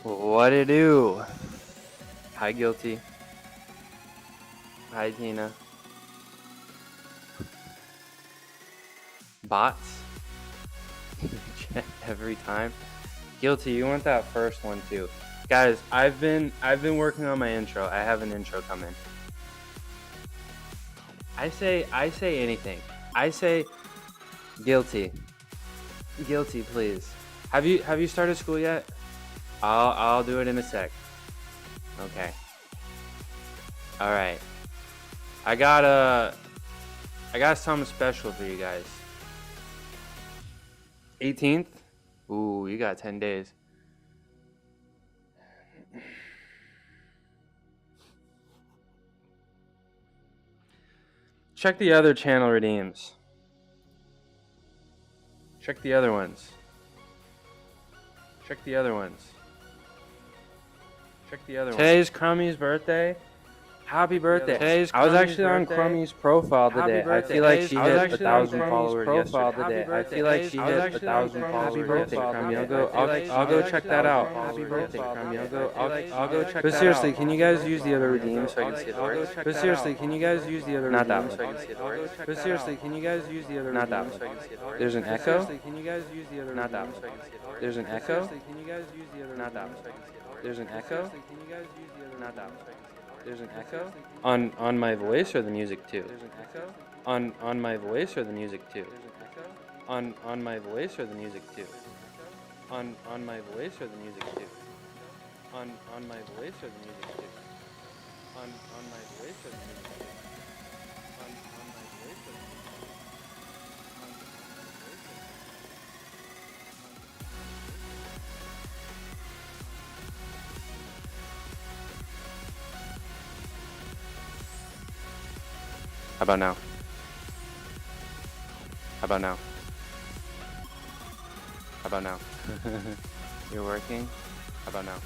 What it do? Hi, Guilty. Hi, Tina. Bots? Every time. Guilty, you want that first one too. Guys, I've been working on my intro. I have an intro coming. I say anything. I say Guilty. Guilty, please. Have you started school yet? I'll do it in a sec. Okay. All right. I got something special for you guys. 18th? Ooh, you got 10 days. Check the other channel redeems. Check the other ones. Check the other ones. Check the other ones. Today's Crummy's birthday. Happy birthday. I was actually on Crummy's profile today. I feel like she hit 1,000 followers yesterday. I feel like she hit 1,000 followers yesterday. Crummy, I'll go check that out. Happy birthday, Crummy. I'll go check that out. But seriously, can you guys use the other redeem so I can see the words? But seriously, can you guys use the other redeem? Not that one. So I can see the words. But seriously, can you guys use the other? Not that one. So I can see the words. There's an echo. Seriously, can you guys use the other? Not that one. So I can see the words. There's an echo. Can you guys use the other? Not that one. So I can see the words. There's an echo. Can you guys use the other? Not that one. There's an echo on my voice or the music too. There's an echo on my voice or the music too. There's an echo on my voice or the music too. On my voice or the music too. On my voice or the music too. On my voice or the music too. On my voice or the music too. How about now? How about now? How about now? You're working? How about now?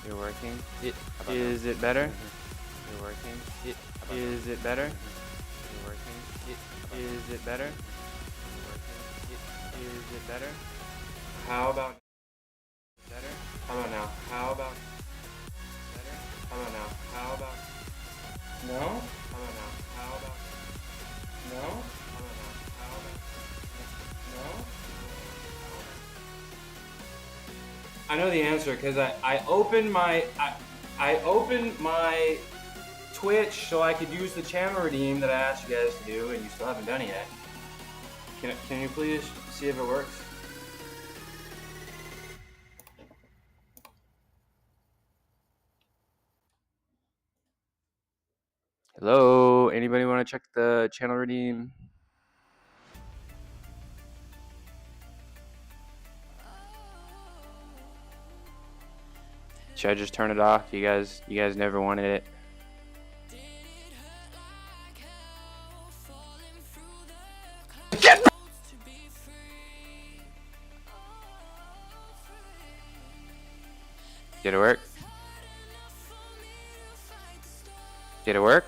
You're working? Is it better? You're working? Is it better? You're working? Is it better? You're working? Is it better? How about better? How about now? How about better? How about now? How about no? How about now? How about no? How about now? How about no? I know the answer because I opened my Twitch so I could use the channel redeem that I asked you guys to do, and you still haven't done it yet. Can you please see if it works? Hello, anybody want to check the channel redeem? Should I just turn it off? You guys never wanted it. Did it work? Did it work?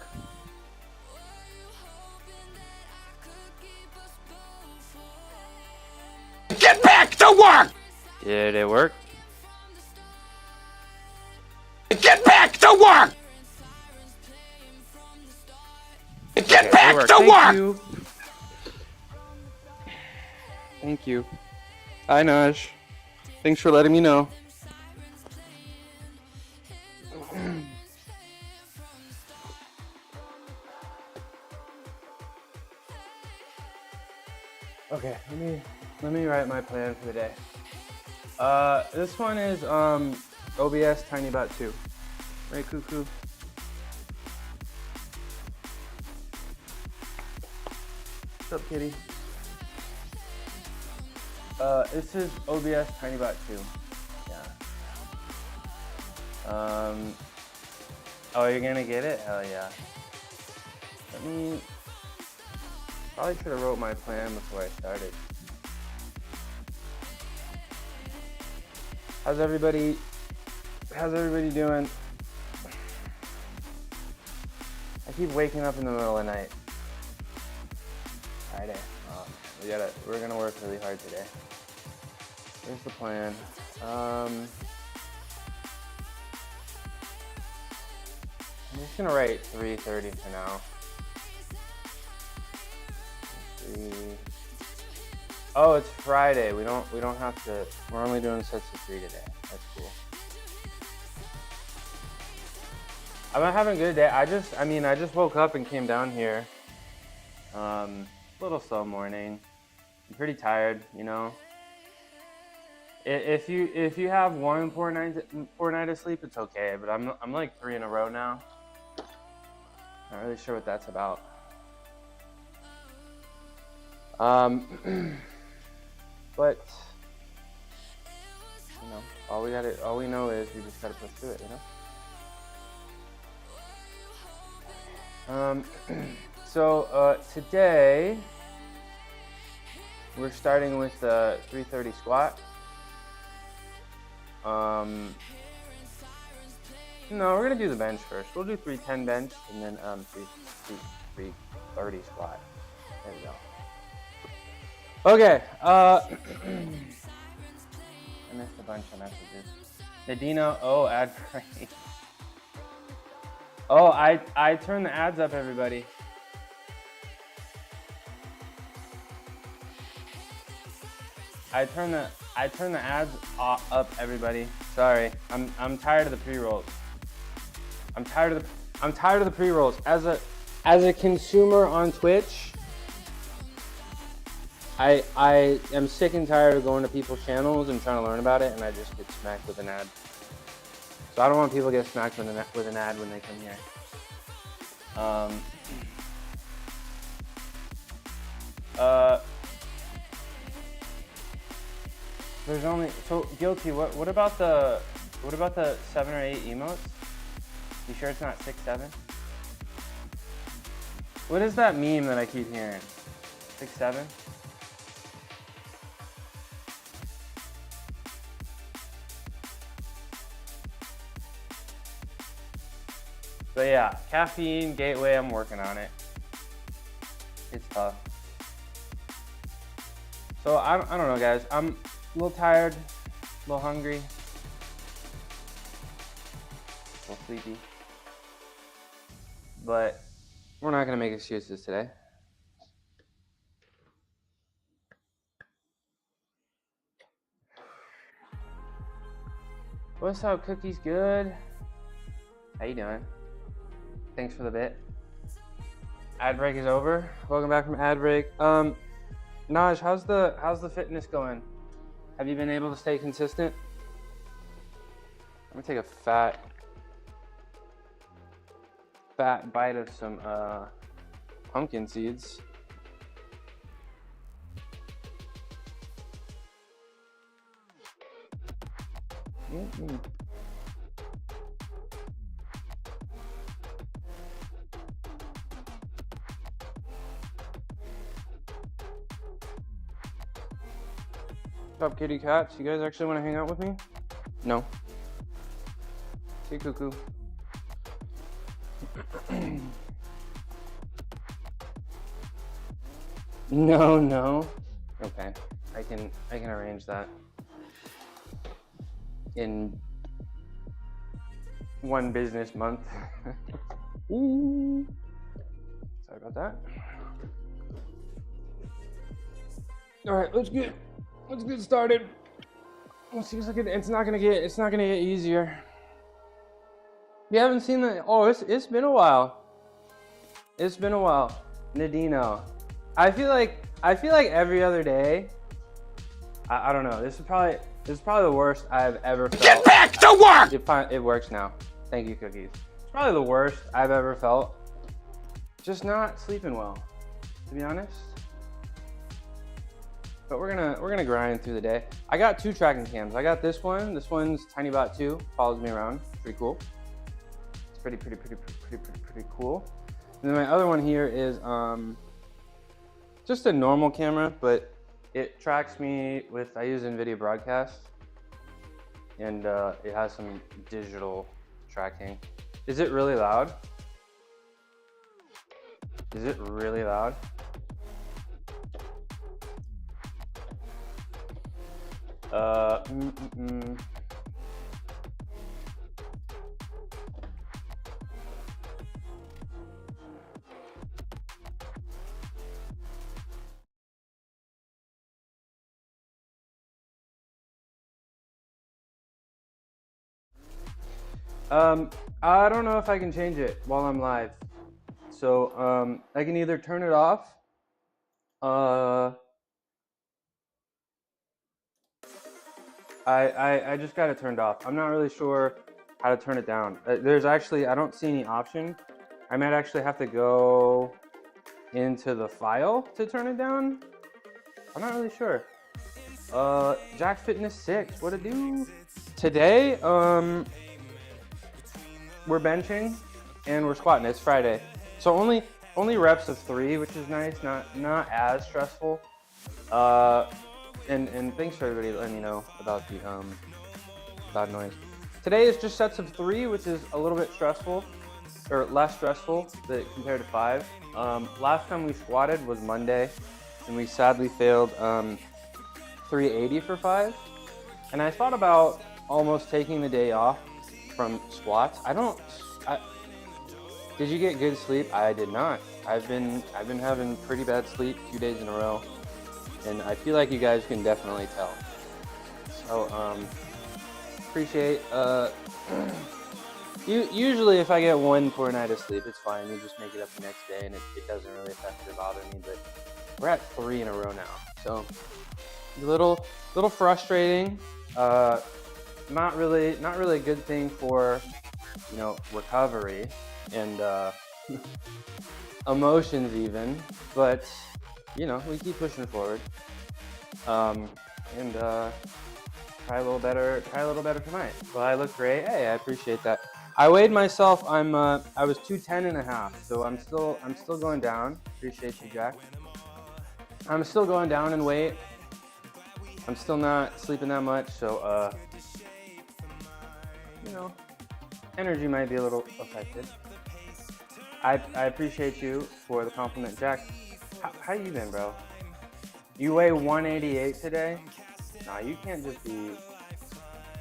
Get back to work! Did it work? Get back to work! Get back to work! Thank you. Hi, Naj. Thanks for letting me know. Okay, let me write my plan for the day. This one is OBS TinyBot 2. Right, Cuckoo? What's up, kitty? This is OBS TinyBot 2. Yeah. Oh, you're gonna get it? Hell yeah. Probably should have wrote my plan before I started. How's everybody doing? I keep waking up in the middle of the night. Friday. We're gonna work really hard today. Here's the plan. I'm just gonna write 3:30 for now. Oh, it's Friday. We don't have to. We're only doing sets of 3 today. That's cool. I'm not having a good day. I just woke up and came down here. Little slow morning. I'm pretty tired, you know. If you have one poor night of sleep, it's okay. But I'm like 3 in a row now. Not really sure what that's about. But you know, all we know is we just gotta push through it, you know. So today we're starting with the 330 squat. No, we're gonna do the bench first. We'll do 310 bench and then 330 squat. There we go. Okay. I missed a bunch of messages. Nadino, oh, ad free. Oh, I turned the ads up, everybody. I turned the ads up, everybody. Sorry, I'm tired of the pre-rolls. I'm tired of the pre-rolls. As a consumer on Twitch, I am sick and tired of going to people's channels and trying to learn about it, and I just get smacked with an ad. So I don't want people to get smacked with an ad when they come here. There's only guilty. What about the 7 or 8 emotes? You sure it's not 6, 7? What is that meme that I keep hearing? 6, 7? But yeah, caffeine, gateway, I'm working on it. It's tough. So I don't know, guys. I'm a little tired, a little hungry, a little sleepy. But we're not gonna make excuses today. What's up, Cookies? Good. How you doing? Thanks for the bit. Ad break is over. Welcome back from ad break. Naj, how's the fitness going? Have you been able to stay consistent? I'm gonna take a fat bite of some pumpkin seeds. What's up, kitty cats? You guys actually want to hang out with me? No. See, cuckoo. No. Okay, I can arrange that in one business month. Ooh. Sorry about that. All right, let's get started. Seems like it's not gonna get easier. You haven't seen the it's been a while. It's been a while. Nadino. I feel like every other day. I don't know. This is probably the worst I've ever felt. Get back to work! It works now. Thank you, Cookies. It's probably the worst I've ever felt. Just not sleeping well, to be honest. But we're gonna grind through the day. I got 2 tracking cams. I got this one. This one's TinyBot 2. Follows me around. Pretty cool. It's pretty cool. And then my other one here is just a normal camera, but it tracks me with. I use NVIDIA Broadcast, and it has some digital tracking. Is it really loud? Is it really loud? I don't know if I can change it while I'm live. So, I can either turn it off. I just got it turned off. I'm not really sure how to turn it down. There's actually, I don't see any option. I might actually have to go into the file to turn it down. I'm not really sure. Jack Fitness 6, what to do? Today, we're benching and we're squatting. It's Friday. So only reps of 3, which is nice, not as stressful. And thanks for everybody letting me know about the loud noise. Today is just sets of 3, which is a little bit stressful, or less stressful compared to 5. Last time we squatted was Monday, and we sadly failed 380 for 5. And I thought about almost taking the day off from squats. Did you get good sleep? I did not. I've been having pretty bad sleep 2 days in a row, and I feel like you guys can definitely tell. So appreciate. Usually if I get 1 poor night of sleep, it's fine. We just make it up the next day, and it doesn't really affect or bother me. But we're at 3 in a row now, so a little frustrating. Not really a good thing for, recovery and emotions even. But we keep pushing forward. And try a little better tonight. Well, I look great. Hey, I appreciate that. I weighed myself. I was 210.5, so I'm still going down. Appreciate you, Jack. I'm still going down in weight. I'm still not sleeping that much, so energy might be a little affected. I appreciate you for the compliment, Jack. How you been, bro? You weigh 188 today? Nah, you can't just be.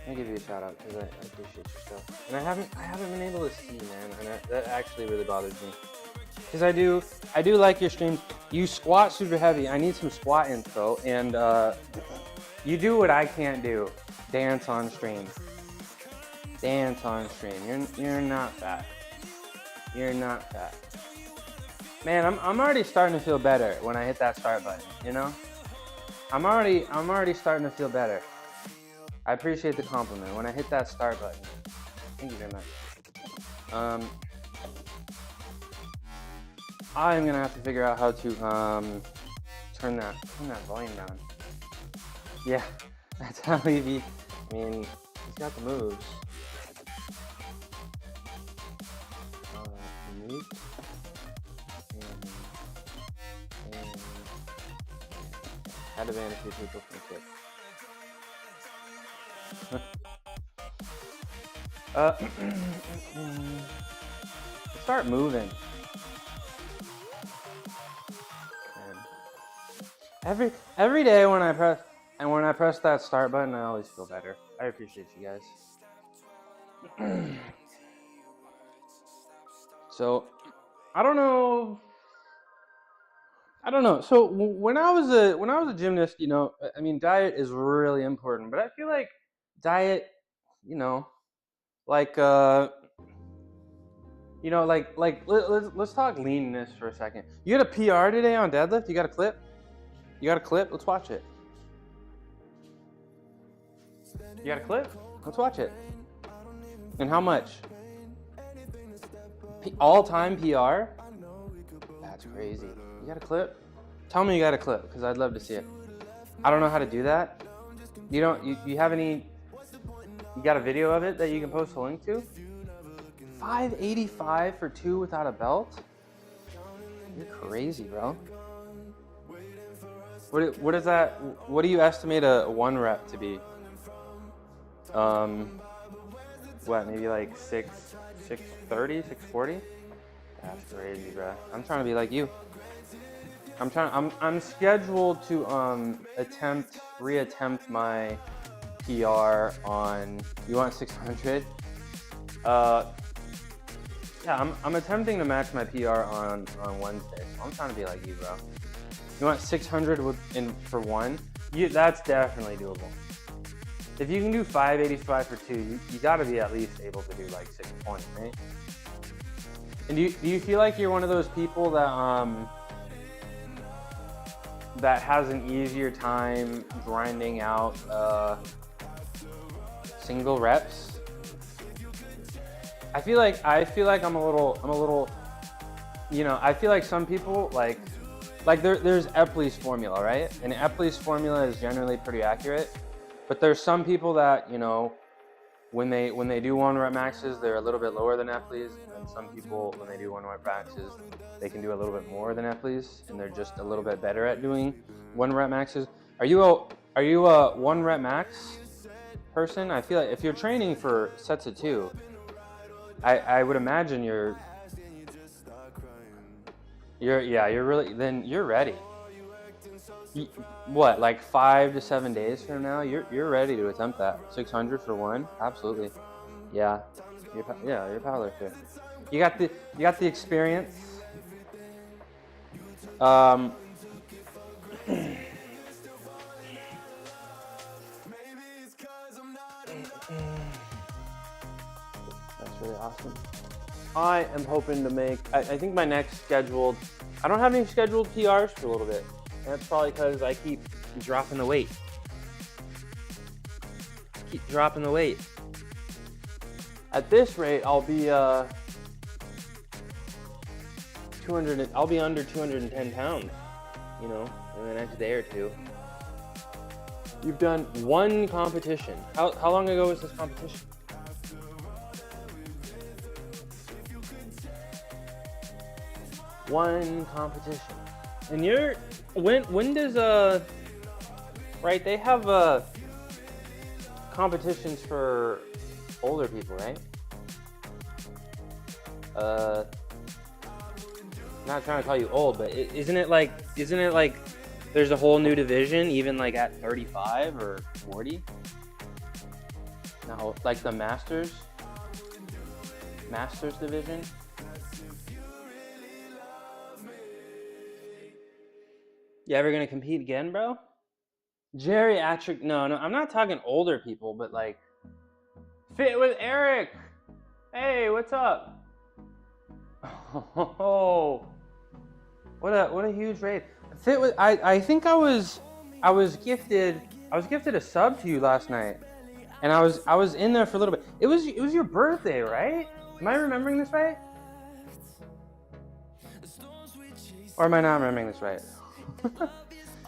Let me give you a shout out because I appreciate your stuff. And I haven't been able to see, man, and that actually really bothers me. Because I do like your streams. You squat super heavy. I need some squat info, and you do what I can't do: dance on stream. Dance on stream. You're not fat. You're not fat. Man, I'm already starting to feel better when I hit that start button. I'm already starting to feel better. I appreciate the compliment. When I hit that start button, thank you very much. I'm gonna have to figure out how to turn that volume down. Yeah, that's how he be. I mean, he's got the moves. Mute. And had to ban a few people from Kick. Start moving. And every day when I press that start button, I always feel better. I appreciate you guys. So I don't know. So when I was a gymnast, I mean, diet is really important, but I feel like diet, let's talk leanness for a second. You had a PR today on deadlift? You got a clip? Let's watch it. You got a clip? Let's watch it. And how much? All-time PR? That's crazy. You got a clip? Tell me you got a clip, because I'd love to see it. I don't know how to do that. You have any? You got a video of it that you can post a link to? 585 for 2 without a belt? You're crazy, bro. What is that? What do you estimate a 1 rep to be? What, maybe like 630, 640? That's crazy, bro. I'm trying to be like you. I'm scheduled to reattempt my PR on. You want 600? Yeah, I'm attempting to match my PR on Wednesday. So I'm trying to be like you, bro. You want 600 for 1? That's definitely doable. If you can do 585 for 2, you got to be at least able to do like 620, right? And do you feel like you're one of those people that has an easier time grinding out single reps? I feel like I'm a little, you know, I feel like some people like there's Epley's formula, right? And Epley's formula is generally pretty accurate, but there's some people that, you know, when they do 1 rep maxes, they're a little bit lower than Epley's, and some people, when they do 1 rep maxes, they can do a little bit more than Epley's, and they're just a little bit better at doing 1 rep maxes. Are you a 1 rep max person? I feel like if you're training for sets of 2, I would imagine you're ready. What, like 5 to 7 days from now, you're ready to attempt that 600 for 1? Absolutely. Yeah, you're a powerlifter. You got the experience. That's really awesome. I am hoping to make, I think my next scheduled, I don't have any scheduled PRs for a little bit. And that's probably because I keep dropping the weight. At this rate, I'll be I'll be under 210 pounds, you know, in the next day or 2. You've done 1 competition. How long ago was this competition? One competition. And you're, when does right, they have competitions for older people, right? Not trying to call you old, but isn't it like there's a whole new division even like at 35 or 40? No, like the Masters division. You ever gonna compete again, bro? Geriatric? No, I'm not talking older people, but like Fit with Eric. Hey, what's up? Oh, what a huge raid. Fit with I think I was gifted a sub to you last night, and I was in there for a little bit. It was your birthday, right? Am I remembering this right? Or am I not remembering this right?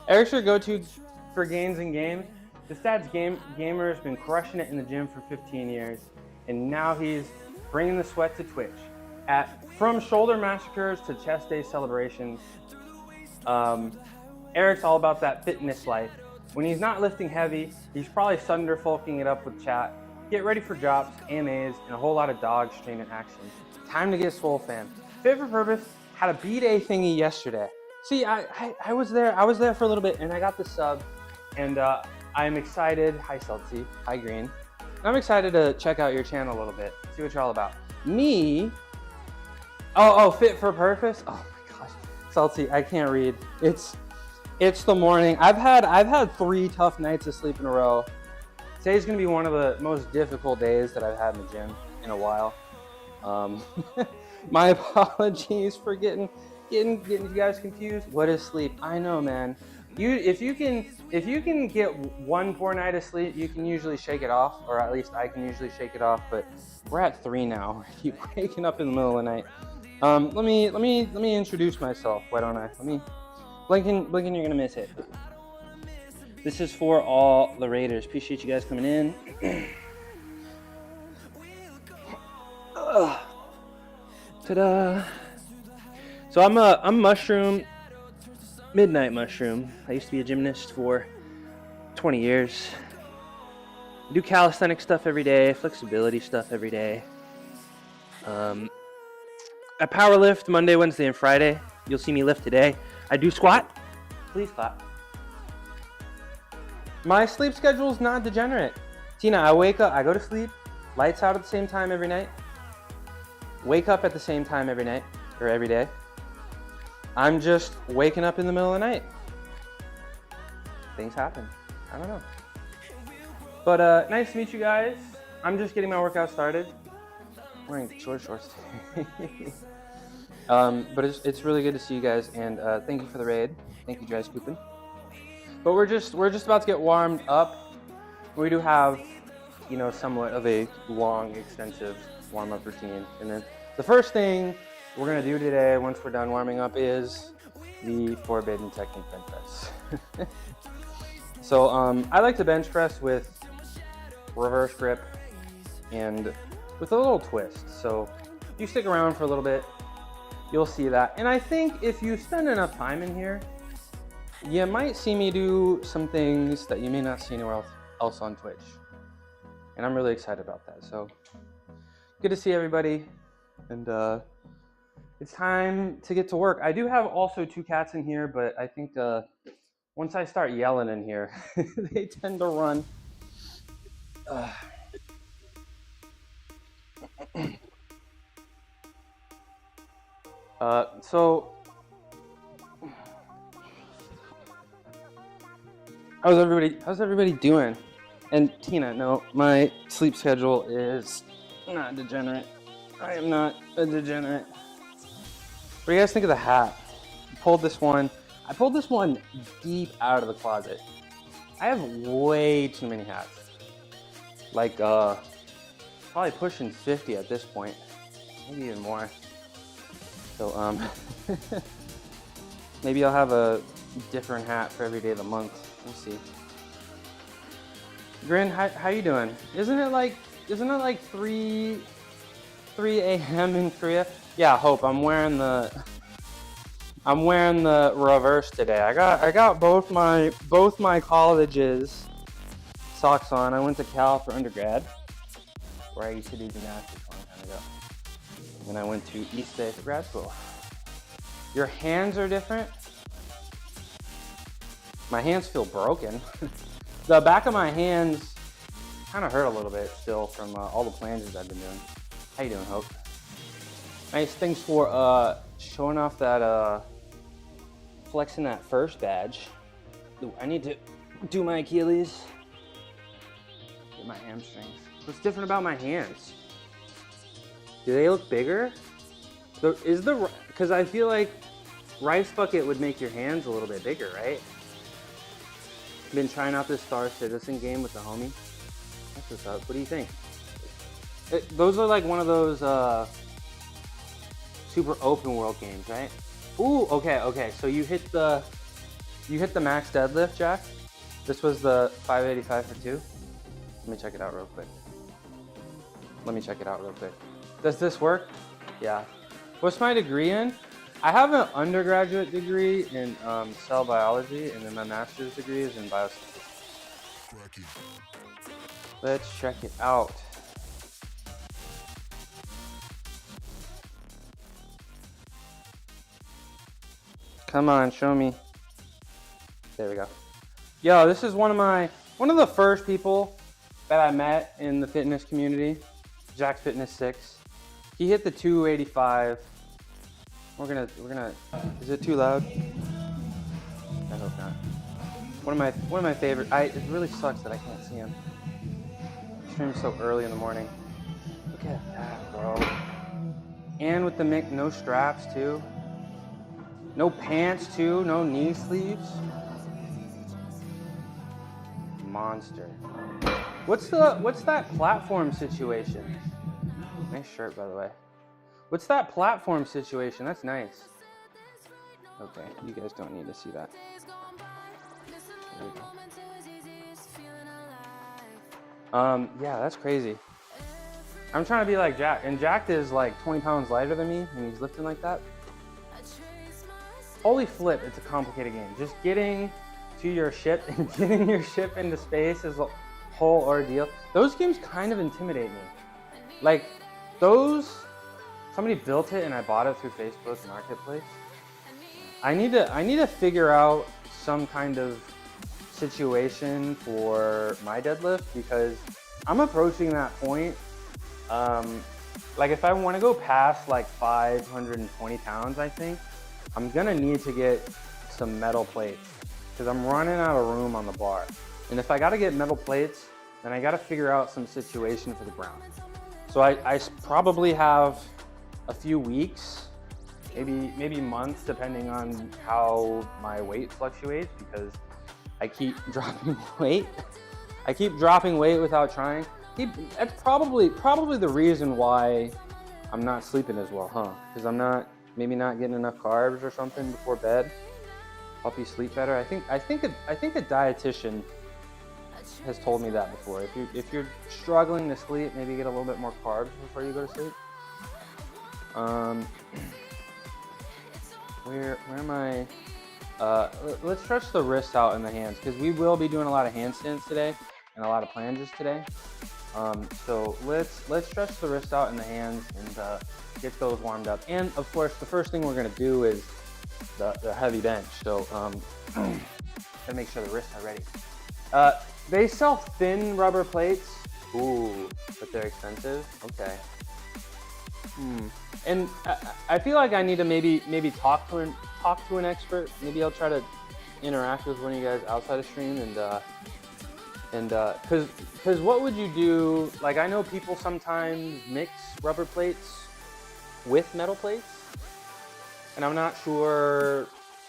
Eric's your go-to for gains and games. The Stats Gamer has been crushing it in the gym for 15 years, and now he's bringing the sweat to Twitch. From shoulder massacres to chest day celebrations, Eric's all about that fitness life. When he's not lifting heavy, he's probably thunderfolking it up with chat. Get ready for drops, AMAs, and a whole lot of dog streaming action. Time to get swole, fam. Fit for Purpose had a B-Day thingy yesterday. See, I was there for a little bit, and I got the sub, and I'm excited. Hi, Celtsy. Hi, Green. I'm excited to check out your channel a little bit, see what you're all about. Me? Oh, Fit for Purpose? Oh my gosh, Celtsy, I can't read. It's the morning. I've had 3 tough nights of sleep in a row. Today's gonna be one of the most difficult days that I've had in the gym in a while. My apologies for getting you guys confused. What is sleep? I know, man. If you can get 1 poor night of sleep, you can usually shake it off, or at least I can usually shake it off. But we're at 3 now. I keep waking up in the middle of the night. Let me introduce myself. Why don't I? Blinken, you're gonna miss it. This is for all the Raiders. Appreciate you guys coming in. Ta-da! So I'm Mushroom, Midnight Mushroom. I used to be a gymnast for 20 years. I do calisthenic stuff every day, flexibility stuff every day. I power lift Monday, Wednesday, and Friday. You'll see me lift today. I do squat. Please clap. My sleep schedule is not degenerate. Tina, I wake up, I go to sleep, lights out at the same time every night. Wake up at the same time every night, or every day. I'm just waking up in the middle of the night. Things happen. I don't know. But nice to meet you guys. I'm just getting my workout started. I'm wearing short shorts today. But it's really good to see you guys, and thank you for the raid. Thank you, Dry Scoopin'. But we're just about to get warmed up. We do have, you know, somewhat of a long, extensive warm-up routine. And then the first thing we're gonna do today, once we're done warming up, is the Forbidden Technique bench press. So I like to bench press with reverse grip and with a little twist. So if you stick around for a little bit, you'll see that. And I think if you spend enough time in here, you might see me do some things that you may not see anywhere else on Twitch. And I'm really excited about that. So good to see everybody. And it's time to get to work. I do have also 2 cats in here, but I think once I start yelling in here, they tend to run. So how's everybody doing? And Tina, no, my sleep schedule is not degenerate. I am not a degenerate. What do you guys think of the hat? I pulled this one deep out of the closet. I have way too many hats. Like probably pushing 50 at this point, maybe even more. So maybe I'll have a different hat for every day of the month. We'll see. Grin, how you doing? Isn't it like 3 a.m. in Korea? Yeah, Hope. I'm wearing the reverse today. I got both my colleges socks on. I went to Cal for undergrad, where I used to do gymnastics a long time ago. And I went to East Bay for grad school. Your hands are different? My hands feel broken. The back of my hands kind of hurt a little bit still from all the planges I've been doing. How you doing, Hope? Nice, thanks for showing off that, flexing that first badge. Ooh, I need to do my Achilles. Get my hamstrings. What's different about my hands? Do they look bigger? Because I feel like Rice Bucket would make your hands a little bit bigger, right? Been trying out this Star Citizen game with the homie. That's what's up. What do you think? Those are like one of those super open world games, right? Ooh, okay. So you hit the max deadlift, Jack. This was the 585 for 2. Let me check it out real quick. Does this work? Yeah. What's my degree in? I have an undergraduate degree in cell biology, and then my master's degree is in biostatistics. Let's check it out. Come on, show me. There we go. Yo, this is one of the first people that I met in the fitness community, Jack Fitness 6. He hit the 285. We're gonna. Is it too loud? I hope not. One of my favorite. It really sucks that I can't see him. Stream so early in the morning. Look at that, bro. And with the no straps too. No pants too. No knee sleeves. Monster. What's that platform situation? Nice shirt, by the way. What's that platform situation? That's nice. Okay, you guys don't need to see that. There we go. Yeah, that's crazy. I'm trying to be like Jack, and Jack is like 20 pounds lighter than me, and he's lifting like that. Holy flip, it's a complicated game. Just getting to your ship and getting your ship into space is a whole ordeal. Those games kind of intimidate me. Like, somebody built it and I bought it through Facebook Marketplace. I need to figure out some kind of situation for my deadlift because I'm approaching that point. Like if I want to go past like 520 pounds, I think I'm gonna need to get some metal plates because I'm running out of room on the bar. And if I gotta get metal plates, then I got to figure out some situation for the ground. So I probably have a few weeks, maybe months, depending on how my weight fluctuates, because I keep dropping weight. I keep dropping weight without trying. That's probably the reason why I'm not sleeping as well, huh? Because I'm maybe not getting enough carbs or something before bed. Help you sleep better. I think a dietitian has told me that before. If you're struggling to sleep, maybe get a little bit more carbs before you go to sleep. Where am I? Let's stretch the wrists out and the hands, because we will be doing a lot of handstands today and a lot of planges today. So let's stretch the wrists out and the hands and get those warmed up. And of course, the first thing we're gonna do is the heavy bench. So gotta make sure the wrists are ready. They sell thin rubber plates. Ooh, but they're expensive. Okay. And I feel like I need to maybe talk to an expert. Maybe I'll try to interact with one of you guys outside of stream and because what would you do? Like, I know people sometimes mix rubber plates with metal plates, and I'm not sure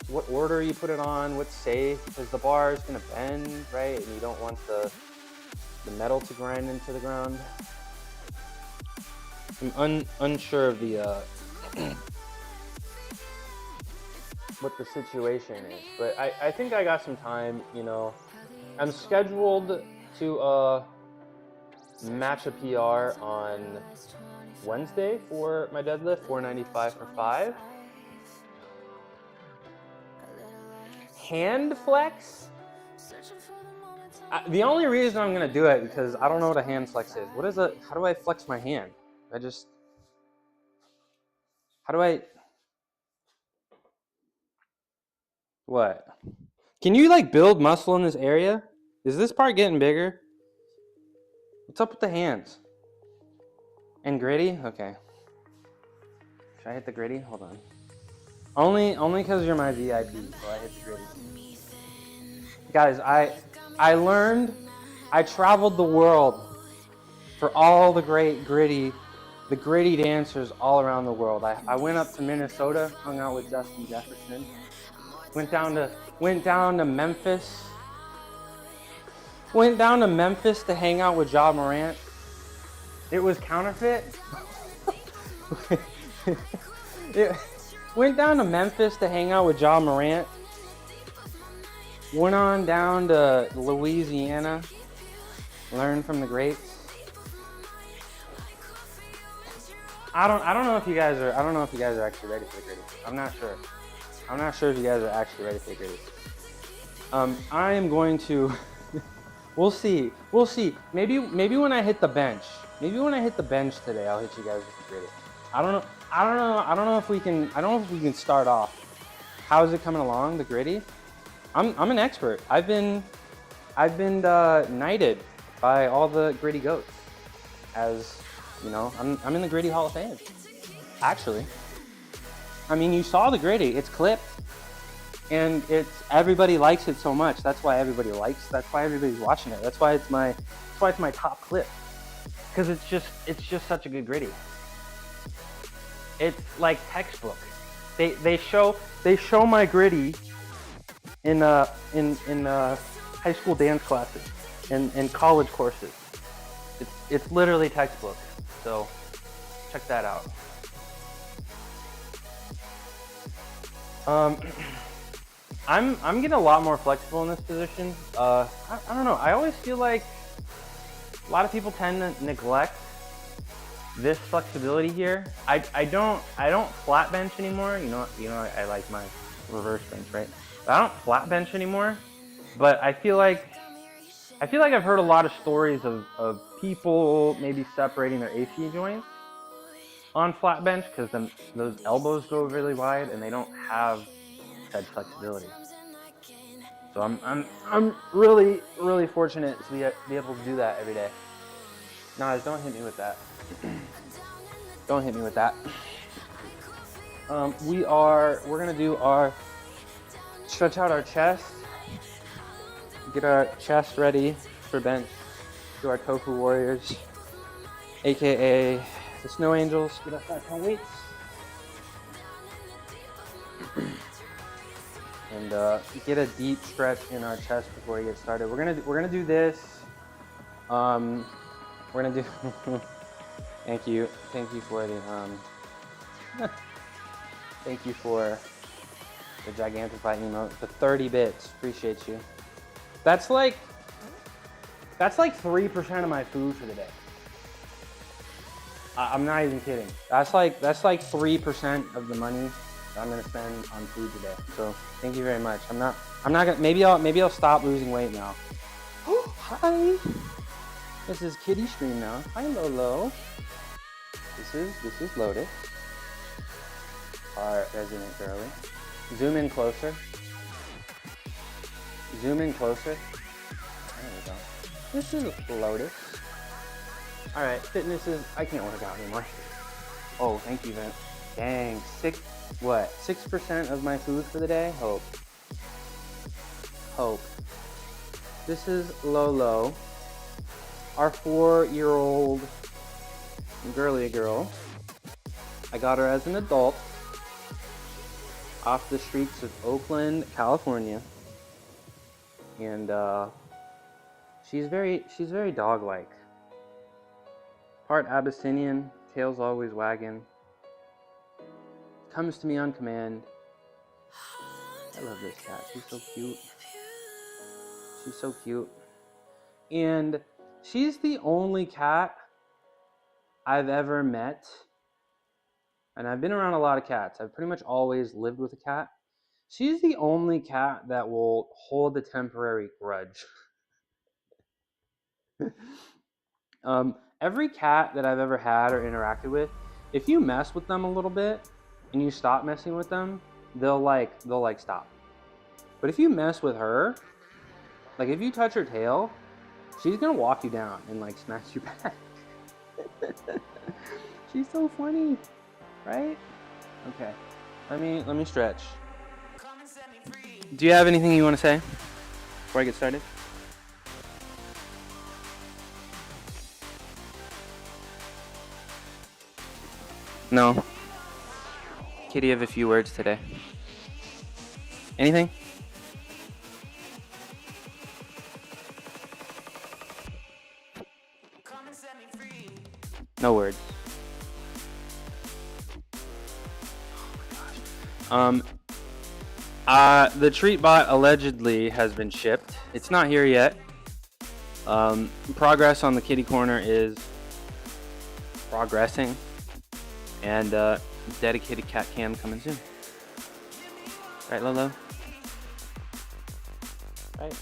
what order you put it on, what's safe, because the bar is gonna bend, right? And you don't want the metal to grind into the ground. I'm unsure of the what the situation is, but I think I got some time. You know, I'm scheduled to match a PR on Wednesday for my deadlift, 495 for 5. Hand flex? The only reason I'm gonna do it because I don't know what a hand flex is. What is it? How do I flex my hand? How do I? What? Can you like build muscle in this area? Is this part getting bigger? What's up with the hands? And gritty? Okay. Should I hit the gritty? Hold on. Only because you're my VIP, so I hit the gritty. Guys, I learned, I traveled the world for all the gritty dancers all around the world. I went up to Minnesota, hung out with Justin Jefferson. Went down to Memphis. Went down to Memphis to hang out with Ja Morant. It was counterfeit. Went down to Memphis to hang out with Ja Morant. Went on down to Louisiana, learned from the greats. I don't know if you guys are actually ready for the gritty. I'm not sure if you guys are actually ready for the gritty. I am going to. We'll see. Maybe when I hit the bench. Maybe when I hit the bench today, I'll hit you guys with the gritty. I don't know if we can start off. How is it coming along, the gritty? I'm an expert. I've been knighted by all the gritty goats. As you know, I'm in the Gritty Hall of Fame. Actually, I mean, you saw the gritty. It's clipped, and everybody likes it so much. That's why everybody likes. That's why everybody's watching it. That's why it's my top clip. Because it's just such a good gritty. It's like textbook. They show my gritty in high school dance classes and college courses. It's literally textbook. So check that out. I'm getting a lot more flexible in this position. I don't know. I always feel like a lot of people tend to neglect this flexibility here. I don't flat bench anymore. You know I like my reverse bench, right? But I don't flat bench anymore. But I feel like I've heard a lot of stories of people maybe separating their AC joints on flat bench because those elbows go really wide and they don't have said flexibility. So I'm really fortunate to be able to do that every day. Guys, don't hit me with that. Don't hit me with that. We're gonna do our stretch out our chest, get our chest ready for bench. to our tofu warriors, aka the snow angels. Get off that, can't wait. And get a deep stretch in our chest before we get started. We're gonna do this. We're gonna do. Thank you for the thank you for the Gigantify emote. The 30 bits, appreciate you. That's like 3% of my food for the day. I'm not even kidding. That's like 3% of the money I'm gonna spend on food today. So thank you very much. I'm not gonna, maybe I'll stop losing weight now. Hi. This is Kitty Stream now. Hi Lolo. This is Lotus. Our resident girly. Zoom in closer. Zoom in closer. There we go. This is Lotus. Alright, fitness is, I can't work out anymore. Oh, thank you, Vent. Dang, 6% of my food for the day? Hope. This is Lolo, our 4-year-old girly girl. I got her as an adult off the streets of Oakland, California. And she's very dog-like. Part Abyssinian, tail's always wagging. Comes to me on command. I love this cat. She's so cute. She's so cute. And she's the only cat I've ever met. And I've been around a lot of cats. I've pretty much always lived with a cat. She's the only cat that will hold a temporary grudge. Every cat that I've ever had or interacted with, if you mess with them a little bit and you stop messing with them, they'll stop. But if you mess with her, like if you touch her tail, she's gonna walk you down and like smash you back. She's so funny, right? Okay, let me stretch. Do you have anything you want to say before I get started? No. Kitty, have a few words today. Anything? No words. Oh my gosh. The treat bot allegedly has been shipped. It's not here yet. Progress on the kitty corner is progressing. And dedicated cat cam coming soon. Right, Lolo? Right.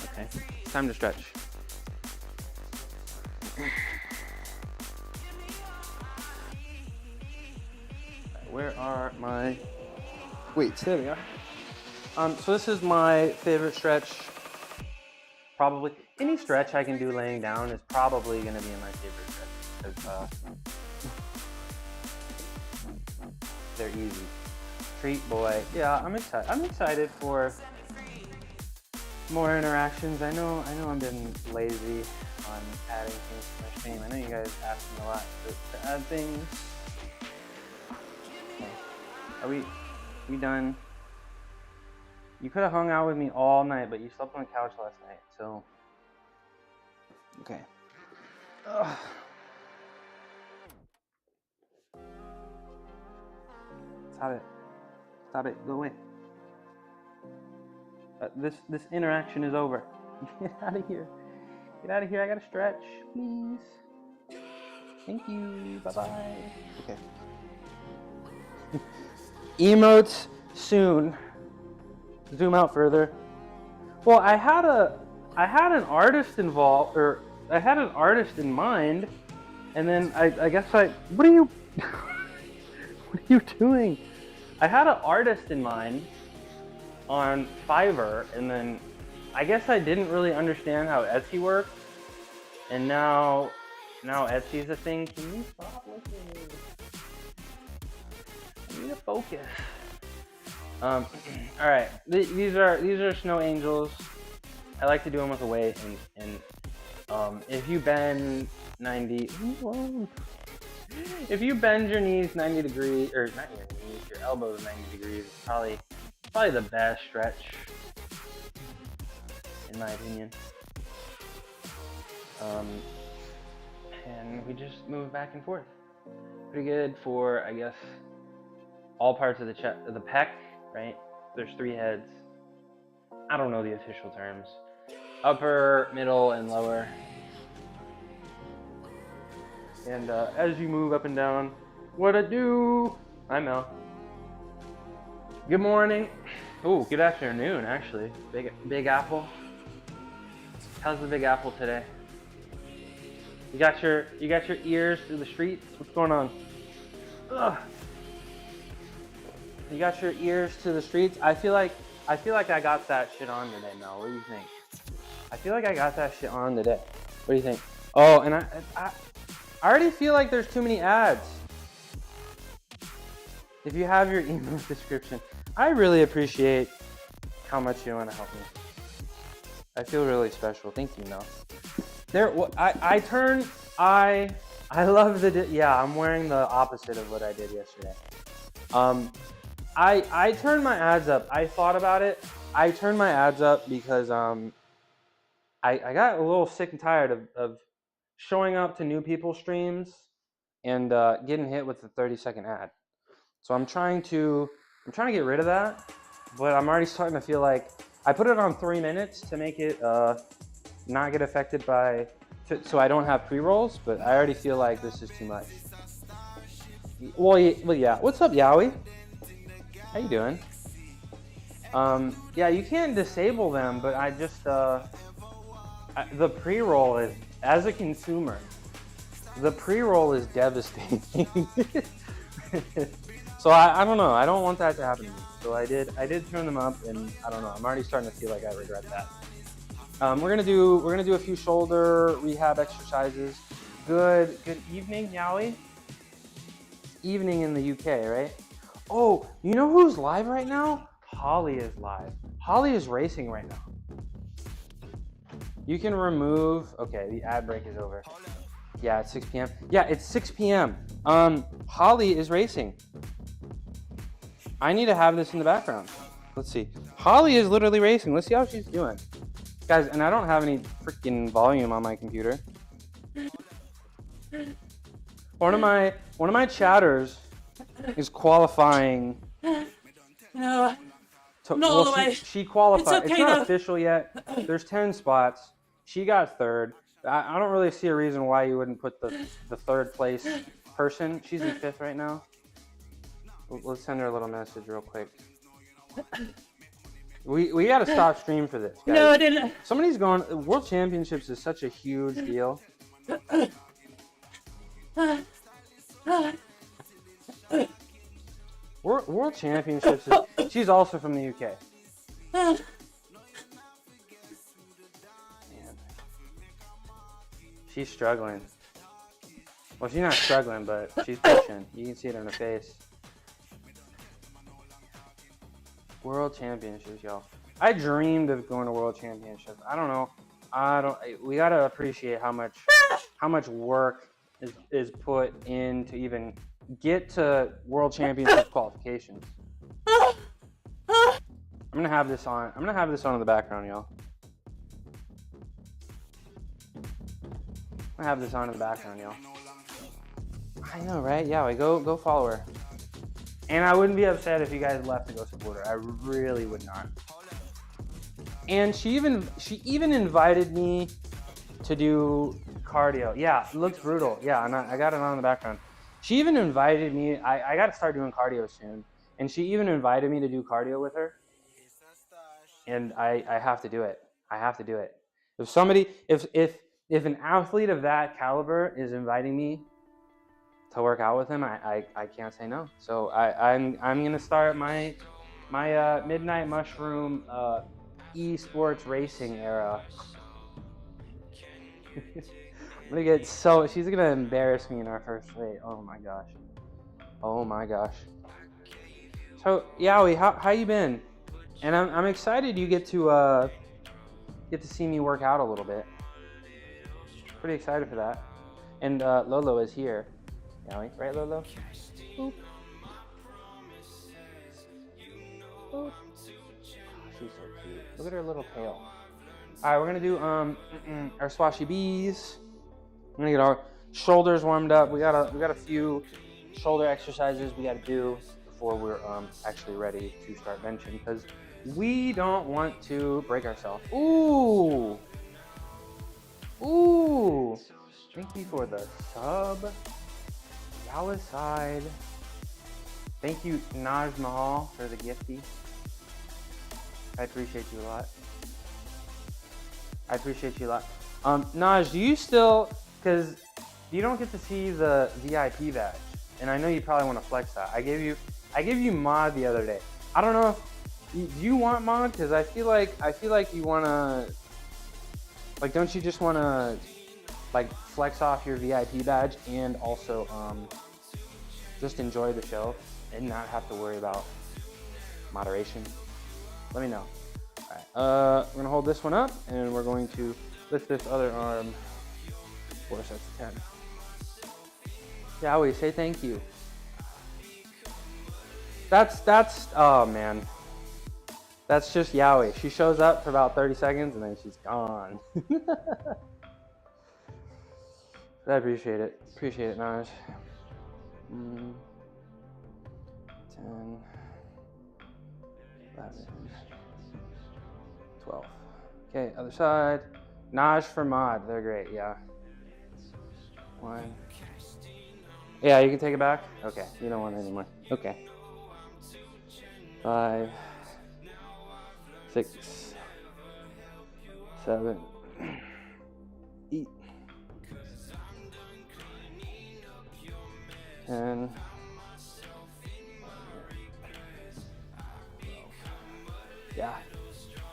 Okay, time to stretch. Where are my weights? There we are. So this is my favorite stretch. Probably any stretch I can do laying down is probably going to be my favorite stretch. They're easy. Treat boy. Yeah, I'm excited. I'm excited for more interactions. I know I've been lazy on adding things to my stream. I know you guys ask me a lot to add things. Okay. Are we done? You could have hung out with me all night, but you slept on the couch last night, so okay. Ugh. Stop it, go away. This interaction is over. Get out of here. Get out of here, I gotta stretch, please. Thank you, bye-bye. Okay. Emotes soon. Zoom out further. Well, I had an artist involved, or I had an artist in mind, and then I guess what are you what are you doing? I had an artist in mind on Fiverr, and then I guess I didn't really understand how Etsy works, and now Etsy's a thing. Can you stop looking? I need to focus. All right, these are snow angels. I like to do them with a weight, and if you bend 90, if you bend your knees 90 degrees, or not your knees, your elbows 90 degrees, it's probably the best stretch, in my opinion. And we just move back and forth. Pretty good for, I guess, all parts of the chest, the pec, right? There's 3 heads. I don't know the official terms. Upper, middle, and lower. And as you move up and down, what it do? Hi, Mel. Good morning. Oh, good afternoon, actually. Big Apple. How's the Big Apple today? You got your ears through the streets? What's going on? Ugh. You got your ears to the streets? I feel like I got that shit on today, Mel. What do you think? I feel like I got that shit on today. What do you think? Oh, and I already feel like there's too many ads. If you have your email description, I really appreciate how much you want to help me. I feel really special. Thank you, Mel. I love yeah, I'm wearing the opposite of what I did yesterday. I turned my ads up. I thought about it. I turned my ads up because I got a little sick and tired of showing up to new people's streams and getting hit with the 30-second ad. So I'm trying to get rid of that, but I'm already starting to feel like I put it on 3 minutes to make it not get affected by, so I don't have pre-rolls, but I already feel like this is too much. Well, yeah. What's up, Yowie? How you doing? Yeah, you can't disable them, but I just, the pre-roll is, as a consumer, the pre-roll is devastating. So I don't know. I don't want that to happen to me. So I did turn them up, and I don't know. I'm already starting to feel like I regret that. We're gonna do a few shoulder rehab exercises. Good evening, Yowie. Evening in the UK, right? Oh, you know who's live right now? Holly is live. Holly is racing right now. You can remove. Okay, the ad break is over. Yeah, it's 6 p.m. Yeah, it's 6 p.m. Holly is racing. I need to have this in the background. Let's see. Holly is literally racing. Let's see how she's doing. Guys, and I don't have any freaking volume on my computer. One of my chatters is qualifying. No. All the way. She qualified. It's okay, it's not no. official yet. There's 10 spots. She got 3rd. I don't really see a reason why you wouldn't put the 3rd place person. She's in 5th right now. Let's send her a little message real quick. We got to stop stream for this, guys. No, I didn't. Somebody's going. World Championships is such a huge deal. World Championships is, she's also from the UK. Man. She's struggling. Well, she's not struggling, but she's pushing. You can see it on her face. World Championships, y'all. I dreamed of going to World Championships. I don't know. We gotta appreciate how much work is put in to even get to World Championship qualifications. I'm gonna have this on. I'm gonna have this on in the background, y'all. I'm gonna have this on in the background, y'all. I know, right? Yeah, we go follow her. And I wouldn't be upset if you guys left to go support her. I really would not. And she even invited me to do cardio. Yeah, it looks brutal. Yeah, and I got it on in the background. She even invited me. I got to start doing cardio soon. And she even invited me to do cardio with her. And I have to do it. I have to do it. If an athlete of that caliber is inviting me to work out with him, I can't say no. So I'm gonna start my Midnight Mushroom esports racing era. I'm gonna get she's gonna embarrass me in our first race. Oh my gosh. Oh my gosh. So Yowie, how you been? And I'm excited you get to get to see me work out a little bit. Pretty excited for that. And Lolo is here. Yowie, right, Lolo? Boop. Boop. She's so cute. Look at her little tail. All right, we're gonna do our swashy bees. I'm gonna get our shoulders warmed up. We got a few shoulder exercises we gotta do before we're actually ready to start benching, because we don't want to break ourselves. Ooh, ooh! Thank you for the sub. Yawa side. Thank you, Naj Mahal, for the gifty. I appreciate you a lot. I appreciate you a lot. Naj, do you still, because you don't get to see the VIP badge, and I know you probably want to flex that. I gave you mod the other day. I don't know if, do you want mod? Because I feel like you want to, like, don't you just want to, like, flex off your VIP badge and also just enjoy the show and not have to worry about moderation? Let me know. All right, we're gonna hold this one up and we're going to lift this other arm 4 sets of 10. Yowie, say thank you. That's oh man. That's just Yowie. She shows up for about 30 seconds and then she's gone. I appreciate it. Appreciate it, Naj. 10, 11, 12. Okay, other side. Naj for mod. They're great, yeah. 1. Yeah, you can take it back? Okay, you don't want it anymore. Okay. 5, 6, 7, 8, 10. Yeah.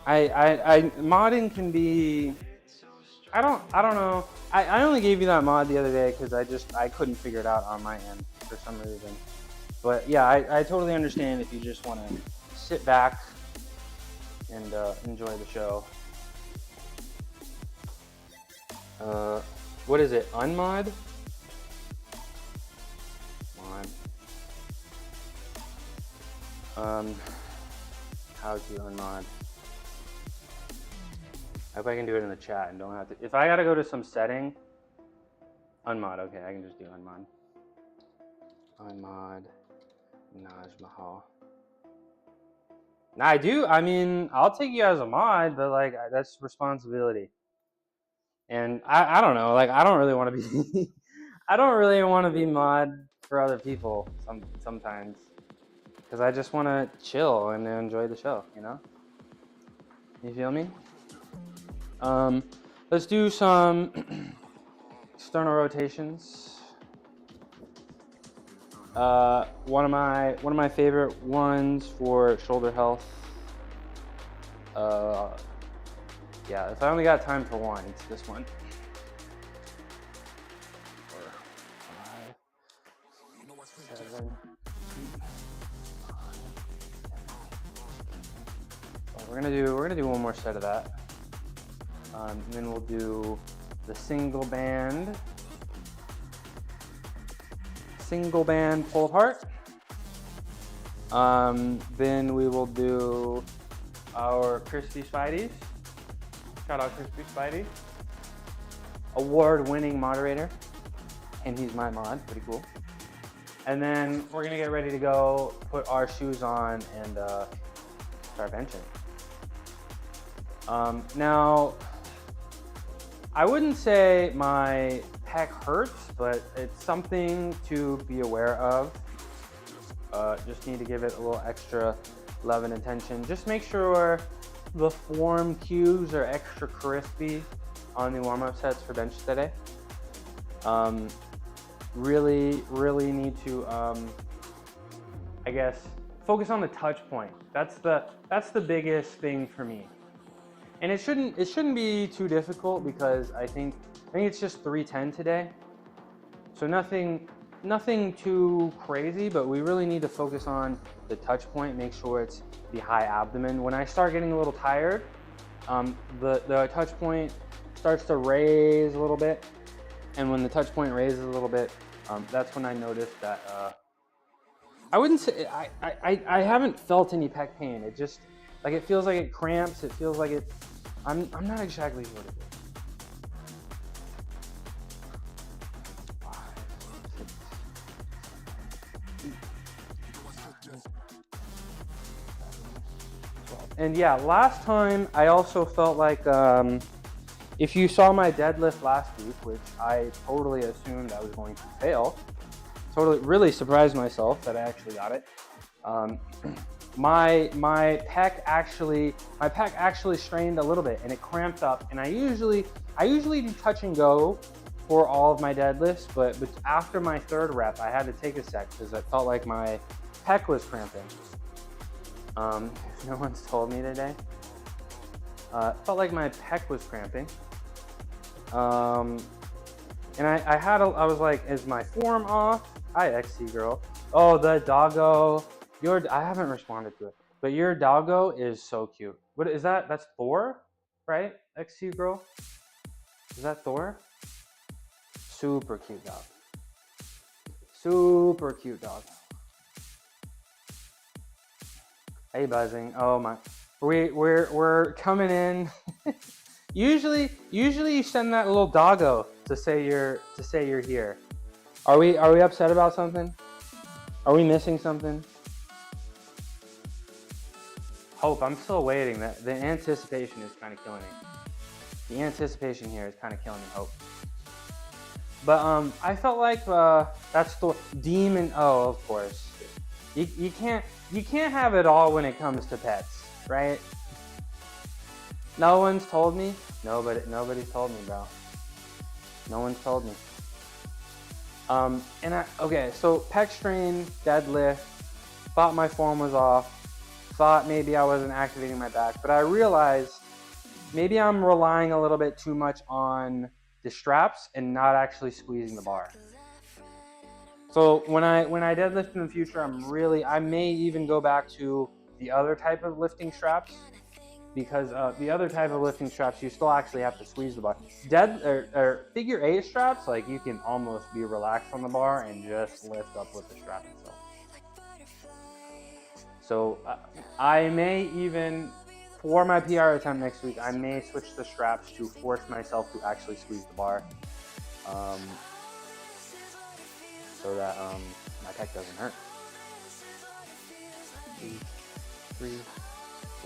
I modding can be, I don't know. I only gave you that mod the other day because I couldn't figure it out on my end for some reason. But yeah, I totally understand if you just want to sit back and enjoy the show. What is it? Unmod? Come on. How to unmod? I hope I can do it in the chat and don't have to. If I gotta go to some setting, unmod. Okay, I can just do unmod. Unmod. Naj Mahal. Now I do. I mean, I'll take you as a mod, but like that's responsibility. And I don't know. Like I don't really want to be. I don't really want to be mod for other people sometimes, because I just want to chill and enjoy the show. You know. You feel me? Let's do some external rotations. One of my favorite ones for shoulder health. Yeah, if I only got time for one, it's this one. 4, 5, 7, 8. We're gonna do one more set of that. And then we'll do the single band pull apart. Then we will do our Crispy Spideys. Shout out Crispy Spidey. Award-winning moderator. And he's my mod, pretty cool. And then we're gonna get ready to go, put our shoes on and start benching. Now, I wouldn't say my pec hurts, but it's something to be aware of. Just need to give it a little extra love and attention. Just make sure the form cues are extra crispy on the warm-up sets for bench today. Really need to, I guess, focus on the touch point. That's the biggest thing for me. And it shouldn't be too difficult because I think it's just 310 today. So nothing too crazy, but we really need to focus on the touch point, make sure it's the high abdomen. When I start getting a little tired, the touch point starts to raise a little bit, and when the touch point raises a little bit, that's when I noticed that I wouldn't say I haven't felt any pec pain. It just like it feels like it cramps. It feels like it. I'm not exactly sure what it is. 5, 6, 8, 12. And yeah, last time I also felt like if you saw my deadlift last week, which I totally assumed I was going to fail, really surprised myself that I actually got it. My pec actually strained a little bit and it cramped up. And I usually do touch and go for all of my deadlifts, but after my third rep, I had to take a sec because I felt like my pec was cramping. If no one's told me today, felt like my pec was cramping. And I was like, is my form off? Hi, XC girl. Oh, the doggo. I haven't responded to it, but your doggo is so cute. What is that? That's Thor, right? XC girl. Is that Thor? Super cute dog. Super cute dog. Hey, buzzing. Oh my. We're coming in. Usually you send that little doggo to say you're here. Are we upset about something? Are we missing something? Hope, I'm still waiting. The anticipation is kind of killing me. The anticipation here is kind of killing me, Hope. But I felt like that's the demon. Oh, of course. You can't have it all when it comes to pets, right? No one's told me. Nobody's told me, bro. No one's told me. Okay, so pec strain, deadlift, thought my form was off, thought maybe I wasn't activating my back, but I realized maybe I'm relying a little bit too much on the straps and not actually squeezing the bar. So when I deadlift in the future, I may even go back to the other type of lifting straps, because the other type of lifting straps, you still actually have to squeeze the bar. Figure 8 straps, like you can almost be relaxed on the bar and just lift up with the strap itself. So I may even, for my PR attempt next week, I may switch the straps to force myself to actually squeeze the bar, so that my pec doesn't hurt. 2, 3,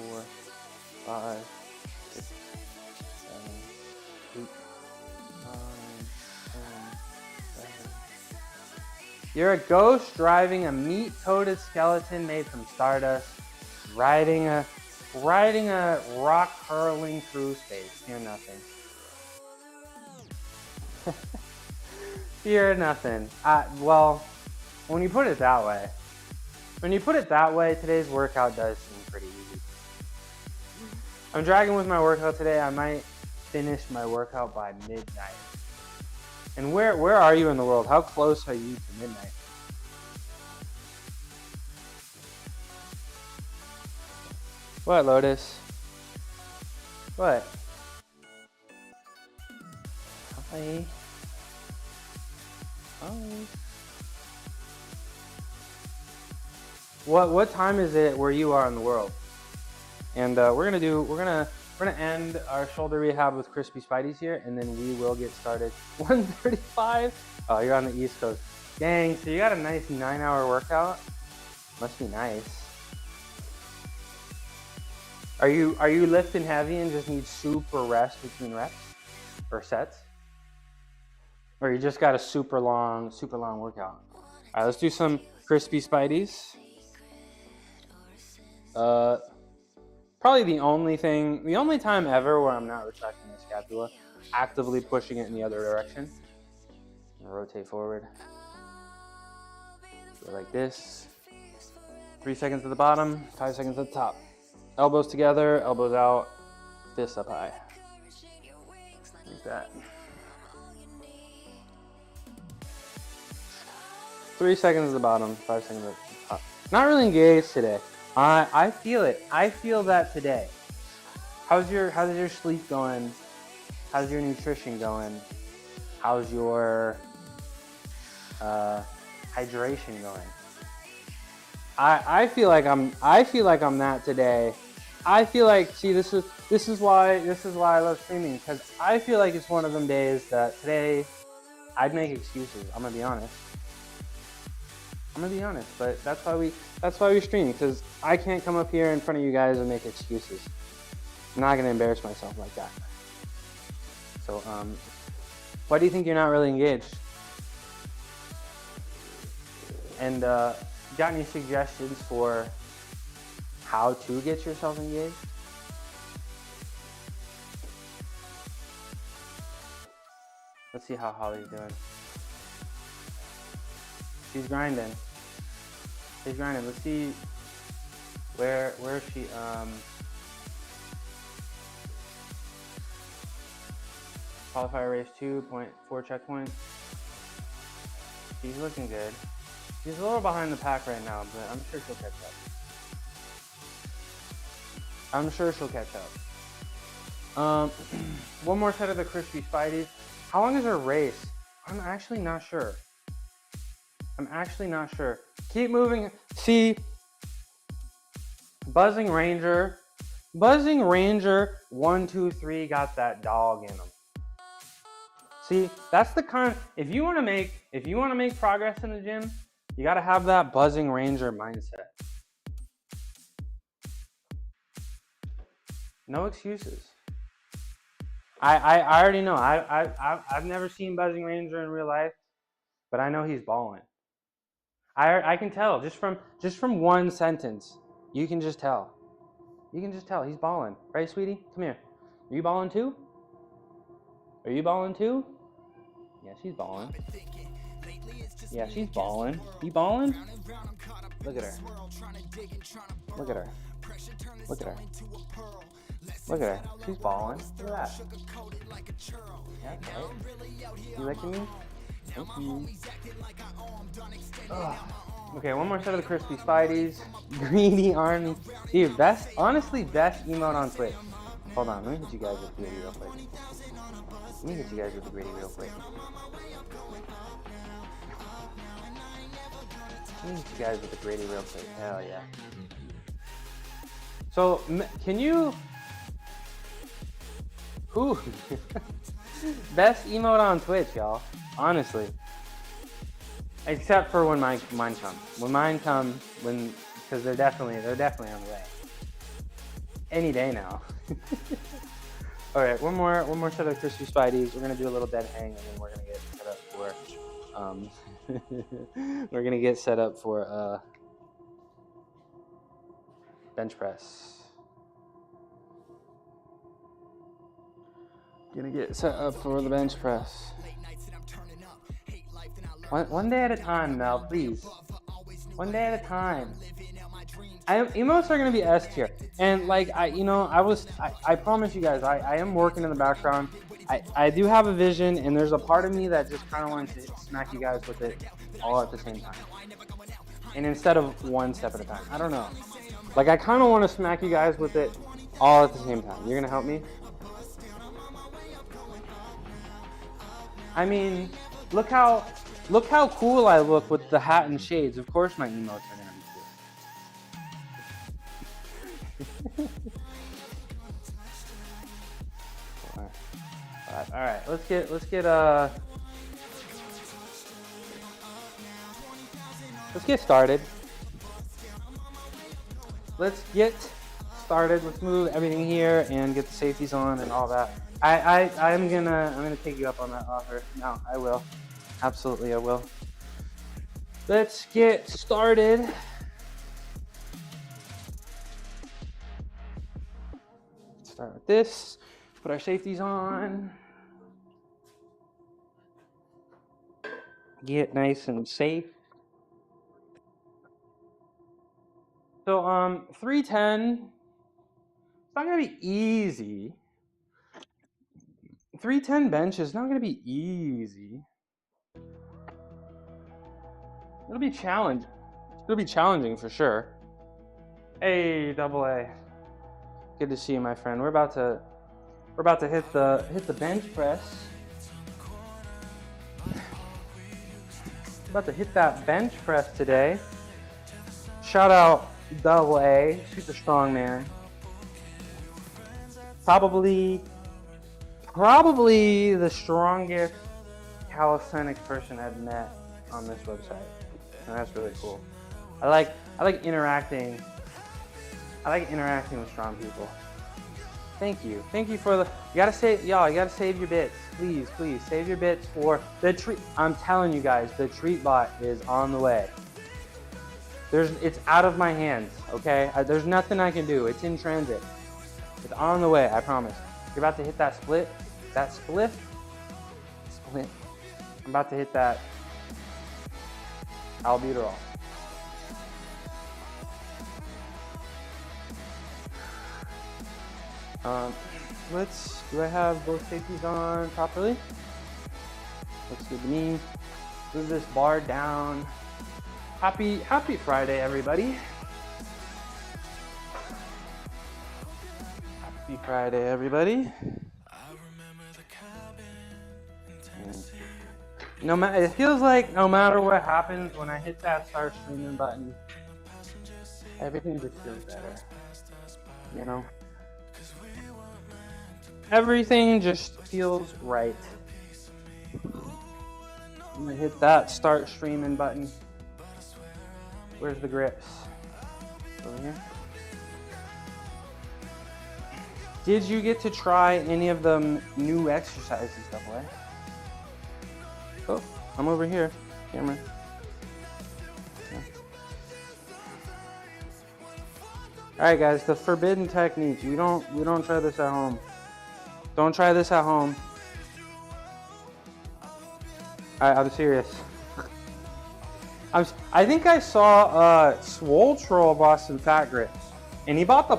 4, 5, 6, 7, 8, 9, 10, 11. You're a ghost driving a meat-coated skeleton made from stardust, riding a rock hurling through space. Fear nothing. Fear nothing. Well, when you put it that way, today's workout does seem pretty easy. I'm dragging with my workout today. I might finish my workout by midnight. And where are you in the world? How close are you to midnight? What, Lotus? What? Hi. Hi. What time is it where you are in the world? And we're gonna end our shoulder rehab with Crispy Spideys here, and then we will get started. 1:35. Oh, you're on the East Coast. Dang, so you got a nice 9-hour workout? Must be nice. Are you lifting heavy and just need super rest between reps or sets? Or you just got a super long workout? All right, let's do some Crispy Spideys. Probably the only time ever where I'm not retracting the scapula, actively pushing it in the other direction. Rotate forward. Go like this. 3 seconds at the bottom, 5 seconds at the top. Elbows together, elbows out, fists up high. Like that. 3 seconds at the bottom, 5 seconds at the top. Not really engaged today. I feel it. I feel that today. how's your sleep going? How's your nutrition going? How's your hydration going? I feel like I'm that today. I feel like, see, this is why I love streaming, because I feel like it's one of them days that today I'd make excuses. I'm gonna be honest, but that's why we stream, because I can't come up here in front of you guys and make excuses. I'm not gonna embarrass myself like that. So why do you think you're not really engaged? And got any suggestions for how to get yourself engaged? Let's see how Holly's doing. She's grinding. Let's see where is she? Qualifier race 2.4 checkpoints. She's looking good. She's a little behind the pack right now, but I'm sure she'll catch up. One more set of the Crispy Spideys. How long is her race? I'm actually not sure. Keep moving. See, Buzzing Ranger 1, 2, 3 got that dog in them. See, that's the kind. If you want to make progress in the gym, you got to have that Buzzing Ranger mindset. No excuses. I already know. I've never seen Buzzing Ranger in real life, but I know he's balling. I can tell just from one sentence. You can just tell. He's balling, right, sweetie? Come here. Are you balling too? Yeah, she's balling. Yeah, she's balling. You balling? Look at her. She's balling. Look at that. Yeah, right. You liking me? Thank you. Ugh. Okay, one more set of the Crispy Spideys. Greedy Army. Dude, best emote on Twitch. Hold on, let me hit you guys with Greedy real quick. Hell yeah. So, can you... Who? Best emote on Twitch, y'all. Honestly. Except for when mine come. Because they're definitely on the way. Any day now. All right, one more set of Crispy Spideys. We're gonna do a little dead hang, and then we're gonna get set up for bench press. Gonna get set up for the bench press. One day at a time, Mel, please. One day at a time. Emotes are gonna be S tier, and like I promise you guys, I am working in the background. I do have a vision, and there's a part of me that just kind of wants to smack you guys with it all at the same time, and instead of one step at a time. I don't know. Like I kind of want to smack you guys with it all at the same time. You're gonna help me? I mean, look how cool I look with the hat and shades. Of course my emotes are gonna be cool. All right. Let's get started. Let's move everything here and get the safeties on and all that. I'm gonna take you up on that offer. No, I will. Absolutely, I will. Let's get started. Start with this. Put our safeties on. Get nice and safe. So 310. It's not gonna be easy. 310 bench is not gonna be easy. It'll be challenging for sure. Hey, double A. Good to see you, my friend. We're about to hit the bench press. About to hit that bench press today. Shout out Double A, super strong man. Probably the strongest calisthenics person I've met on this website, and that's really cool. I like interacting. I like interacting with strong people. Thank you for the. You gotta save your bits, please save your bits for the treat. I'm telling you guys, the treat bot is on the way. It's out of my hands. Okay, there's nothing I can do. It's in transit. It's on the way. I promise. You're about to hit that split. That spliff. Split. I'm about to hit that albuterol. Do I have both safeties on properly? Looks good to me. Move this bar down. Happy Friday, everybody. Happy Friday, everybody. It feels like no matter what happens when I hit that start streaming button, everything just feels better. You know? Everything just feels right. I'm gonna hit that start streaming button. Where's the grips? Over here. Did you get to try any of the new exercises, Double A? Oh, I'm over here. Camera. Yeah. All right, guys. The forbidden technique. We don't try this at home. Don't try this at home. I'm serious. I think I saw Swole Troll bought some fat grips, and he bought the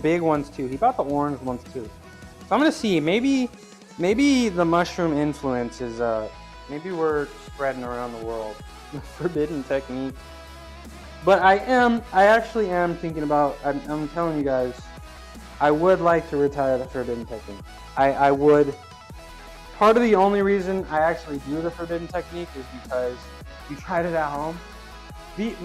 big ones too. He bought the orange ones too. So I'm gonna see. Maybe the mushroom influence is maybe we're spreading around the world. The forbidden technique. But I actually am thinking about. I'm telling you guys. I would like to retire the forbidden technique. I would. Part of the only reason I actually do the forbidden technique is because you tried it at home. The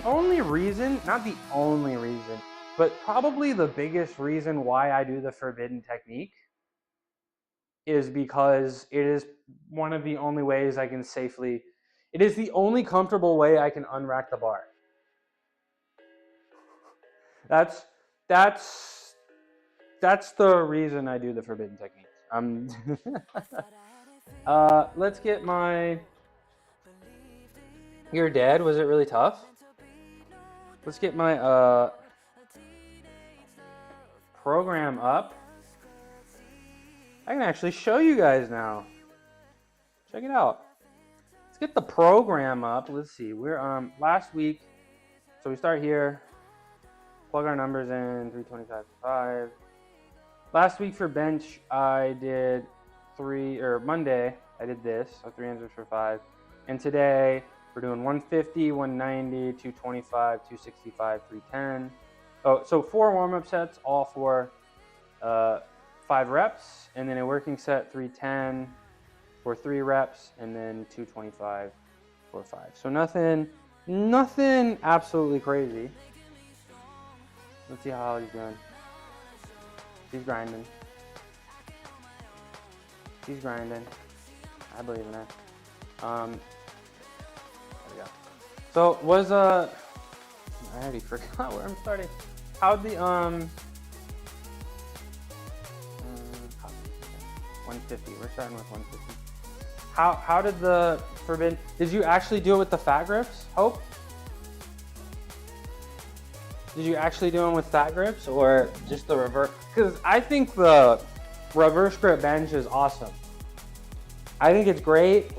only reason, not the only reason, but probably the biggest reason why I do the forbidden technique is because it is one of the only ways I can safely. It is the only comfortable way I can unrack the bar. That's the reason I do the forbidden technique. Let's get my. You're dead. Was it really tough? Let's get my program up. I can actually show you guys now. Check it out. Let's get the program up. Let's see. We're last week. So we start here. Plug our numbers in. 325.5. Last week for bench, I did Monday, I did this, so 300 for 5. And today, we're doing 150, 190, 225, 265, 310. Oh, so 4 warm-up sets, all for 5 reps, and then a working set, 310 for 3 reps, and then 225 for 5. So nothing absolutely crazy. Let's see how he's doing. He's grinding. I believe in that. There we go. So was I already forgot where I'm starting. How'd the 150. We're starting with 150. How did the forbidden? Did you actually do it with the fat grips, Hope? Did you actually do them with fat grips or just the reverse? Because I think the reverse grip bench is awesome. I think it's great.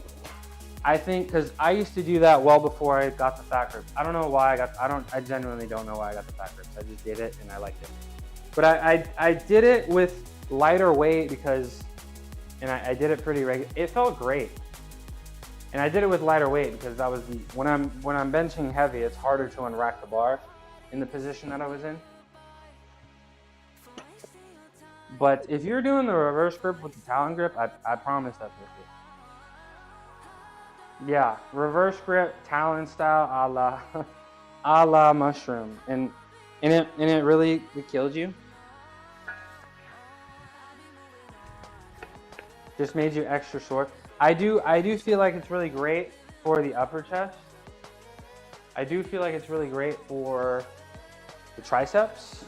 I think because I used to do that well before I got the fat grips. I don't know why I genuinely don't know why I got the fat grips. I just did it and I liked it. But I did it with lighter weight because, and I did it pretty regular. It felt great. And I did it with lighter weight because that was when I'm benching heavy, it's harder to unrack the bar in the position that I was in. But if you're doing the reverse grip with the Talon grip, I promise that's worth it. Yeah, reverse grip, Talon style, a la mushroom, and it really killed you. Just made you extra sore. I do feel like it's really great for the upper chest. I do feel like it's really great for the triceps.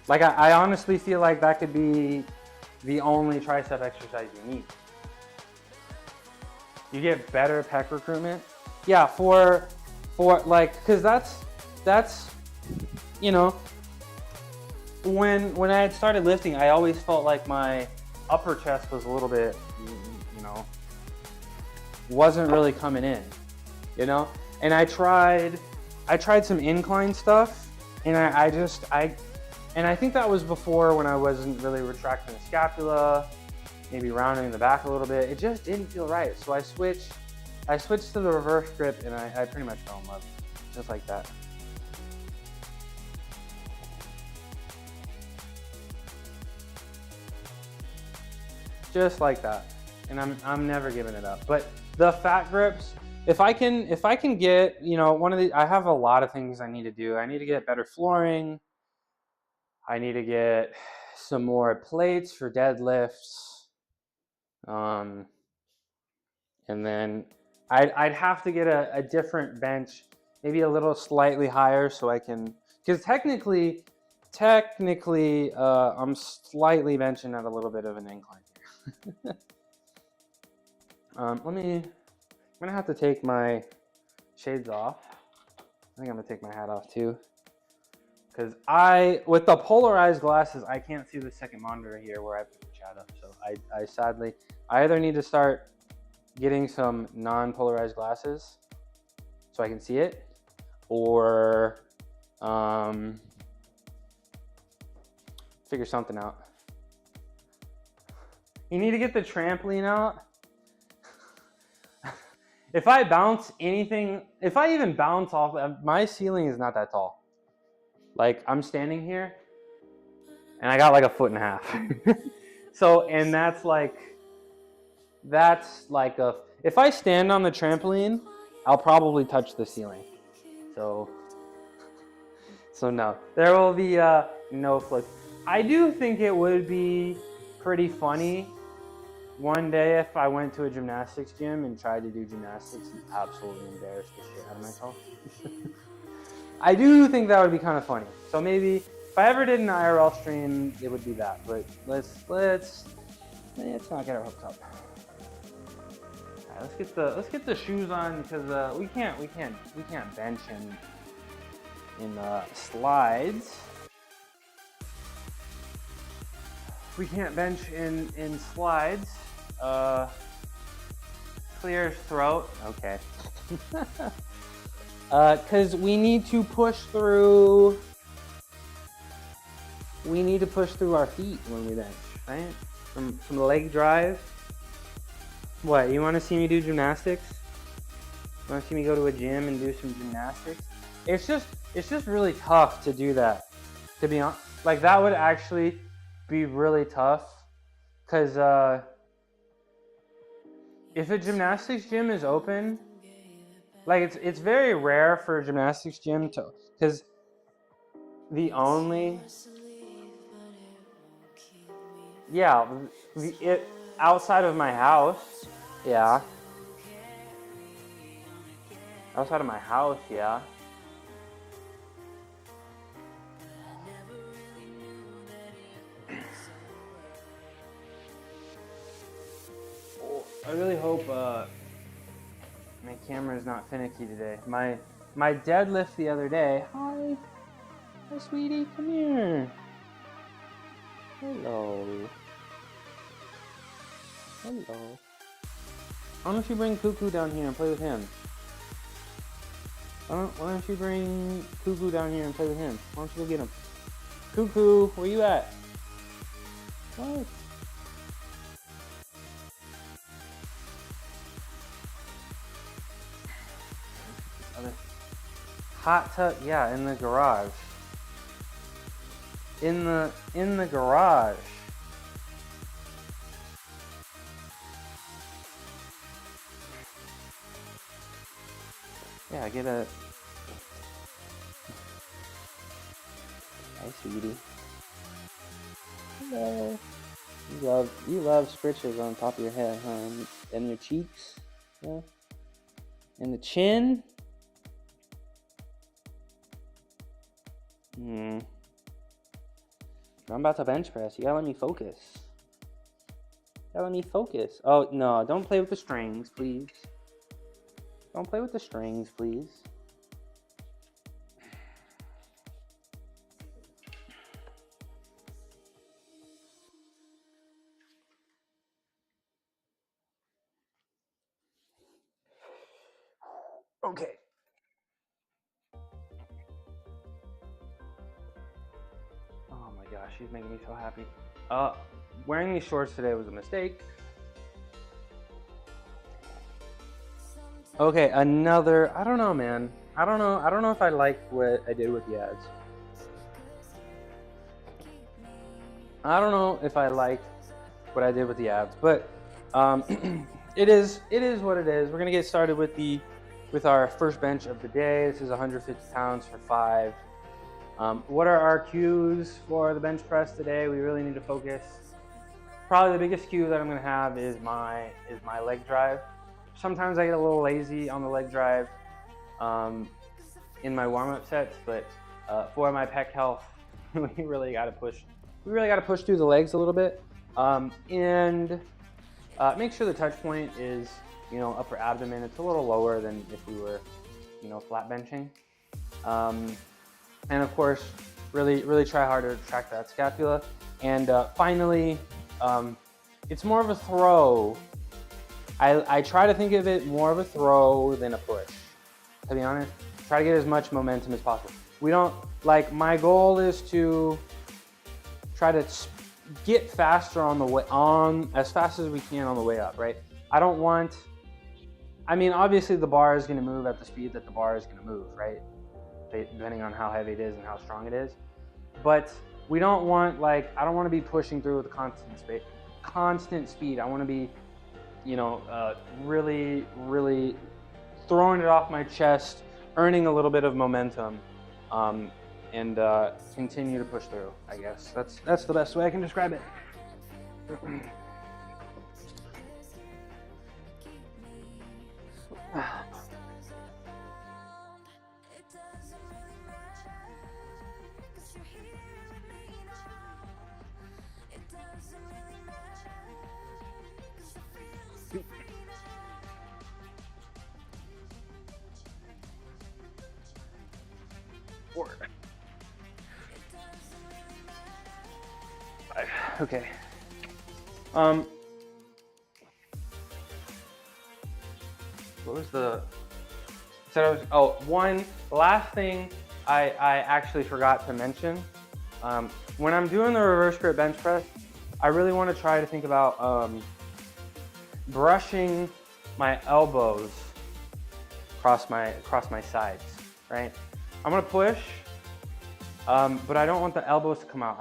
Like I honestly feel like that could be the only tricep exercise you need. You get better pec recruitment. Yeah, for like, cause that's, you know, when I had started lifting, I always felt like my upper chest was a little bit, you know, wasn't really coming in, you know? And I tried some incline stuff, and I think that was before when I wasn't really retracting the scapula, maybe rounding the back a little bit. It just didn't feel right. So I switched to the reverse grip, and I pretty much fell in love, just like that. Just like that. And I'm never giving it up. But the fat grips, if I can get, you know, I have a lot of things I need to do. I need to get better flooring. I need to get some more plates for deadlifts. And then I'd have to get a different bench, maybe a little slightly higher, so I can, because technically, I'm slightly benching at a little bit of an incline here. I'm gonna have to take my shades off. I think I'm gonna take my hat off too. Because with the polarized glasses, I can't see the second monitor here where I put the chat up. So I sadly, I either need to start getting some non-polarized glasses so I can see it, or figure something out. You need to get the trampoline out. If I bounce anything, if I even bounce off, my ceiling is not that tall. Like, I'm standing here and I got like 1.5 feet. So, and that's like if I stand on the trampoline, I'll probably touch the ceiling. So no, there will be no flips. I do think it would be pretty funny one day if I went to a gymnastics gym and tried to do gymnastics and absolutely embarrassed the shit out of myself. I do think that would be kind of funny. So maybe if I ever did an IRL stream, it would be that. But let's not get our hopes up. All right, let's get the shoes on, because we can't bench in slides. We can't bench in slides. Clear his throat. Okay. Because we need to push through. We need to push through our feet when we bench, right? From leg drive. What? You want to see me do gymnastics? You want to see me go to a gym and do some gymnastics? It's just really tough to do that. To be honest, like that would actually be really tough, because if a gymnastics gym is open, like it's very rare for a gymnastics gym to, because outside of my house, yeah. Outside of my house, yeah. I really hope my camera is not finicky today. My deadlift the other day. Hi, sweetie, come here. Hello. Why don't you bring Cuckoo down here and play with him? Why don't you bring Cuckoo down here and play with him? Why don't you go get him? Cuckoo, where you at? What? Hot tub, yeah, in the garage. in the garage. Yeah, get a. Hi, sweetie. Hello. You love scritches on top of your head, huh? And your cheeks, yeah. And the chin. I'm about to bench press. You gotta let me focus. Oh no! Don't play with the strings, please. Don't play with the strings, please. Okay. Oh my gosh, she's making me so happy. Wearing these shorts today was a mistake. Okay, another, I don't know, man. I don't know if I like what I did with the ads. I don't know if I liked what I did with the abs, but it is what it is. We're gonna get started with our first bench of the day. This is 150 pounds for 5. What are our cues for the bench press today? We really need to focus. Probably the biggest cue that I'm gonna have is my leg drive. Sometimes I get a little lazy on the leg drive in my warm-up sets, but for my pec health, we really got to push. We really got to push through the legs a little bit, and make sure the touch point is, upper abdomen. It's a little lower than if we were, flat benching, and of course, really try hard to track that scapula. And finally, it's more of a throw. I try to think of it more of a throw than a push, to be honest. Try to get as much momentum as possible. My goal is to try to get faster as fast as we can on the way up, right? Obviously the bar is gonna move at the speed that the bar is gonna move, right? Depending on how heavy it is and how strong it is. But we don't want, I don't wanna be pushing through with a constant speed. I wanna be, really throwing it off my chest, earning a little bit of momentum, and continue to push through, I guess. That's the best way I can describe it. Okay. What was the? The last thing I actually forgot to mention. When I'm doing the reverse grip bench press, I really want to try to think about brushing my elbows across my sides, right? I'm gonna push, but I don't want the elbows to come out.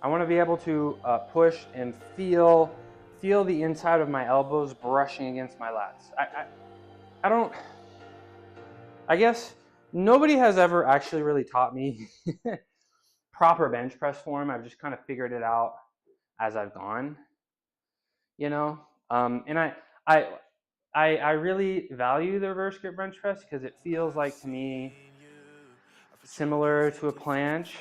I want to be able to push and feel the inside of my elbows brushing against my lats. I guess nobody has ever actually really taught me proper bench press form. I've just kind of figured it out as I've gone, and I really value the reverse grip bench press because it feels like to me similar to a planche,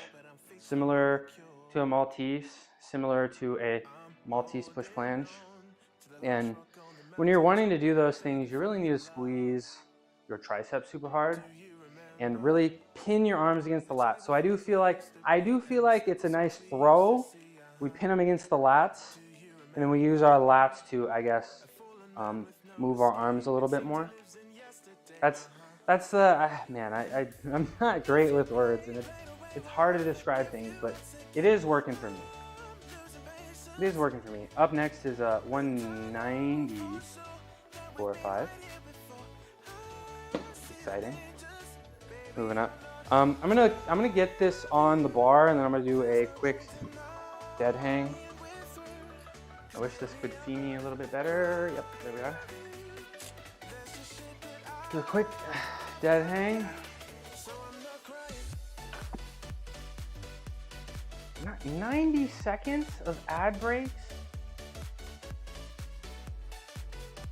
similar to a Maltese, similar to a Maltese push planche. And when you're wanting to do those things, you really need to squeeze your triceps super hard and really pin your arms against the lats. So I do feel like it's a nice throw. We pin them against the lats, and then we use our lats to, I guess, move our arms a little bit more. That's man, I'm not great with words, and it's hard to describe things, but it is working for me. It is working for me. Up next is 190 4 or 5. Exciting. Moving up. I'm gonna get this on the bar, and then I'm gonna do a quick dead hang. I wish this could see me a little bit better. Yep, there we are. Do a quick dead hang. 90 seconds of ad breaks?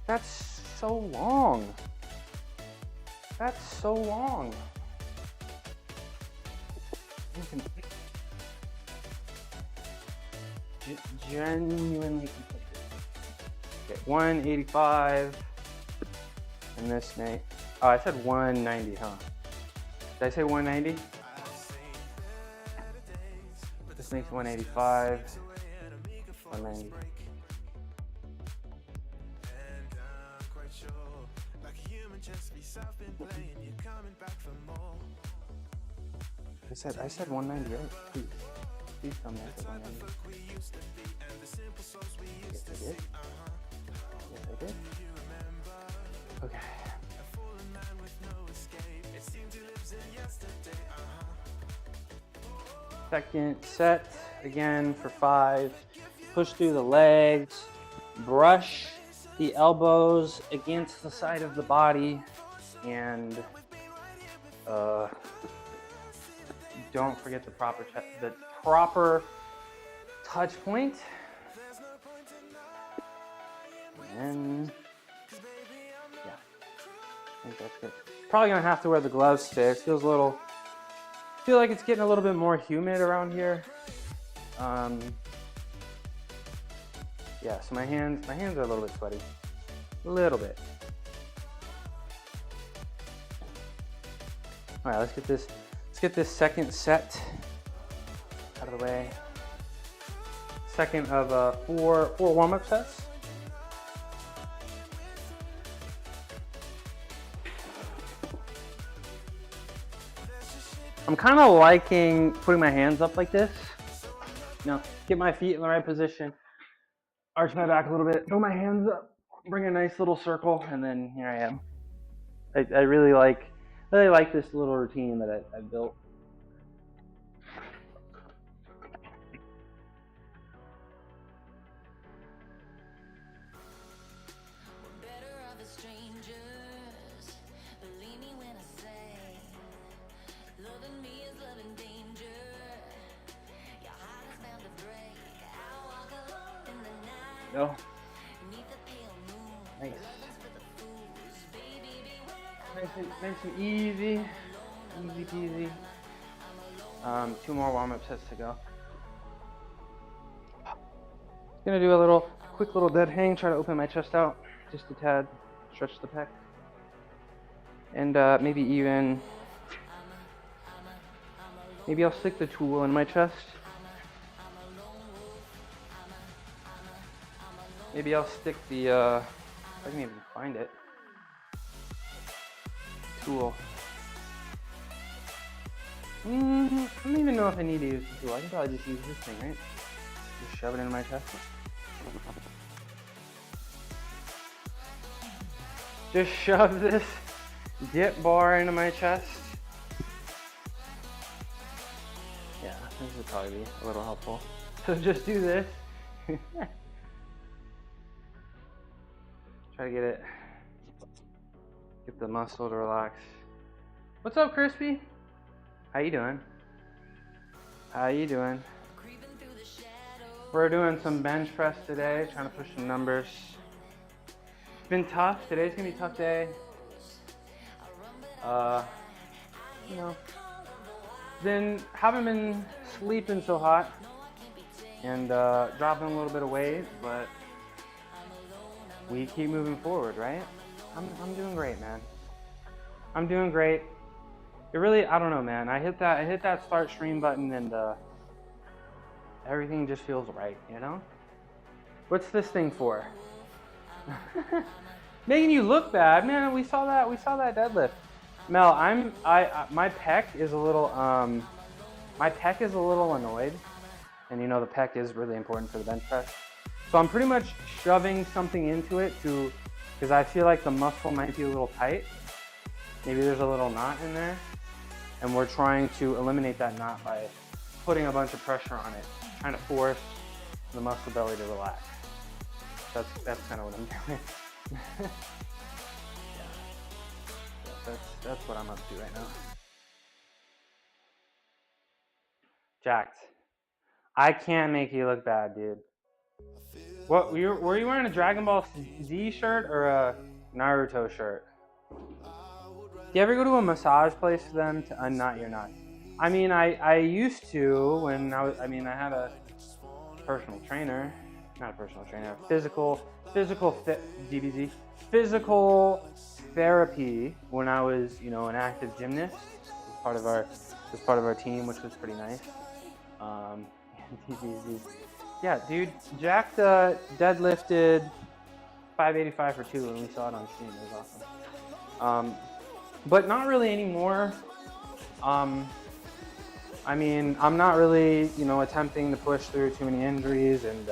That's so long. That's so long. Genuinely completed. Okay, 185. And this Nate. Oh, I said 190, huh? Did I say 190? This makes 185. 190. I said 190, right? Please tell me I said 190. Yes, I did. Yes, I did. Okay. Second set, again for 5. Push through the legs, brush the elbows against the side of the body, and don't forget the proper touch point. And yeah, I think that's it. Probably gonna have to wear the gloves today. It feels a little. Feel like it's getting a little bit more humid around here. Yeah, so my hands are a little bit sweaty. A little bit. All right, let's get this second set out of the way. Second of 4 warm-up sets. I'm kind of liking putting my hands up like this. You know, get my feet in the right position, arch my back a little bit, throw my hands up, bring a nice little circle, and then here I am. I really like this little routine that I built. Go. Nice. Nice and easy. Easy peasy. 2 more warm-up sets to go. Gonna do a quick little dead hang, try to open my chest out just a tad, stretch the pec. And maybe I'll stick the tool in my chest. Maybe I'll stick the, if I can even find it, tool. I don't even know if I need to use the tool. I can probably just use this thing, right? Just shove it into my chest. Just shove this dip bar into my chest. Yeah, this would probably be a little helpful. So just do this. Try to get the muscle to relax. What's up, Crispy? How you doing? How you doing? We're doing some bench press today, trying to push some numbers. It's been tough. Today's gonna be a tough day. You know, haven't been sleeping so hot and dropping a little bit of weight, but we keep moving forward, right? I'm doing great, man. I'm doing great. It really, I don't know, man. I hit that start stream button and everything just feels right, you know? What's this thing for? Making you look bad, man. We saw that deadlift. Mel, my pec is a little annoyed, and you know the pec is really important for the bench press. So I'm pretty much shoving something into it because I feel like the muscle might be a little tight. Maybe there's a little knot in there. And we're trying to eliminate that knot by putting a bunch of pressure on it, trying to force the muscle belly to relax. That's kind of what I'm doing. Yeah, that's what I'm up to right now. Jacked. I can't make you look bad, dude. What were you wearing a Dragon Ball Z shirt or a Naruto shirt? Do you ever go to a massage place for them to unknot your knot? I mean, I used to when I had a personal trainer, not a personal trainer, physical DBZ, physical therapy when I was, an active gymnast as part of our team, which was pretty nice. DBZ. Yeah, dude, Jack deadlifted 585 for 2 when we saw it on stream. It was awesome. But not really anymore. I'm not really, attempting to push through too many injuries, and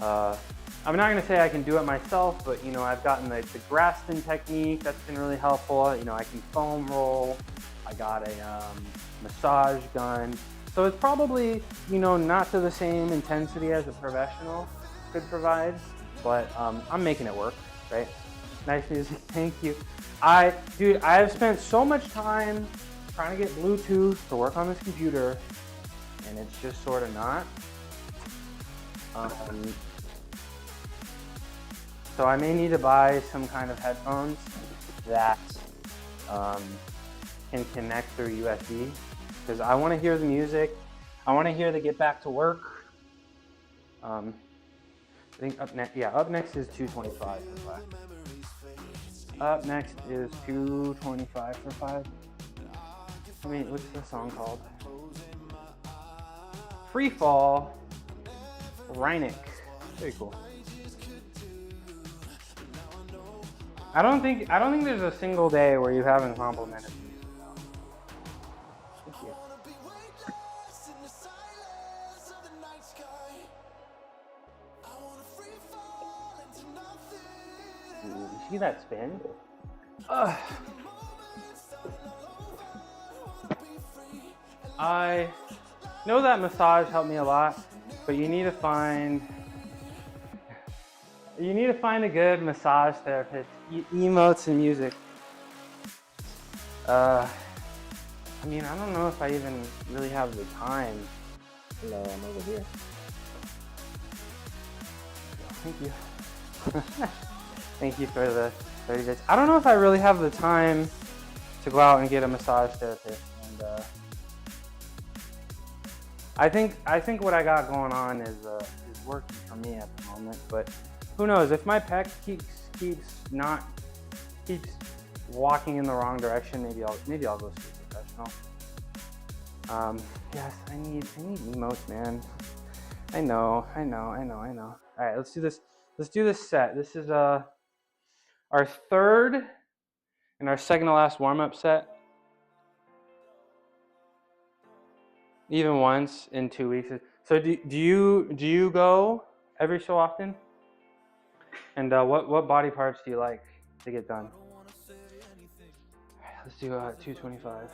I'm not gonna say I can do it myself, but I've gotten the Graston technique that's been really helpful. I can foam roll. I got a massage gun. So it's probably, not to the same intensity as a professional could provide, but I'm making it work, right? Nice music, thank you. Dude, I've spent so much time trying to get Bluetooth to work on this computer, and it's just sort of not. So I may need to buy some kind of headphones that can connect through USB, because I want to hear the music. I want to hear the get back to work. I think up next is 225 for 5. Up next is 225 for 5. What's the song called? Free Fall, Reineck. Very cool. I don't think there's a single day where you haven't complimented me. Thank you. Ooh, you see that spin? Ugh. I know that massage helped me a lot, but you need to find a good massage therapist. Emotes and music. I don't know if I even really have the time. Hello, I'm over here. Thank you. Thank you for the 30 bits. I don't know if I really have the time to go out and get a massage therapist. And I think what I got going on is working for me at the moment. But who knows? If my pec keeps walking in the wrong direction, maybe I'll go see a professional. Yes, I need emotes, man. I know. All right, let's do this. Let's do this set. This is our third and our second to last warm-up set. Even once in 2 weeks. So do you go every so often? And what body parts do you like to get done? Right, let's do 225.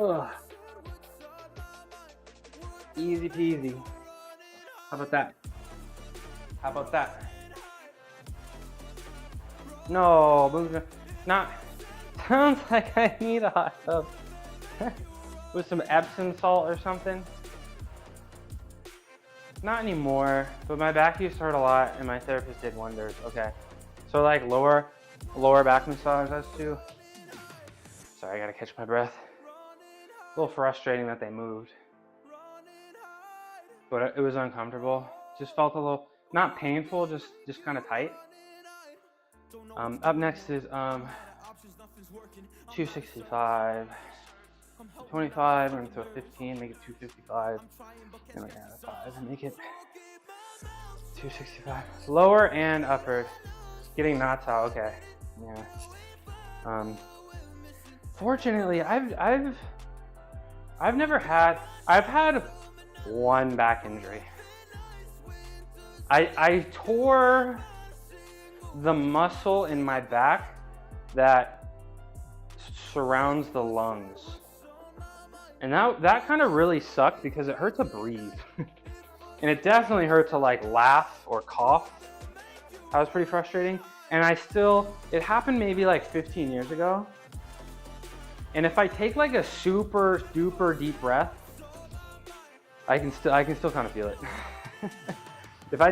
Ugh. Easy peasy. How about that? No, not. Sounds like I need a hot tub with some Epsom salt or something. Not anymore, but my back used to hurt a lot, and my therapist did wonders. Okay, so like lower back massage, that's too. Sorry, I gotta catch my breath. A little frustrating that they moved, but it was uncomfortable. Just felt a little, not painful, just kind of tight. Up next is 265. 25, I'm gonna throw 15, make it 255. And like add a 5 and make it 265. Lower and upper. Getting knots out, okay. Yeah. Fortunately, I've had one back injury. I tore the muscle in my back that surrounds the lungs. And that kind of really sucked because it hurt to breathe. And it definitely hurt to like laugh or cough. That was pretty frustrating. And it happened maybe like 15 years ago. And if I take like a super duper deep breath, I can still kind of feel it. If I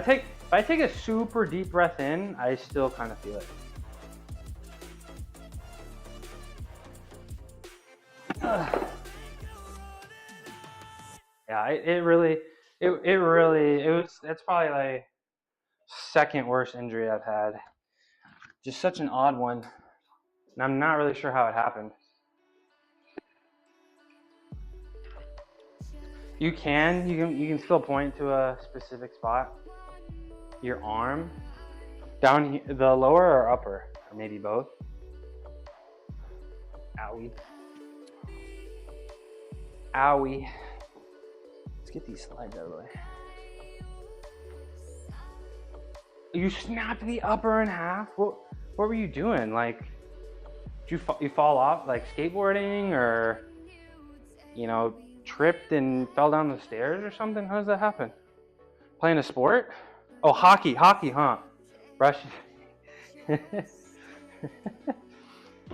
take a super deep breath in, I still kind of feel it. Yeah, that's probably like second worst injury I've had. Just such an odd one. And I'm not really sure how it happened. You can still point to a specific spot. Your arm, down here, the lower or upper, or maybe both. Owie. Owie. Let's get these slides out of the way. You snapped the upper in half? What were you doing? Like, did you fall off, like skateboarding, or, you know, tripped and fell down the stairs or something? How does that happen? Playing a sport? Oh, hockey, huh? Russian.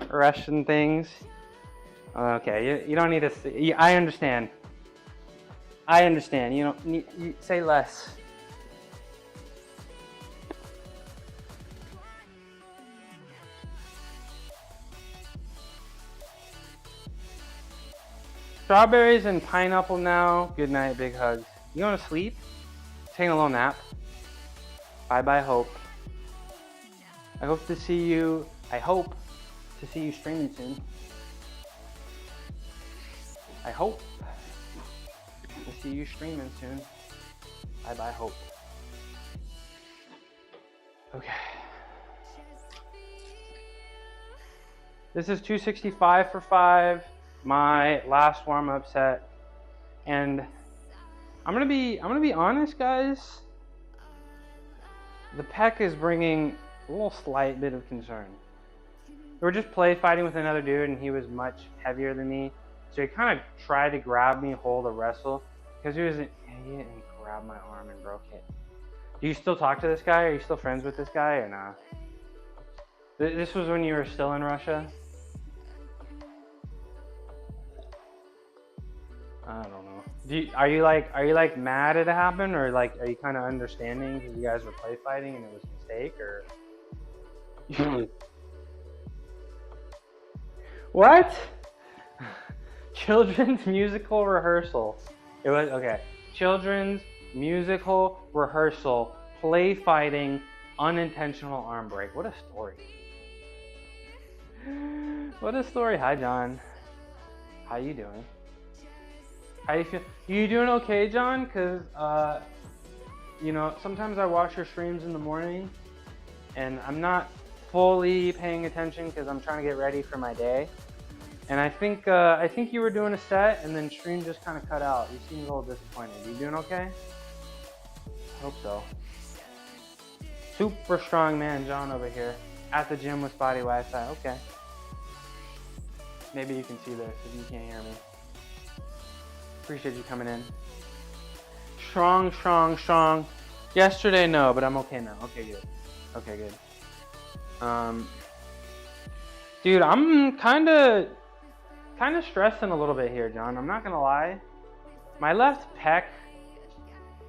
Russian things. Okay, you don't need to see. I understand. You don't need, you say less. Strawberries and pineapple now. Good night, big hugs. You want to sleep? Taking a little nap. Bye hope. I hope to see you streaming soon. I hope to see you streaming soon. Bye hope. Okay. This is 265 for 5. My last warm-up set, and I'm gonna be honest, guys. The pec is bringing a little slight bit of concern. We were just play fighting with another dude, and he was much heavier than me, so he kind of tried to grab me, hold a wrestle, because he was an idiot, and he grabbed my arm and broke it. Do you still talk to this guy? Are you still friends with this guy, or not? This was when you were still in Russia? I don't know. Are you like mad it happened, or like are you kind of understanding because you guys were play fighting and it was a mistake, or? What? Children's musical rehearsal. It was okay. Children's musical rehearsal, play fighting, unintentional arm break. What a story. What a story. Hi, John. How you doing? How you feel? You doing okay, John? Because, you know, sometimes I watch your streams in the morning and I'm not fully paying attention because I'm trying to get ready for my day. And I think you were doing a set and then stream just kind of cut out. You seem a little disappointed. You doing okay? I hope so. Super strong man, John over here at the gym with spotty Wi-Fi. Okay. Maybe you can see this if you can't hear me. Appreciate you coming in. Strong. Yesterday, no, but I'm okay now. Okay, good. Dude, I'm kind of stressing a little bit here, John. I'm not gonna lie. My left pec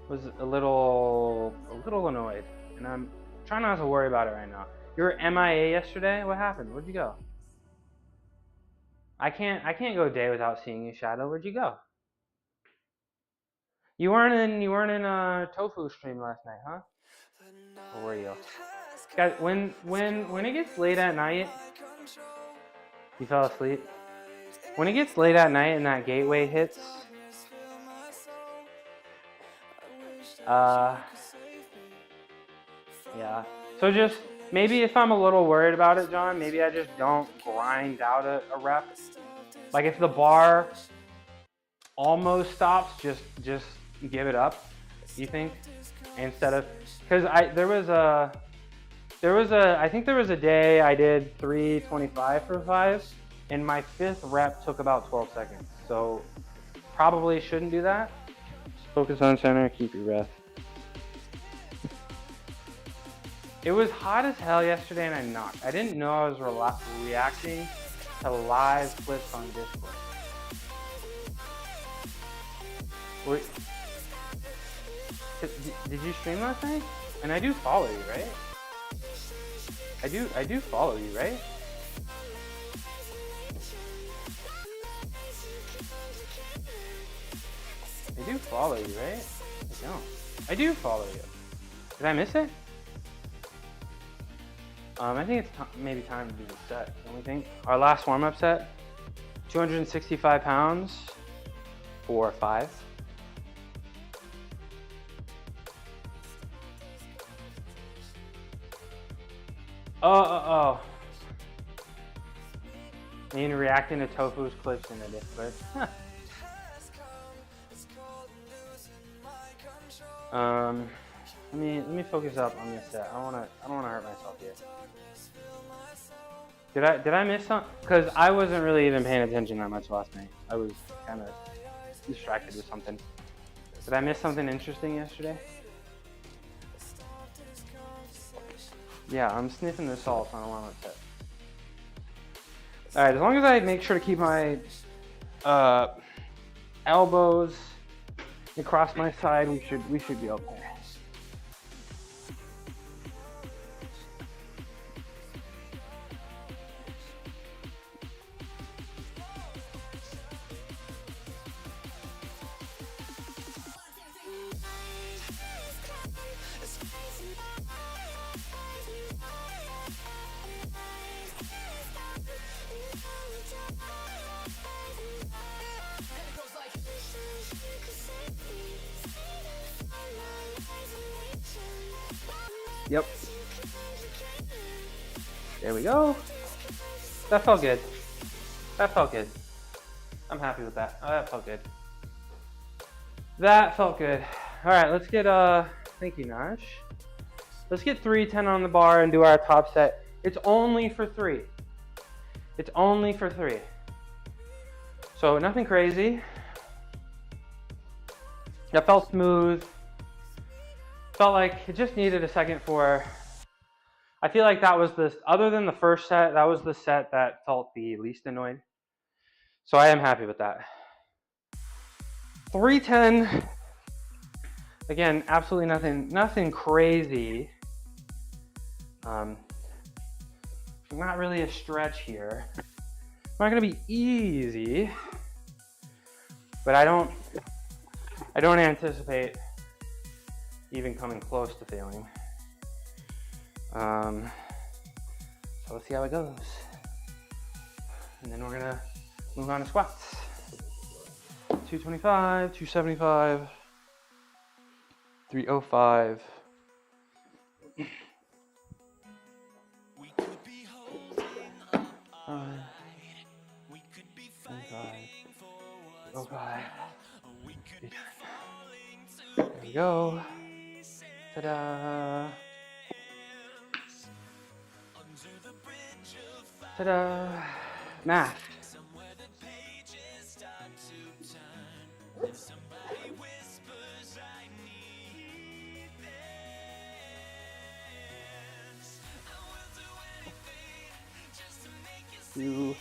was a little annoyed, and I'm trying not to worry about it right now. You were MIA yesterday. What happened? Where'd you go? I can't go a day without seeing you, Shadow. Where'd you go? You weren't in a tofu stream last night, huh? Or were you? Guys, when it gets late at night, you fell asleep. When it gets late at night and that gateway hits, yeah. So just maybe if I'm a little worried about it, John, maybe I just don't grind out a rep. Like if the bar almost stops, just give it up. You think? Instead of, because I think there was a day I did 325 for 5, and my 5th rep took about 12 seconds. So probably shouldn't do that. Just focus on center, keep your breath. It was hot as hell yesterday and I knocked. I didn't know I was reacting to live flips on Discord. Wait, did you stream last night? And I do follow you, right? I do follow you, right? I do follow you, right? I don't. I do follow you. Did I miss it? I think it's maybe time to do the set, don't we think? Our last warm-up set, 265 pounds for 5. Oh. Me and reacting to Tofu's clips in the Discord. Let me focus up on this set. I don't wanna hurt myself here. Did I miss something? Because I wasn't really even paying attention that much last night. I was kind of distracted with something. Did I miss something interesting yesterday? Yeah, I'm sniffing the salt on a warm-up set. All right, as long as I make sure to keep my elbows across my side, we should be okay. Yep. There we go. That felt good. That felt good. I'm happy with that. Oh, that felt good. That felt good. All right, let's get, thank you, Nash. Let's get 310 on the bar and do our top set. It's only for 3. It's only for 3. So nothing crazy. That felt smooth. Felt like it just needed a second for, I feel like that was other than the first set, that was the set that felt the least annoyed. So I am happy with that. 310, again, absolutely nothing crazy. Not really a stretch here. Not gonna be easy, but I don't anticipate even coming close to failing. So let's see how it goes. And then we're gonna move on to squats. 225, 275, 305. There we go. Ta-da! Ta-da! Math. Two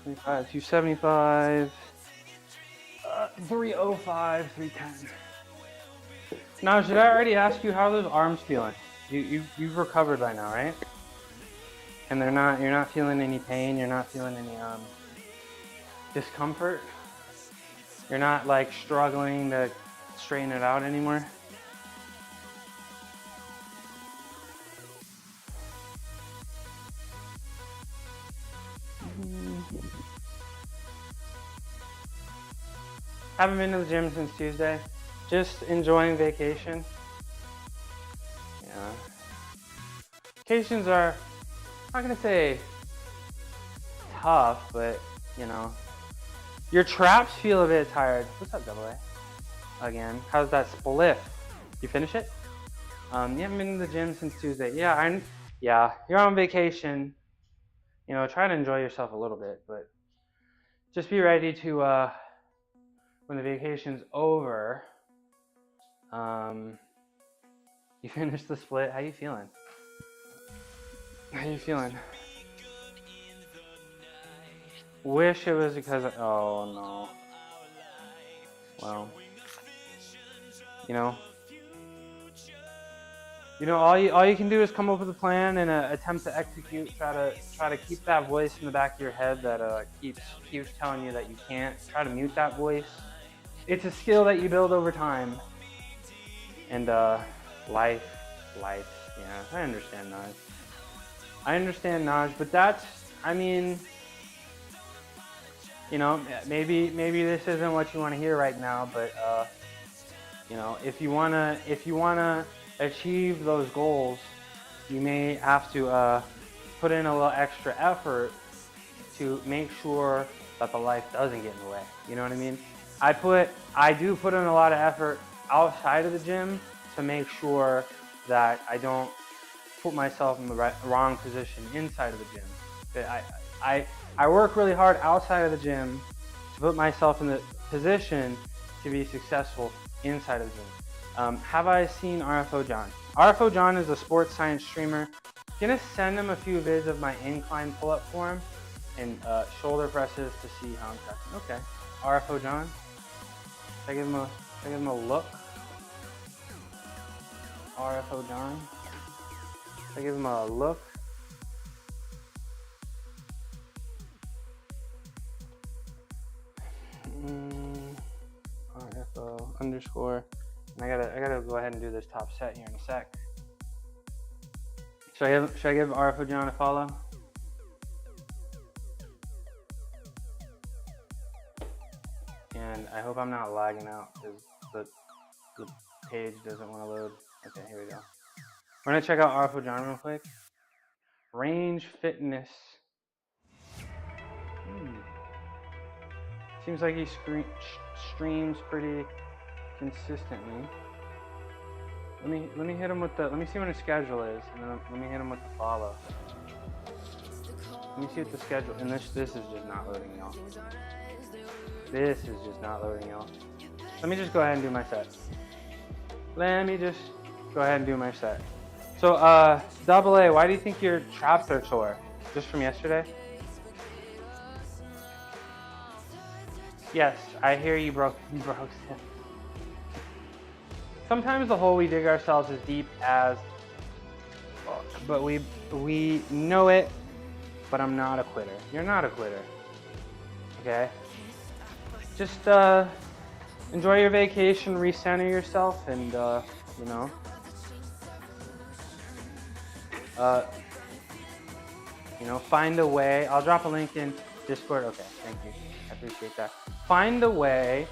275, 305, 310. Now, should I already ask you how those arms feeling? You've recovered by now, right? And you're not feeling any pain, you're not feeling any discomfort? You're not like struggling to straighten it out anymore? Haven't been to the gym since Tuesday. Just enjoying vacation. Yeah. Vacations are, I'm not gonna say tough, but you know, your traps feel a bit tired. What's up, Double A? Again, how's that spliff? You finish it? You haven't been to the gym since Tuesday. Yeah, you're on vacation. You know, try to enjoy yourself a little bit, but just be ready to, when the vacation's over, you finish the split. How you feeling? How you feeling? Wish it was because of, oh no. Well, you know, all you can do is come up with a plan and attempt to execute. Try to keep that voice in the back of your head that keeps telling you that you can't. Try to mute that voice. It's a skill that you build over time. And life. Yeah, I understand Naj. But that's, I mean, you know, maybe this isn't what you want to hear right now, but you know, if you wanna achieve those goals, you may have to put in a little extra effort to make sure that the life doesn't get in the way. You know what I mean? I do put in a lot of effort outside of the gym to make sure that I don't put myself in the wrong position inside of the gym. I work really hard outside of the gym to put myself in the position to be successful inside of the gym. Have I seen RFO John? RFO John is a sports science streamer. I'm gonna send him a few vids of my incline pull-up form and shoulder presses to see how I'm tracking. Okay, RFO John. Should I give him a look? RFO John. Should I give him a look? RFO underscore. And I gotta go ahead and do this top set here in a sec. Should I give RFO John a follow? And I hope I'm not lagging out because the page doesn't want to load. Okay, here we go. We're gonna check out RFO John real quick. Range Fitness. Seems like he streams pretty consistently. Let me hit him with the. Let me see what his schedule is, and then let me hit him with the follow. Let me see what the schedule. And this is just not loading, y'all. This is just not loading, y'all. Let me just go ahead and do my set. So, Double A, why do you think your traps are sore? Just from yesterday? Yes, I hear you broke. Sometimes the hole we dig ourselves is deep as, but we know it. But I'm not a quitter. You're not a quitter. Okay. Just enjoy your vacation, recenter yourself, and you know. You know, find a way. I'll drop a link in Discord. Okay, thank you. I appreciate that. Find a way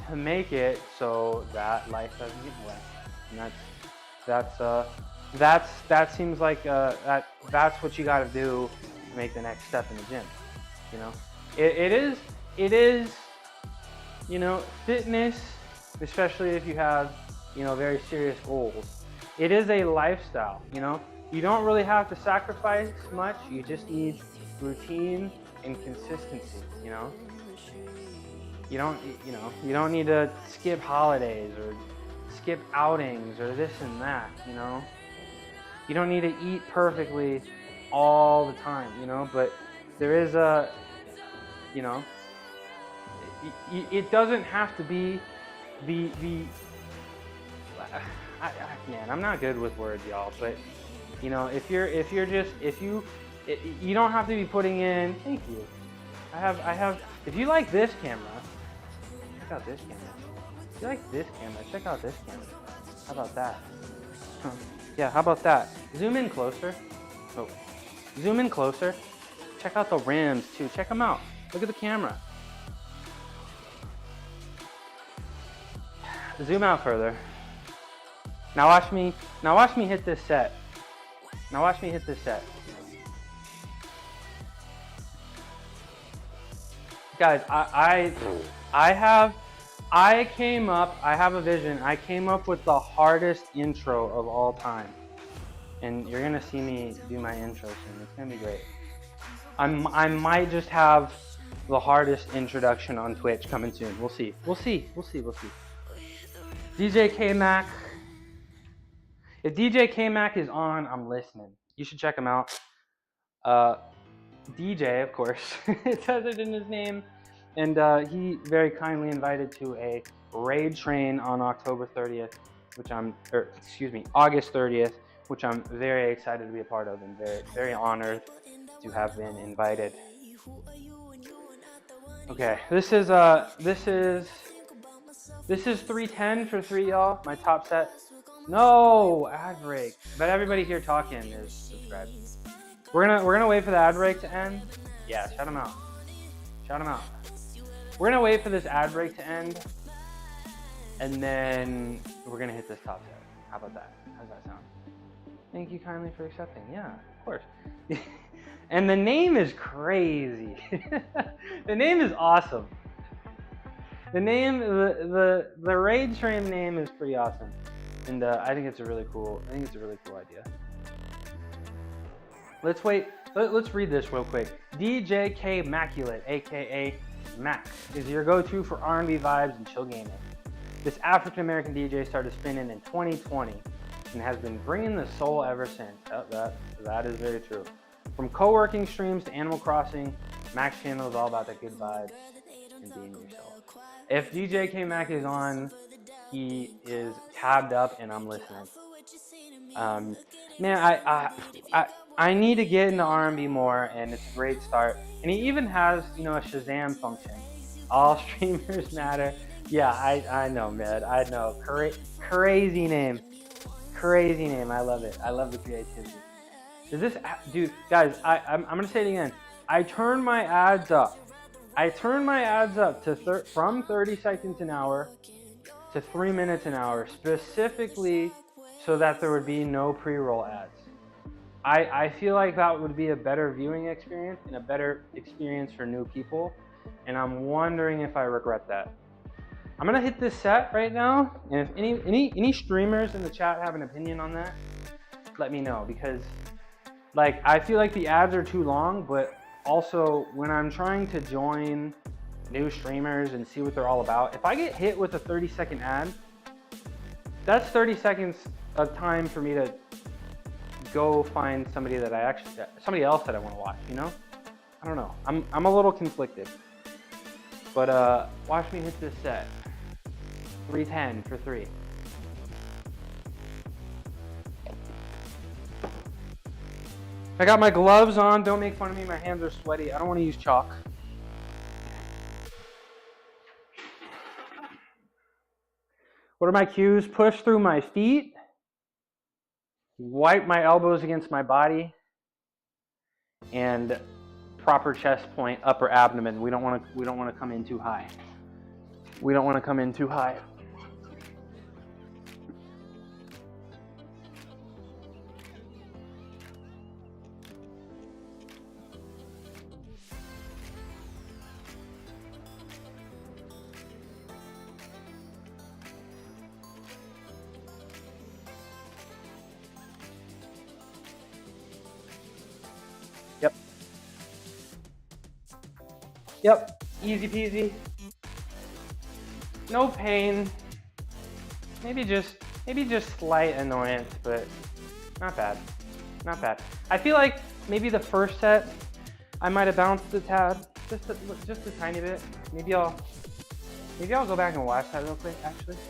to make it so that life doesn't get in the way. And that seems like that's what you got to do to make the next step in the gym. You know, it is. You know, fitness, especially if you have, you know, very serious goals. It is a lifestyle. You know, you don't really have to sacrifice much. You just need routine and consistency. You know. You don't need to skip holidays or skip outings or this and that, you know. You don't need to eat perfectly all the time, you know, but there is a, you know, it doesn't have to be man, I'm not good with words, y'all, but you know, if you don't have to be putting in, thank you. I have, if you like this camera, check out this camera. If you like this camera, check out this camera. How about that? Yeah, how about that? Zoom in closer. Oh, zoom in closer. Check out the rims too. Check them out. Look at the camera. zoom out further. Now watch me hit this set. Now watch me hit this set. Guys, I have a vision. I came up with the hardest intro of all time. And you're gonna see me do my intro soon. It's gonna be great. I might just have the hardest introduction on Twitch coming soon. We'll see. DJ K-Mac. If DJ K-Mac is on, I'm listening. You should check him out. DJ, of course, it says it in his name. And he very kindly invited to a raid train on October 30th, August 30th, which I'm very excited to be a part of and very, very honored to have been invited. Okay, this is 310 for 3, y'all. My top set. No ad break, but everybody here talking is subscribed. We're gonna wait for the ad break to end. Yeah, shut them out. We're gonna wait for this ad break to end, and then we're gonna hit this top set. How about that? How does that sound? Thank you kindly for accepting. Yeah, of course. And the name is crazy. The name is awesome. The name, the raid train name is pretty awesome, and I think it's a really cool. Idea. Let's wait. Let's read this real quick. DJ K Maculate, aka Max, is your go-to for R&B vibes and chill gaming. This African-American DJ started spinning in 2020 and has been bringing the soul ever since. Oh, that is very true. From co-working streams to Animal Crossing, Max channel is all about the good vibes and being yourself. If DJ K Mac is on, he is tabbed up and I'm listening. Man, I need to get into R&B more, and it's a great start. And he even has, a Shazam function. All streamers matter. Yeah, I know, man. I know. Crazy name. I love it. I love the creativity. Dude, guys, I'm gonna say it again. I turn my ads up. To from 30 seconds an hour to 3 minutes an hour, specifically so that there would be no pre-roll ads. I feel like that would be a better viewing experience and a better experience for new people, and I'm wondering if I regret that. I'm gonna hit this set right now, and if any streamers in the chat have an opinion on that, let me know, because I feel like the ads are too long, but also when I'm trying to join new streamers and see what they're all about, if I get hit with a 30-second ad, that's 30 seconds of time for me to go find somebody else that I want to watch, I don't know. I'm a little conflicted. But watch me hit this set. 310 for 3. I got my gloves on. Don't make fun of me. My hands are sweaty. I don't want to use chalk. What are my cues? Push through my feet. Wipe my elbows against my body. And proper chest point, upper abdomen. We don't want to come in too high. Yep, easy peasy. No pain. Maybe just slight annoyance, but not bad. I feel like maybe the first set I might have bounced a tad, just a tiny bit. Maybe I'll go back and watch that real quick, actually.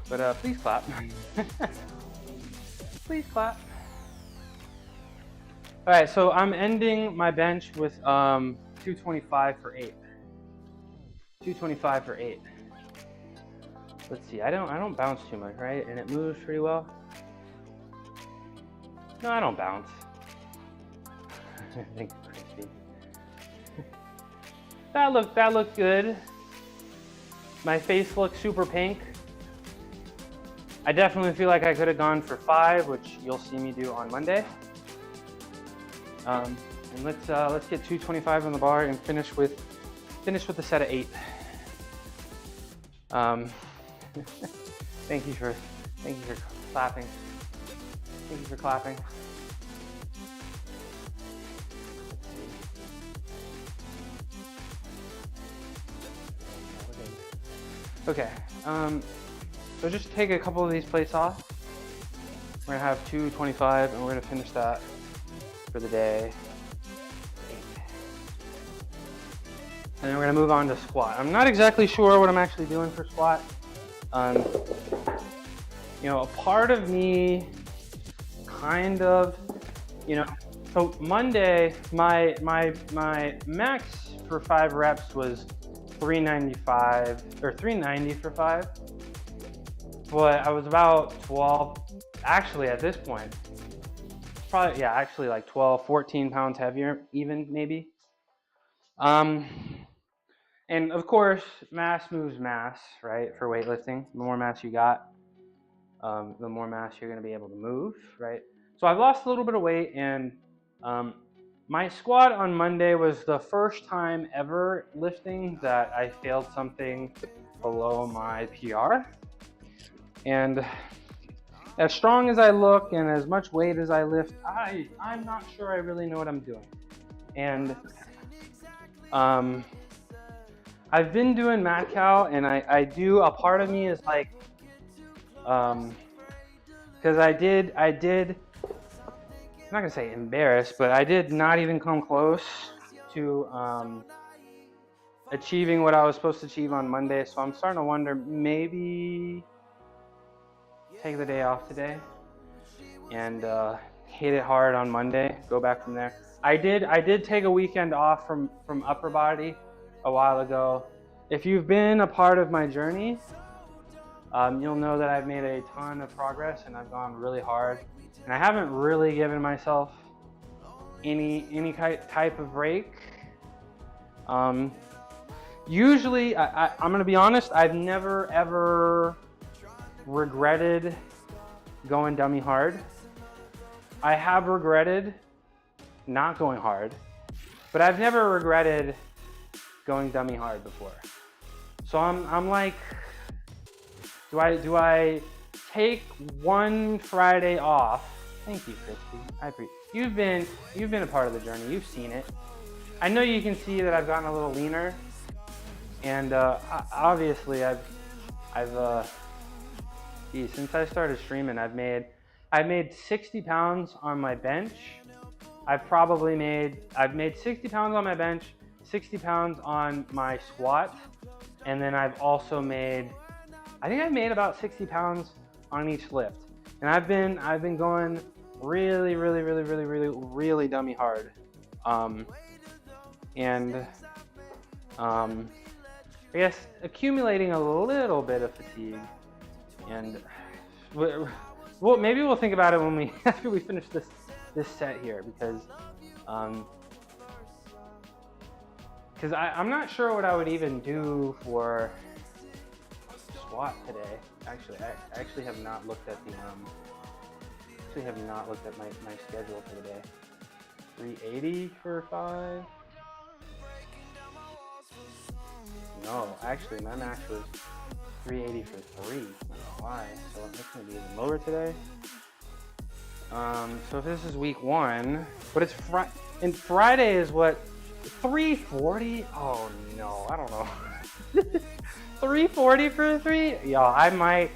But please clap. Please clap. All right, so I'm ending my bench with 225 for 8. 225 for 8. Let's see. I don't bounce too much, right? And it moves pretty well. No, I don't bounce. Thanks, Christy. That looked good. My face looks super pink. I definitely feel like I could have gone for 5, which you'll see me do on Monday. And let's get 225 on the bar and finish with a set of 8. Thank you for clapping. Thank you for clapping. Okay, so just take a couple of these plates off. We're gonna have 225 and we're gonna finish that for the day. And then we're gonna move on to squat. I'm not exactly sure what I'm actually doing for squat. You know, a part of me kind of, you know, so Monday, my max for 5 reps was 395 or 390 for 5. But I was about 12, actually at this point, probably, yeah, actually like 12, 14 pounds heavier even maybe. And of course, mass moves mass, right? For weightlifting, the more mass you got, the more mass you're gonna be able to move, right? So I've lost a little bit of weight, and my squat on Monday was the first time ever lifting that I failed something below my PR. And as strong as I look and as much weight as I lift, I'm not sure I really know what I'm doing. And I've been doing mat cow, and I do, a part of me is like, because I did, I'm not gonna say embarrassed, but I did not even come close to achieving what I was supposed to achieve on Monday. So I'm starting to wonder, maybe take the day off today and hit it hard on Monday, go back from there. I did take a weekend off from upper body a while ago. If you've been a part of my journey, you'll know that I've made a ton of progress and I've gone really hard. And I haven't really given myself any type of break. Usually, I'm gonna be honest, I've never ever regretted going dummy hard. I have regretted not going hard, but I've never regretted going dummy hard before. So I'm like, do I take one Friday off? Thank you, Christy. I appreciate. You've been a part of the journey. You've seen it. I know you can see that I've gotten a little leaner, and obviously since I started streaming, I've made 60 pounds on my bench. I've made 60 pounds on my bench, 60 pounds on my squat, and then I've also made, I think I've made about 60 pounds on each lift. And I've been going really dummy hard. I guess accumulating a little bit of fatigue. And well, maybe we'll think about it when after we finish this set here, because I'm not sure what I would even do for squat today. Actually, I actually have not looked at my schedule for the day. 380 for 5. No, actually, my max was 380 for 3. I don't know why. So it's gonna be even lower today. So if this is week 1, but it's and Friday is what, 340? Oh no, I don't know. 340 for 3? Yo, I might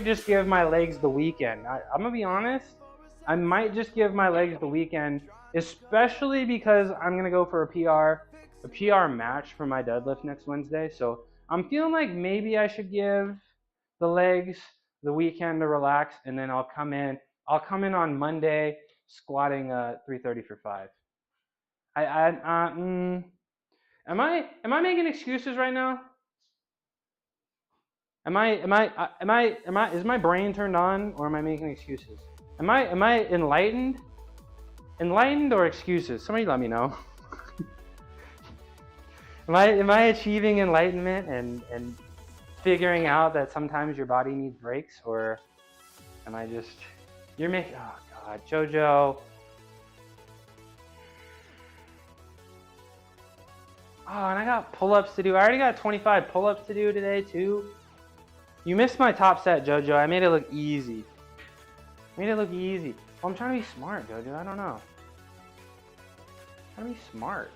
just give my legs the weekend. I'm gonna be honest. I might just give my legs the weekend, especially because I'm gonna go for a PR match for my deadlift next Wednesday. So I'm feeling like maybe I should give the legs the weekend to relax, and then I'll come in on Monday squatting 330 for 5. Am I making excuses right now? Is my brain turned on, or am I making excuses? Am I enlightened? Enlightened or excuses? Somebody let me know. Am I achieving enlightenment and figuring out that sometimes your body needs breaks, or am I just, you're making, oh God, JoJo. Oh, and I got pull-ups to do. I already got 25 pull-ups to do today too. You missed my top set, JoJo. I made it look easy. Well, I'm trying to be smart, JoJo. I don't know. I'm trying to be smart.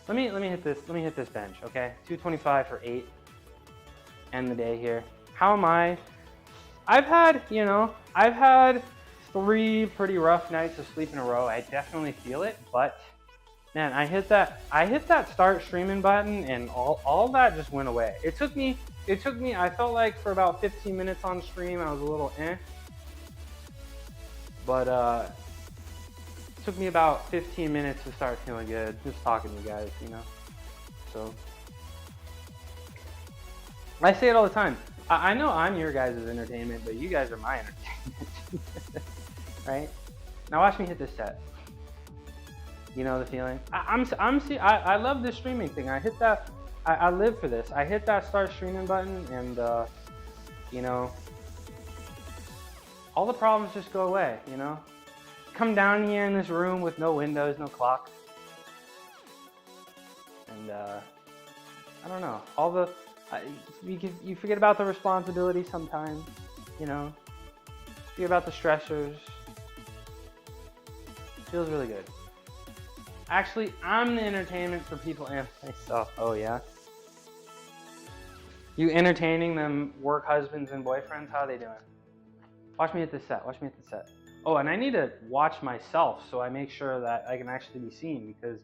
Let me hit this. Let me hit this bench, okay? 225 for 8. End the day here. How am I? I've had 3 pretty rough nights of sleep in a row. I definitely feel it, but man, I hit that start streaming button and all that just went away. It took me, I felt like for about 15 minutes on stream, I was a little but it took me about 15 minutes to start feeling good, just talking to you guys, you know? So, I say it all the time. I know I'm your guys' entertainment, but you guys are my entertainment, right? Now watch me hit this set. You know the feeling? I love this streaming thing. I hit that, I live for this. I hit that start streaming button and, you know, all the problems just go away, you know? Come down here in this room with no windows, no clock. And, I don't know, all the, you forget about the responsibility sometimes, you know? Forget about the stressors. Feels really good. Actually, I'm the entertainment for people and myself. Oh yeah? You entertaining them work husbands and boyfriends? How are they doing? Watch me hit this set. Watch me hit this set. Oh, and I need to watch myself so I make sure that I can actually be seen, because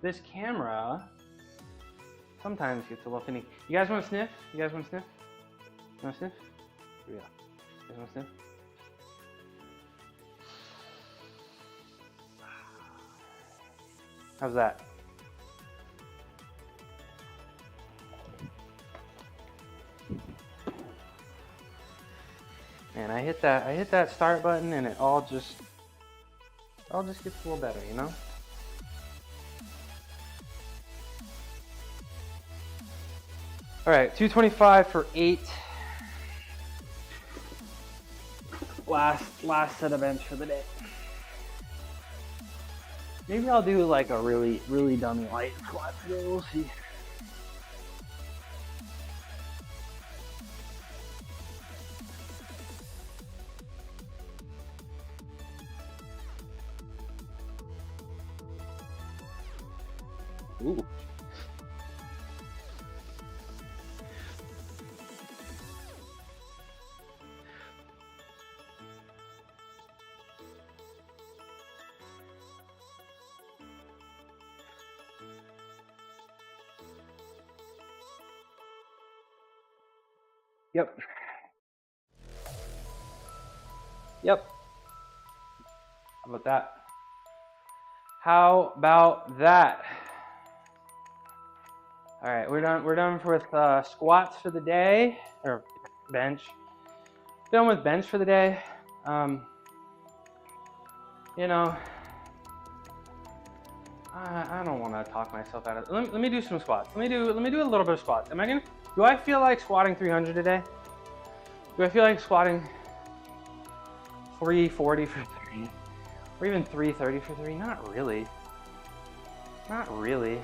this camera sometimes gets a little finicky. You guys want to sniff? You guys want to sniff? You want to sniff? Here we go. You guys want to sniff? How's that? And I hit that start button and it all just gets a little better, you know? All right, 225 for 8. Last set of bench for the day. Maybe I'll do like a really dummy light squat today, we'll see. Ooh. Yep. How about that? How about that? All right, we're done with squats for the day, or bench. Done with bench for the day. You know, I don't want to talk myself out of it. Let me do some squats. Let me do a little bit of squats. Do I feel like squatting 300 today? Do I feel like squatting 340 for 3? Or even 330 for 3? Not really. Not really.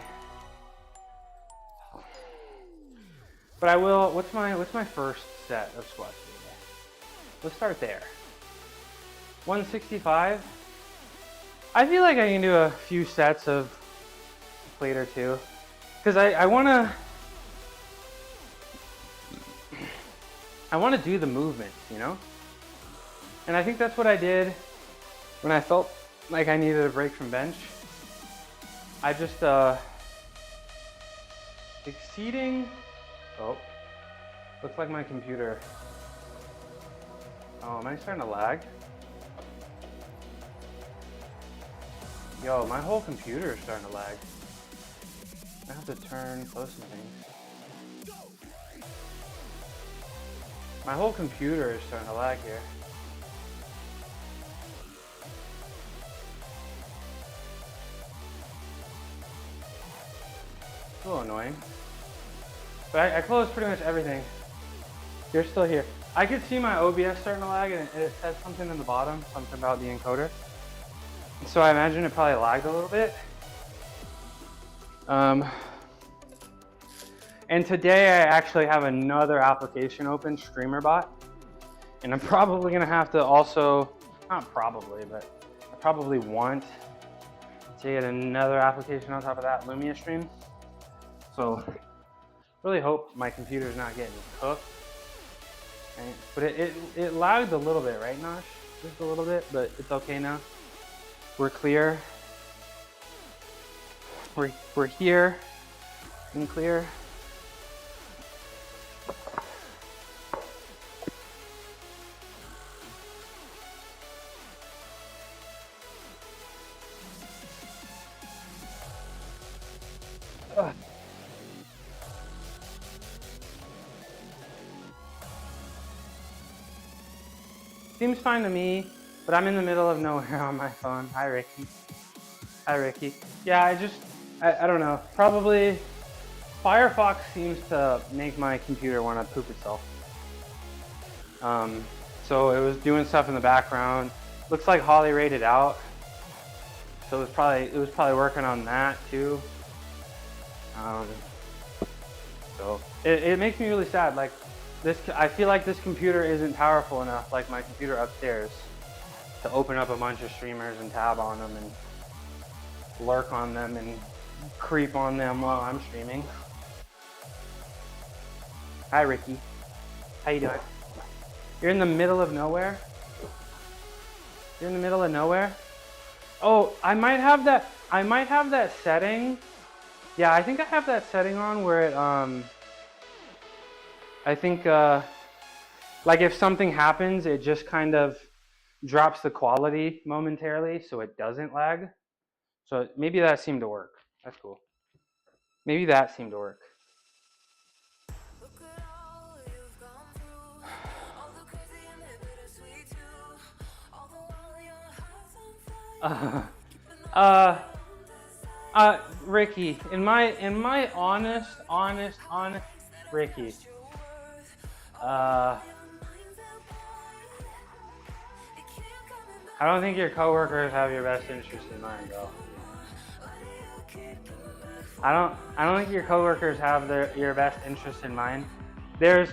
But I will, what's my first set of squats for the day? Let's start there. 165. I feel like I can do a few sets of a plate or two. Because I wanna do the movements, you know? And I think that's what I did when I felt like I needed a break from bench. I just, exceeding, oh, looks like my computer. Oh, am I starting to lag? Yo, my whole computer is starting to lag. I have to close some things. My whole computer is starting to lag here. It's a little annoying. But I closed pretty much everything. You're still here. I could see my OBS starting to lag, and it said something in the bottom, something about the encoder. So I imagine it probably lagged a little bit. And today I actually have another application open, StreamerBot. And I'm probably gonna have to also, not probably, but I probably want to get another application on top of that, Lumia Stream. So really hope my computer's not getting cooked. Right? But it lagged a little bit, right, Nosh? Just a little bit, but it's okay now. We're clear. We're here and clear. Seems fine to me, but I'm in the middle of nowhere on my phone. Hi, Ricky. Hi, Ricky. Yeah, I don't know. Probably Firefox seems to make my computer want to poop itself. So it was doing stuff in the background. Looks like Holly rated out. So it was probably working on that too. So it makes me really sad. Like I feel like this computer isn't powerful enough, like my computer upstairs, to open up a bunch of streamers and tab on them and lurk on them and creep on them while I'm streaming. Hi, Ricky. How you doing? You're in the middle of nowhere? You're in the middle of nowhere? Oh, I might have that setting. Yeah, I think I have that setting on where it, I think, like if something happens, it just kind of drops the quality momentarily so it doesn't lag. So maybe that seemed to work. That's cool. Maybe that seemed to work. Ricky, in my honest Ricky, I don't think your coworkers have your best interest in mind, bro. I don't think your coworkers have your best interest in mind. There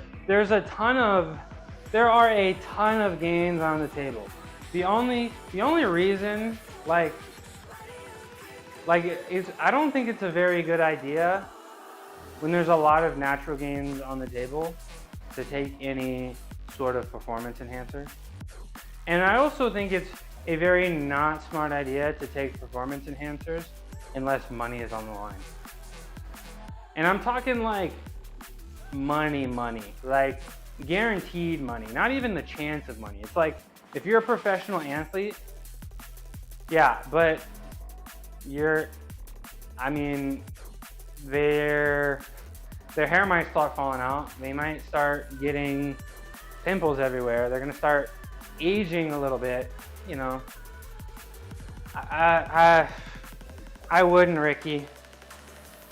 are a ton of gains on the table. The only reason, I don't think it's a very good idea when there's a lot of natural gains on the table to take any sort of performance enhancer. And I also think it's a very not smart idea to take performance enhancers unless money is on the line. And I'm talking like money, like guaranteed money, not even the chance of money. It's like, if you're a professional athlete, yeah, but their hair might start falling out. They might start getting pimples everywhere. They're gonna start aging a little bit, you know. I wouldn't, Ricky.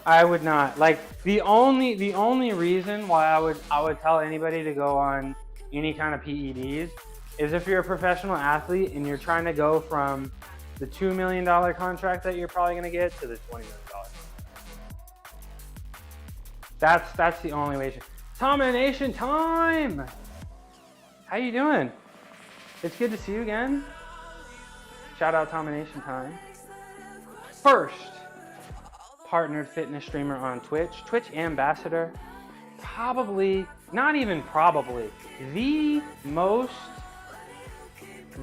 I would not. Like the only reason why I would tell anybody to go on any kind of PEDs is if you're a professional athlete and you're trying to go from the $2 million contract that you're probably gonna get to the $20 million. That's the only way. Domination time! How you doing? It's good to see you again. Shout out Domination time. First partnered fitness streamer on Twitch ambassador, probably, not even probably, the most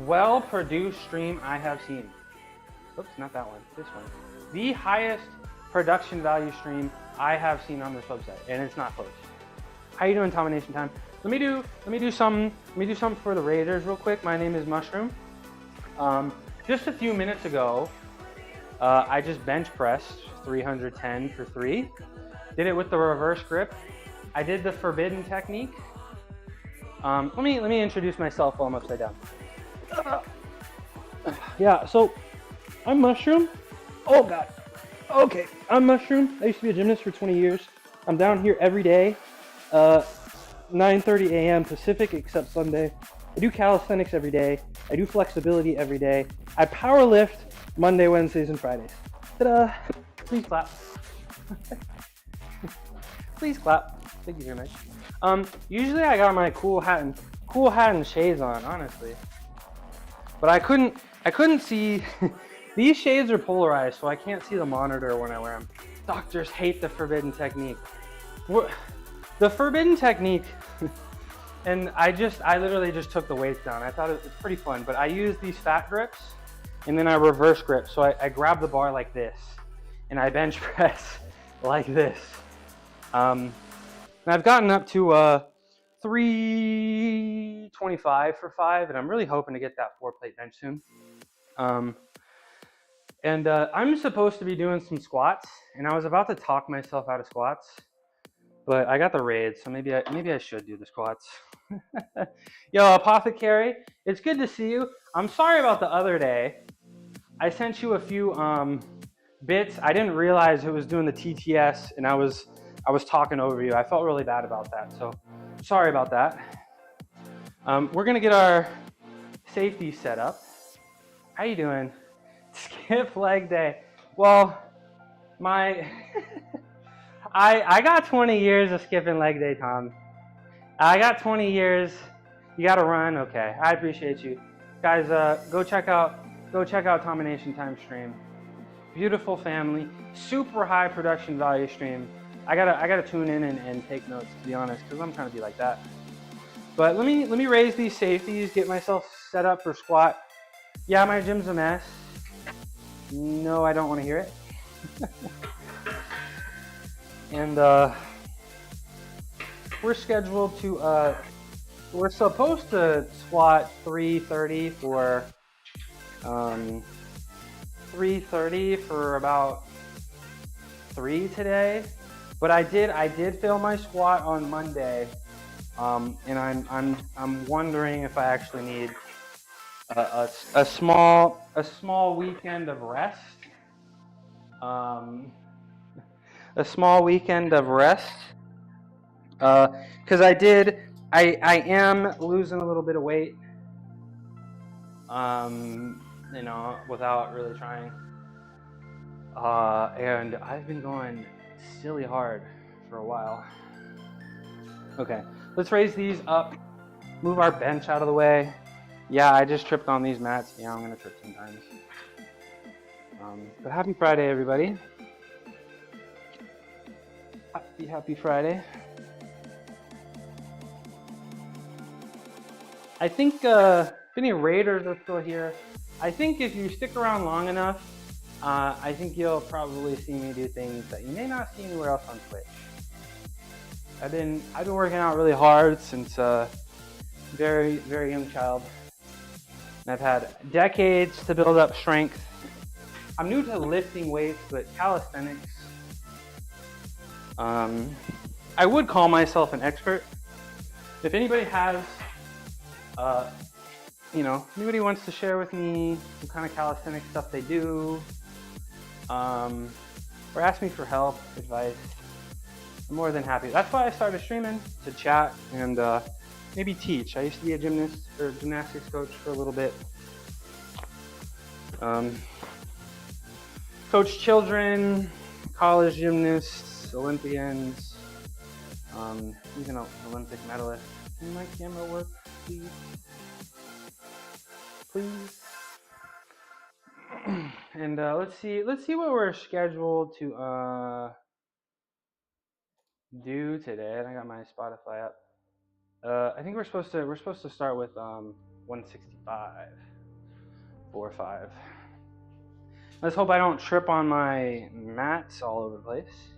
well-produced stream I have seen. Oops, not that one, this one. The highest production value stream I have seen on this website, and it's not close. How you doing, Domination time? Let me do something for the Raiders real quick. My name is Mushroom. Just a few minutes ago, I just bench pressed 310 for 3. Did it with the reverse grip. I did the forbidden technique. Let me introduce myself while I'm upside down. Yeah, so I'm Mushroom. Oh God. Okay, I'm Mushroom. I used to be a gymnast for 20 years. I'm down here every day, 9:30 a.m. Pacific, except Sunday. I do calisthenics every day. I do flexibility every day. I power lift Monday, Wednesdays, and Fridays. Ta-da! Please clap. Please clap. Thank you very much. Usually I got my cool hat and shades on, honestly. But I couldn't see. These shades are polarized, so I can't see the monitor when I wear them. Doctors hate the forbidden technique. The forbidden technique, and I literally just took the weights down. I thought it was pretty fun, but I use these fat grips, and then I reverse grip. So I grab the bar like this, and I bench press like this. And I've gotten up to 325 for 5, and I'm really hoping to get that 4-plate bench soon. I'm supposed to be doing some squats, and I was about to talk myself out of squats, but I got the raid, so maybe I should do the squats. Yo, Apothecary, it's good to see you. I'm sorry about the other day. I sent you a few bits. I didn't realize it was doing the TTS, and I was talking over you. I felt really bad about that, so sorry about that. We're gonna get our safety set up. How you doing? Skip leg day. Well, I got 20 years of skipping leg day, Tom. I got 20 years. You gotta run. Okay, I appreciate you guys. Go check out Domination Time stream. Beautiful family, super high production value stream. I gotta tune in and take notes, to be honest, because I'm trying to be like that. But let me raise these safeties, get myself set up for squat. Yeah, my gym's a mess. No, I don't want to hear it. And we're scheduled to we're supposed to squat 330 for 330 for about 3 today. But I did fail my squat on Monday, and I'm wondering if I actually need a small weekend of rest. A small weekend of rest, because I am losing a little bit of weight, you know, without really trying, and I've been going silly hard for a while. Okay, let's raise these up, move our bench out of the way. Yeah, I just tripped on these mats. Yeah, I'm gonna trip sometimes. But happy Friday, everybody. Happy Friday. I think if any raiders are still here, I think if you stick around long enough, I think you'll probably see me do things that you may not see anywhere else on Twitch. I've been working out really hard since very, very young child. And I've had decades to build up strength. I'm new to lifting weights, but calisthenics, I would call myself an expert. If anybody has, you know, anybody wants to share with me what kind of calisthenics stuff they do, or ask me for help, advice, I'm more than happy. That's why I started streaming, to chat and maybe teach. I used to be a gymnast or gymnastics coach for a little bit. Coach children, college gymnasts, Olympians, even an Olympic medalist. Can my camera work, please? Please. And let's see what we're scheduled to do today. And I got my Spotify up. I think we're supposed to start with 165, 4-5. Let's hope I don't trip on my mats all over the place.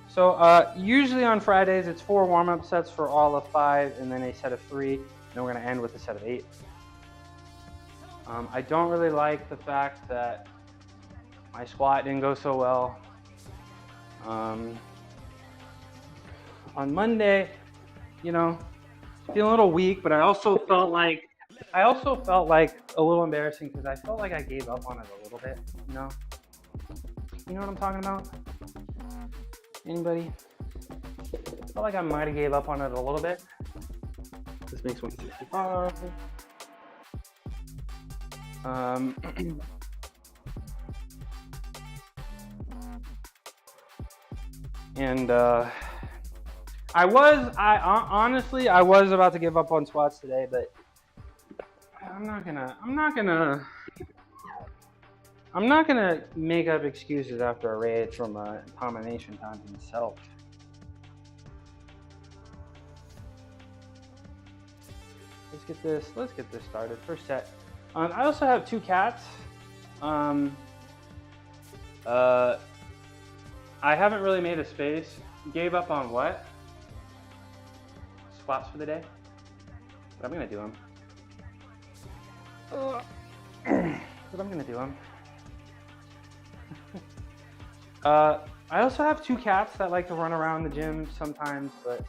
So usually on Fridays it's 4 warm-up sets for all of 5, and then a set of 3. And then we're gonna end with a set of 8. I don't really like the fact that my squat didn't go so well. On Monday, you know, feeling a little weak, but I also felt like a little embarrassing because I felt like I gave up on it a little bit, you know? You know what I'm talking about? Anybody? I felt like I might have gave up on it a little bit. This makes 165. And honestly, I was about to give up on squats today, but I'm not gonna make up excuses after a raid from a combination time himself. Let's get this started. First set. I also have 2 cats. I haven't really made a space. Gave up on what? Squats for the day? But I'm gonna do them. But I'm gonna do them. I also have 2 cats that like to run around the gym sometimes, but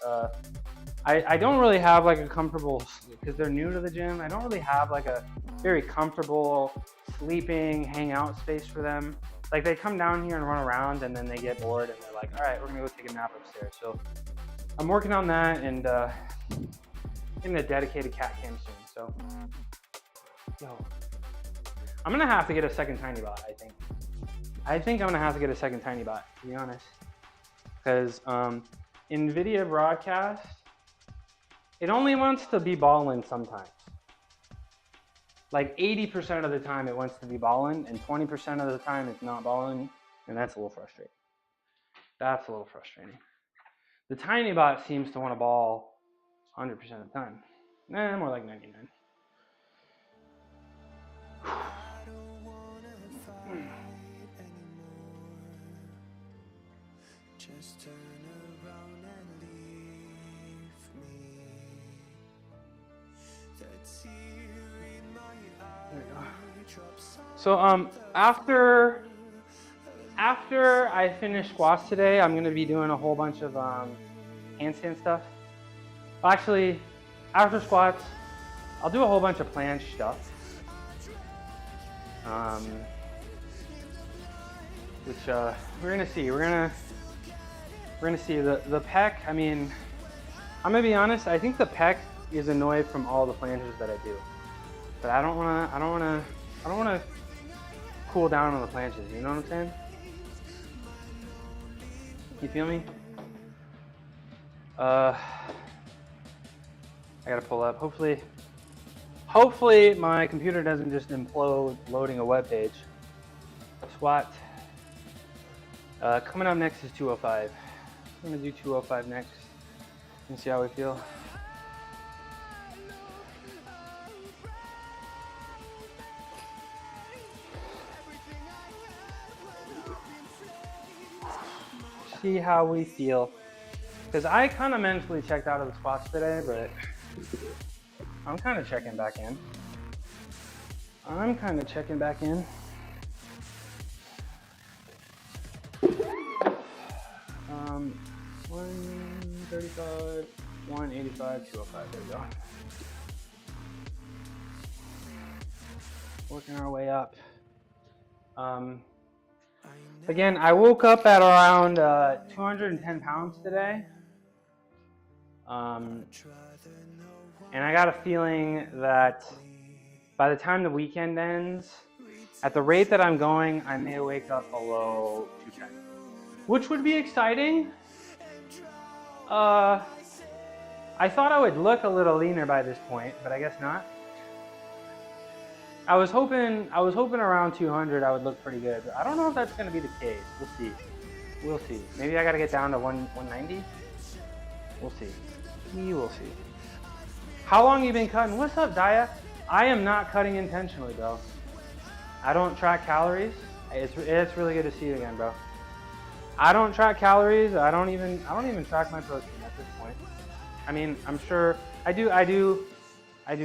I don't really have like a comfortable, because they're new to the gym, I don't really have like a very comfortable sleeping, hangout space for them. Like they come down here and run around and then they get bored and they're like, all right, we're gonna go take a nap upstairs. So I'm working on that and getting a dedicated cat cam soon. So, yo, I'm gonna have to get a second Tiny Bot, I think. I think I'm gonna have to get a second Tiny Bot, to be honest. Because NVIDIA broadcast, it only wants to be ballin' sometimes. Like 80% of the time it wants to be ballin', and 20% of the time it's not ballin', and that's a little frustrating. That's a little frustrating. The Tiny Bot seems to want to ball 100% of the time. Nah, more like 99. Just turn around and leave me. That tear in my eye drops. So after I finish squats today, I'm gonna be doing a whole bunch of handstand stuff. Well, actually, after squats, I'll do a whole bunch of planche stuff. Which we're gonna see. We're gonna see the pec. I mean, I'm gonna be honest. I think the pec is annoyed from all the planches that I do, but I don't wanna cool down on the planches. You know what I'm saying? You feel me? I gotta pull up. Hopefully my computer doesn't just implode loading a web page. Squat. Coming up next is 205. I'm gonna do 205 next and see how we feel. See how we feel. Because I kind of mentally checked out of the squats today, but I'm kind of checking back in. 135, 185, 205, there we go. Working our way up. Again, I woke up at around 210 pounds today. And I got a feeling that by the time the weekend ends, at the rate that I'm going, I may wake up below 210, which would be exciting. I thought I would look a little leaner by this point, but I guess not. I was hoping around 200 I would look pretty good. I don't know if that's going to be the case. We'll see. Maybe I got to get down to 190. We'll see. We will see. How long you been cutting? What's up, Daya? I am not cutting intentionally, bro. I don't track calories. It's really good to see you again, bro. I don't track calories. I don't even track my protein at this point. I mean, I'm sure I do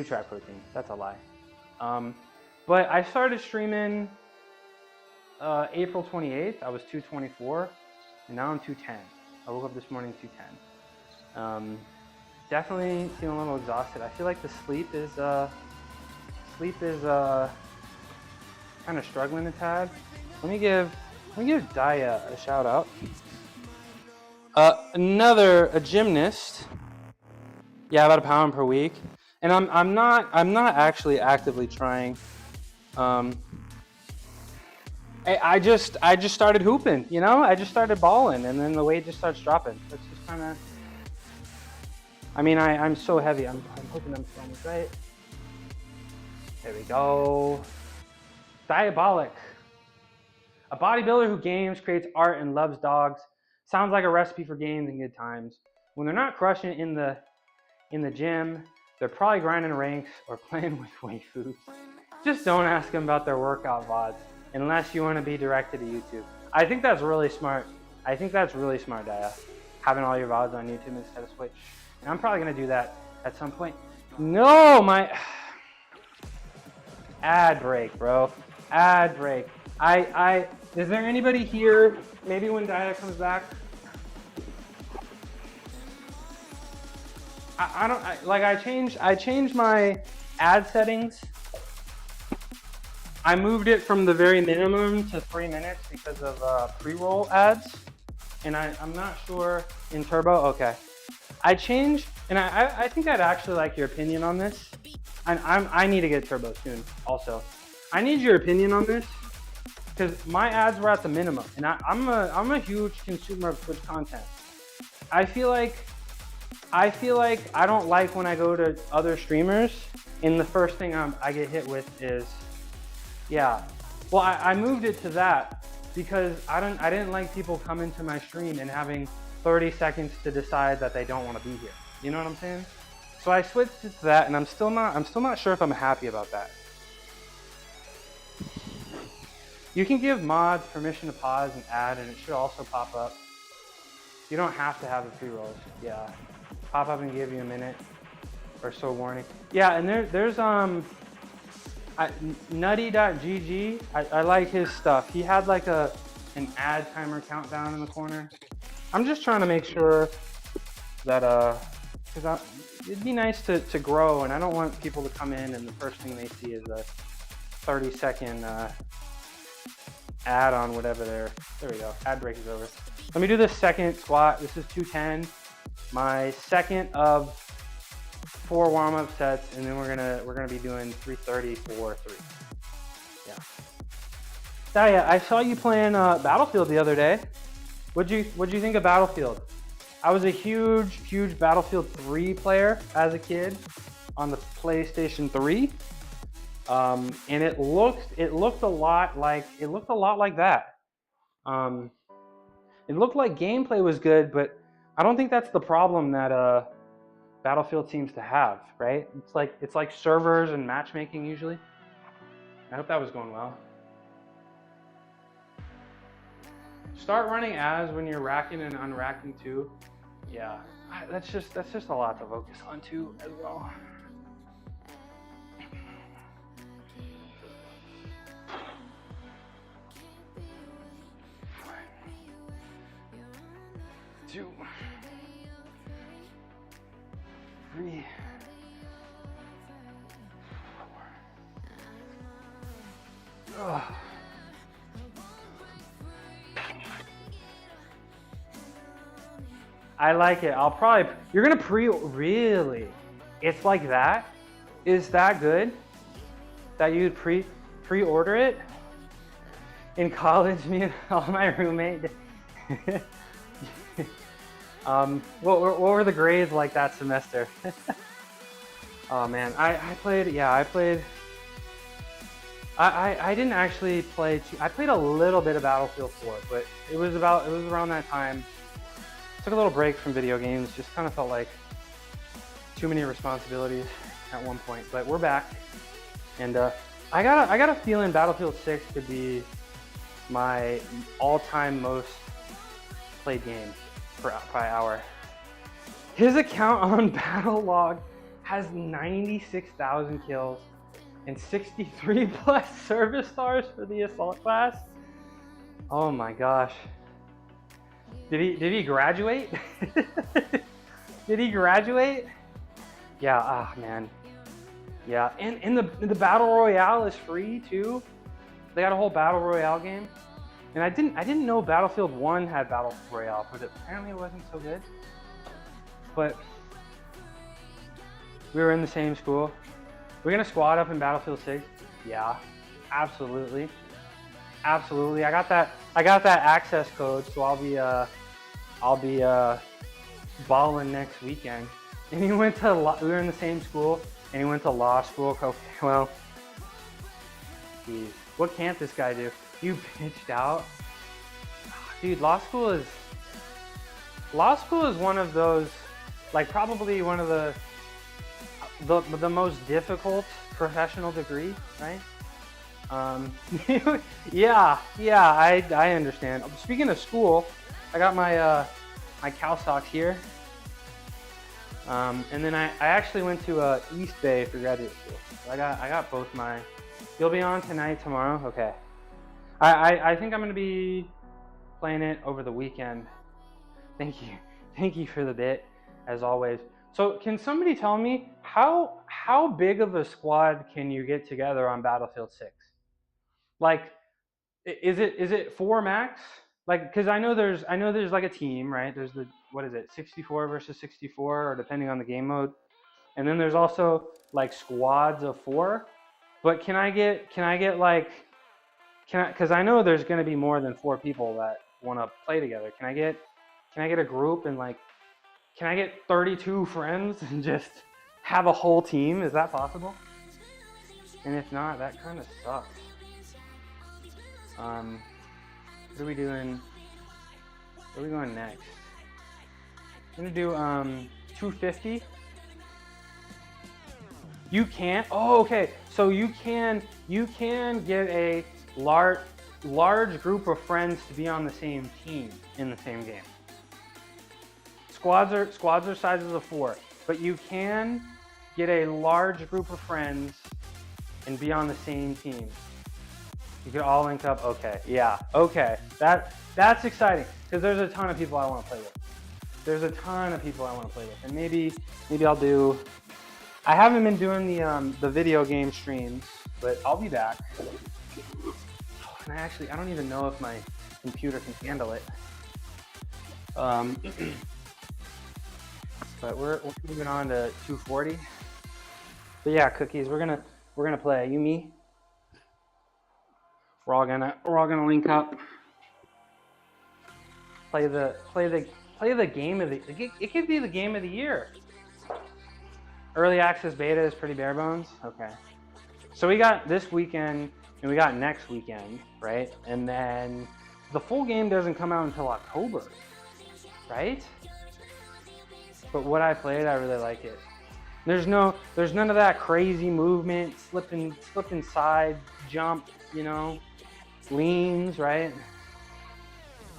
track protein. That's a lie. But I started streaming April 28th. I was 224. and now I'm 210. I woke up this morning 210. Definitely feeling a little exhausted. I feel like the sleep is kind of struggling a tad. Let me give Daya a shout out. A gymnast. Yeah, about a pound per week. And I'm not actually actively trying. I just started hooping, you know? I just started balling, and then the weight just starts dropping. That's just kind of. I mean, I'm so heavy. I'm hoping I'm feeling this right. There we go. Diabolic. A bodybuilder who games, creates art, and loves dogs. Sounds like a recipe for games and good times. When they're not crushing it in the gym, they're probably grinding ranks or playing with waifus. Just don't ask them about their workout VODs unless you want to be directed to YouTube. I think that's really smart. I think that's really smart, Daya. Having all your VODs on YouTube instead of Twitch. And I'm probably gonna do that at some point. No, my ad break, bro. Ad break. Is there anybody here? Maybe when Daya comes back. I changed my ad settings. I moved it from the very minimum to 3 minutes because of pre-roll ads. And I'm not sure in Turbo, okay. I changed, and I think I'd actually like your opinion on this. I need to get Turbo soon also. I need your opinion on this because my ads were at the minimum, and I'm a huge consumer of Twitch content. I feel like I don't like when I go to other streamers and the first thing I get hit with is, yeah. Well, I moved it to that because I didn't like people coming to my stream and having 30 seconds to decide that they don't want to be here. You know what I'm saying? So I switched it to that, and I'm still not sure if I'm happy about that. You can give mods permission to pause and add, and it should also pop up. You don't have to have the pre-rolls. Yeah, pop up and give you a minute or so warning. Yeah, and there's nutty.gg. I like his stuff. He had like an ad timer countdown in the corner. I'm just trying to make sure that because it'd be nice to grow, and I don't want people to come in and the first thing they see is a 30-second ad on whatever there we go. Ad break is over. Let me do this second squat. This is 210. My second of 4 warm-up sets, and then we're gonna be doing 330 for 3. Yeah. Daya, I saw you playing Battlefield the other day. What'd you think of Battlefield? I was a huge Battlefield 3 player as a kid on the PlayStation 3, and it looked a lot like that. It looked like gameplay was good, but I don't think that's the problem that Battlefield seems to have, right? It's like servers and matchmaking usually. I hope that was going well. Start running ads when you're racking and unracking too. Yeah, that's just a lot to focus on too as well. Two, 3, 4. Ugh. I like it. You're gonna really? It's like that? Is that good? That you'd pre-order it? In college, me and all my roommates. What were the grades like that semester? Oh man, I didn't actually play. I played a little bit of Battlefield 4, but it was around that time. Took a little break from video games. Just kind of felt like too many responsibilities at one point. But we're back, and I got a feeling Battlefield 6 could be my all-time most played game by hour. His account on Battlelog has 96,000 kills and 63 plus service stars for the assault class. Oh my gosh. Did he graduate? Did he graduate? Yeah, ah man. Yeah, and the battle royale is free too. They got a whole battle royale game. And I didn't know Battlefield 1 had battle royale, but apparently it wasn't so good. But we were in the same school. We're gonna squad up in Battlefield 6. Yeah, absolutely. Absolutely. I got that access code, so I'll be balling next weekend. And he went to we were in the same school, and he went to law school. Okay, well, geez, what can't this guy do? You pitched out, dude. Law school is one of those, like probably one of the most difficult professional degree, right? yeah, I understand. Speaking of school, I got my my Cal socks here. And then I actually went to East Bay for graduate school. So I got both my. You'll be on tonight, tomorrow, okay? I think I'm gonna be playing it over the weekend. Thank you for the bit, as always. So can somebody tell me how big of a squad can you get together on Battlefield 6? Like, is it 4 max? Like, because I know there's like a team, right? There's the, what is it, 64 versus 64, or depending on the game mode. And then there's also like squads of 4. But can I get like, because I know there's going to be more than 4 people that want to play together. Can I get a group and like, can I get 32 friends and just have a whole team? Is that possible? And if not, that kind of sucks. What are we doing? Where are we going next? I'm gonna do 250. You can't. Oh, okay. So you can get a large group of friends to be on the same team in the same game. Squads are sizes of 4, but you can get a large group of friends and be on the same team. You can all link up. Okay, yeah, okay. That's exciting because there's a ton of people I want to play with. And maybe I'll do. I haven't been doing the video game streams, but I'll be back. And I don't even know if my computer can handle it. But we're moving on to 240. But yeah, cookies. We're gonna play. You, me. We're all gonna link up. Play the game of the. It could be the game of the year. Early access beta is pretty bare bones. Okay. So we got this weekend and we got next weekend, right? And then the full game doesn't come out until October, right? But what I played, I really like it. There's none of that crazy movement, slipping side, jump, you know, leans, right?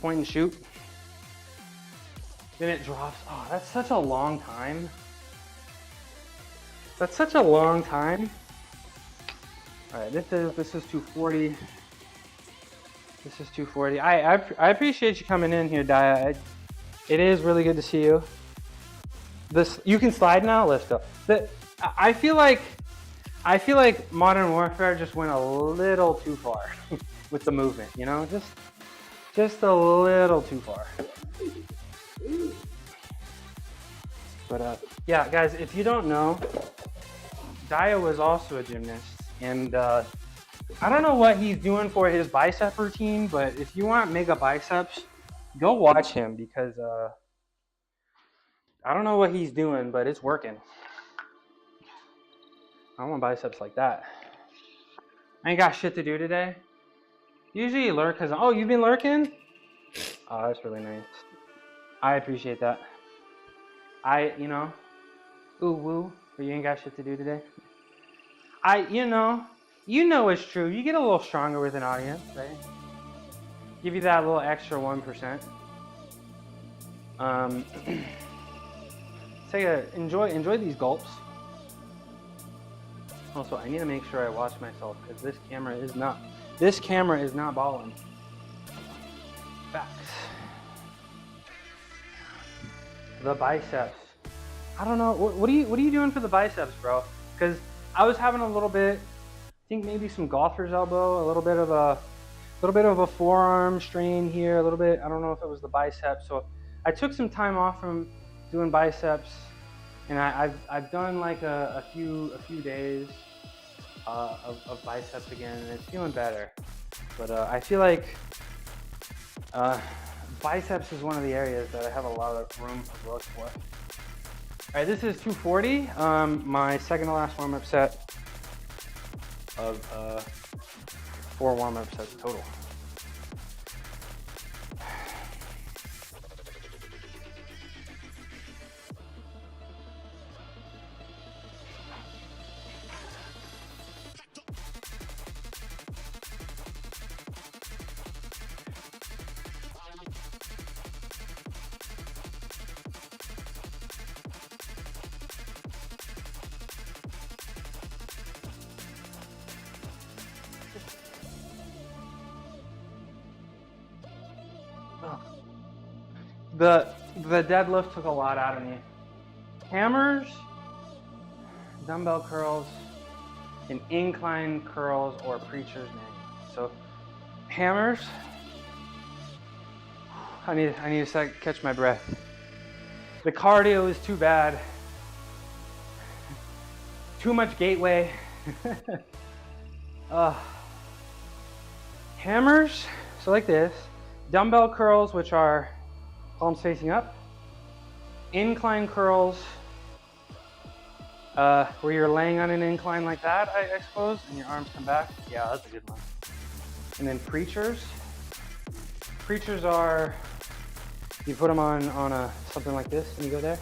Point and shoot. Then it drops. Oh, that's such a long time. All right, this is 240. This is 240. I appreciate you coming in here, Daya. It is really good to see you. You can slide now. Let's go. I feel like Modern Warfare just went a little too far with the movement. You know, just a little too far. But yeah, guys, if you don't know, Daya was also a gymnast, and I don't know what he's doing for his bicep routine, but if you want mega biceps, go watch him because I don't know what he's doing, but it's working. I want biceps like that. I ain't got shit to do today. Usually you lurk because, oh, you've been lurking? Oh, that's really nice. I appreciate that. You know, ooh woo, but you ain't got shit to do today. You know it's true. You get a little stronger with an audience, right? Give you that little extra 1%. Enjoy these gulps. Also, I need to make sure I watch myself because this camera is not balling. Facts. the biceps. I don't know. What are you doing for the biceps, bro? Because I was having a little bit. I think maybe some golfer's elbow, a little bit of a forearm strain here, a little bit. I don't know if it was the biceps. So I took some time off from doing biceps, and I've done like a few days of biceps again, and it's feeling better. But I feel like biceps is one of the areas that I have a lot of room for growth for. All right, this is 240, my second to last warm-up set of 4 warm-up sets total. The deadlift took a lot out of me. Hammers, dumbbell curls, and incline curls or preacher's manual. So hammers, I need to catch my breath. The cardio is too bad. Too much gateway. Hammers, so like this. Dumbbell curls, which are palms facing up. Incline curls, where you're laying on an incline like that, I suppose, and your arms come back. Yeah, that's a good one. And then preachers. Preachers are, you put them on something like this, and you go there.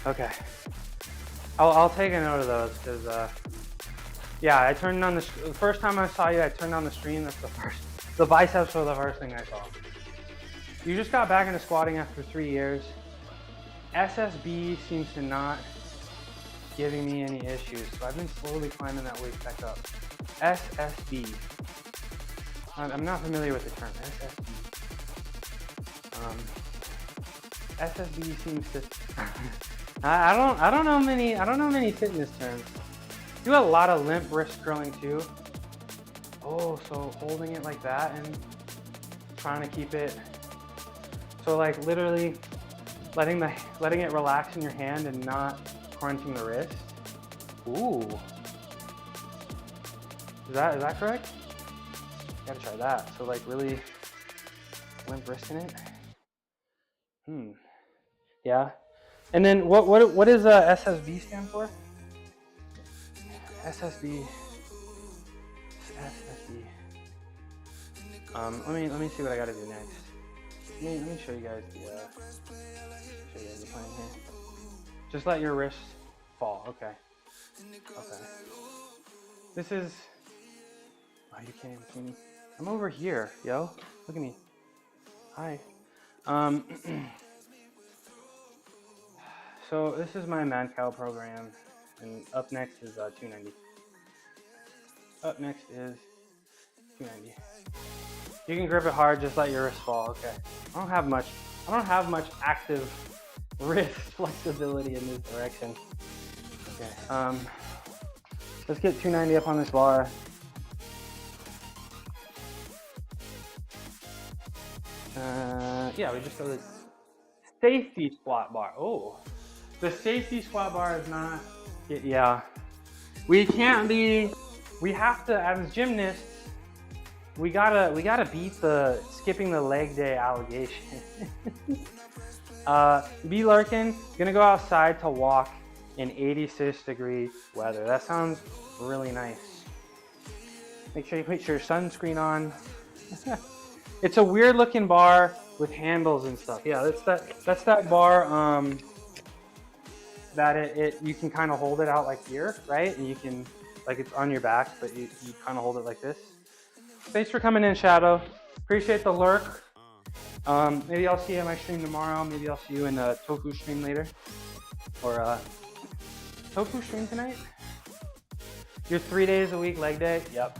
Okay. I'll take a note of those, because, yeah, I turned on the first time I saw you, I turned on the stream. That's the biceps were the first thing I saw. You just got back into squatting after 3 years. SSB seems to not giving me any issues, so I've been slowly climbing that weight back up. SSB. I'm not familiar with the term SSB. SSB seems to. I don't know many fitness terms. Do a lot of limp wrist curling too. Oh, so holding it like that and trying to keep it. So like literally letting it relax in your hand and not crunching the wrist. Ooh. Is that correct? Gotta try that. So like really limp wrist in it. Yeah. And then what does SSB stand for? SSB. Let me see what I gotta do next. Let me show you guys the plan here. Just let your wrist fall. Okay. This is. Oh, you can't even see me. I'm over here, yo. Look at me. Hi. So this is my Man-Cow program, and up next is 290. Up next is 290. You can grip it hard, just let your wrist fall. Okay. I don't have much active wrist flexibility in this direction. Okay. Let's get 290 up on this bar. Yeah, we just go to safety squat bar. Oh, the safety squat bar is not. Yeah, we have to, as gymnasts, we gotta beat the skipping the leg day allegation. B. Larkin, gonna go outside to walk in 86-degree weather. That sounds really nice. Make sure you put your sunscreen on. It's a weird looking bar with handles and stuff. Yeah, that's that bar that you can kind of hold it out like here, right? And you can, like, it's on your back, but you kind of hold it like this. Thanks for coming in, Shadow. Appreciate the lurk. Maybe I'll see you at my stream tomorrow. Maybe I'll see you in the Tofu stream later. Or Tofu stream tonight? Your 3 days a week leg day? Yep.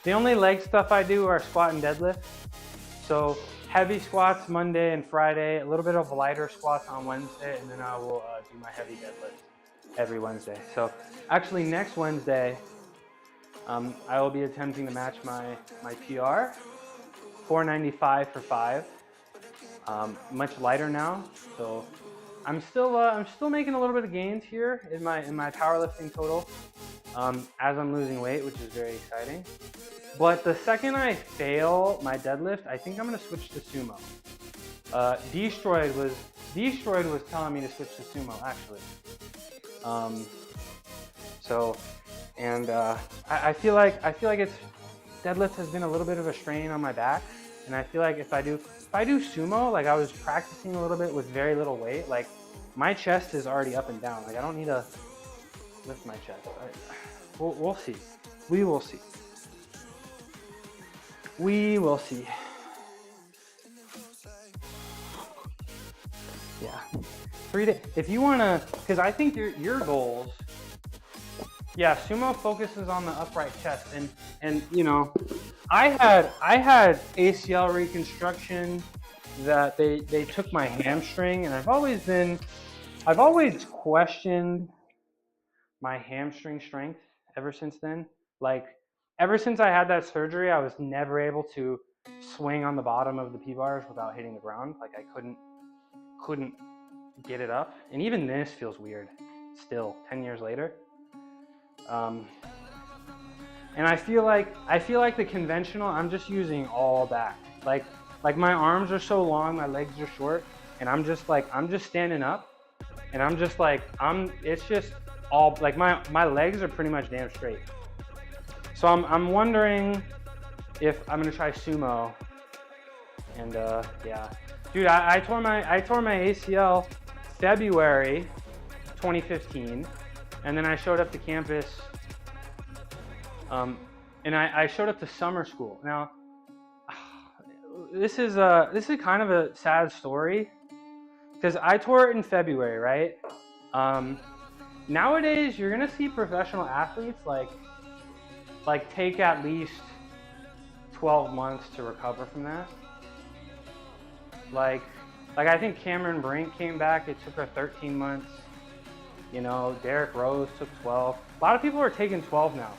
The only leg stuff I do are squat and deadlift. So heavy squats Monday and Friday, a little bit of lighter squats on Wednesday, and then I will do my heavy deadlift every Wednesday. So actually next Wednesday, I will be attempting to match my PR, 495 for 5. Much lighter now, so I'm still making a little bit of gains here in my powerlifting total as I'm losing weight, which is very exciting. But the second I fail my deadlift, I think I'm gonna switch to sumo. Destroyed was telling me to switch to sumo actually. I feel like it's deadlift has been a little bit of a strain on my back, and I feel like if I do sumo, like I was practicing a little bit with very little weight, like my chest is already up and down. Like I don't need to lift my chest. We'll see. We will see. We will see. Yeah. 3 days. If you wanna, because I think your goals. Yeah, sumo focuses on the upright chest, and you know, I had ACL reconstruction that they took my hamstring, and I've always questioned my hamstring strength ever since then. Like ever since I had that surgery, I was never able to swing on the bottom of the P-bars without hitting the ground. Like I couldn't get it up, and even this feels weird still 10 years later. And I feel like the conventional, I'm just using all back. Like my arms are so long, my legs are short, and I'm just standing up, and it's just all, like my legs are pretty much damn straight. So I'm wondering if I'm gonna try sumo, and yeah. Dude, I tore my ACL February 2015, and then I showed up to campus, and I showed up to summer school. Now, this is kind of a sad story, because I tore it in February, right? Nowadays, you're gonna see professional athletes like take at least 12 months to recover from that. Like I think Cameron Brink came back, it took her 13 months. You know, Derrick Rose took 12. A lot of people are taking 12 now.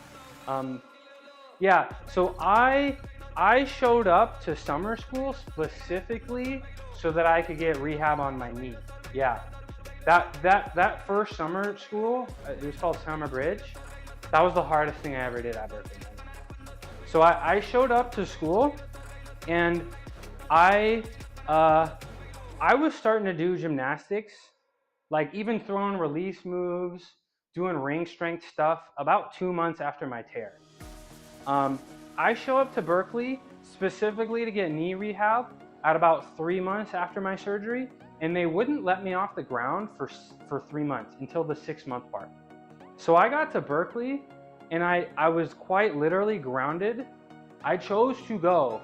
Yeah, so I showed up to summer school specifically so that I could get rehab on my knee. Yeah, that first summer school, it was called Summer Bridge. That was the hardest thing I ever did at Berkeley. So I showed up to school, and I was starting to do gymnastics, like even throwing release moves, doing ring strength stuff about 2 months after my tear. I show up to Berkeley specifically to get knee rehab at about 3 months after my surgery, and they wouldn't let me off the ground for 3 months until the 6-month part. So I got to Berkeley, and I was quite literally grounded. I chose to go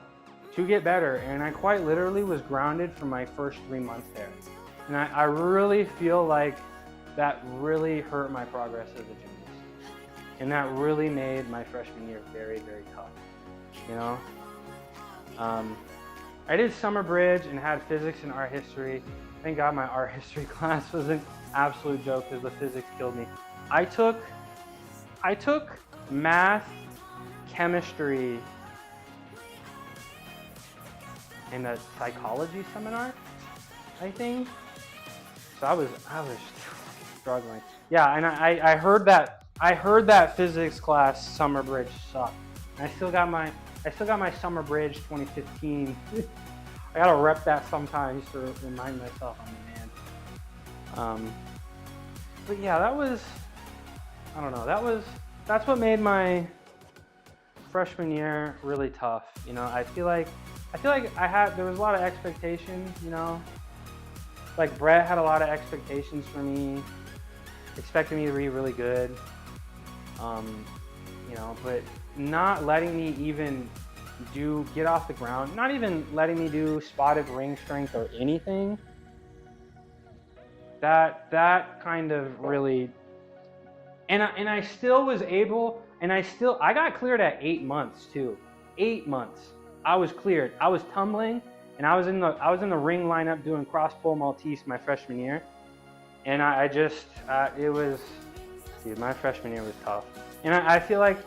to get better, and I quite literally was grounded for my first 3 months there. And I really feel like that really hurt my progress as a gymnast. And that really made my freshman year very, very tough, you know? I did Summer Bridge and had physics and art history. Thank God my art history class was an absolute joke because the physics killed me. I took math, chemistry, and a psychology seminar, I think. So I was struggling. Yeah, and I heard that physics class Summer Bridge sucked. And I still got my Summer Bridge 2015. I gotta rep that sometimes to remind myself I'm the man. But yeah, I don't know, that's what made my freshman year really tough. You know, I feel like there was a lot of expectations, you know. Like Brett had a lot of expectations for me, expected me to be really good, you know, but not letting me even get off the ground, not even letting me do spotted ring strength or anything. That kind of really, and I still was able, and I got cleared at 8 months too. 8 months. I was cleared. I was tumbling and I was in the ring lineup doing cross pull Maltese my freshman year, and I just it was, dude, my freshman year was tough, and I feel like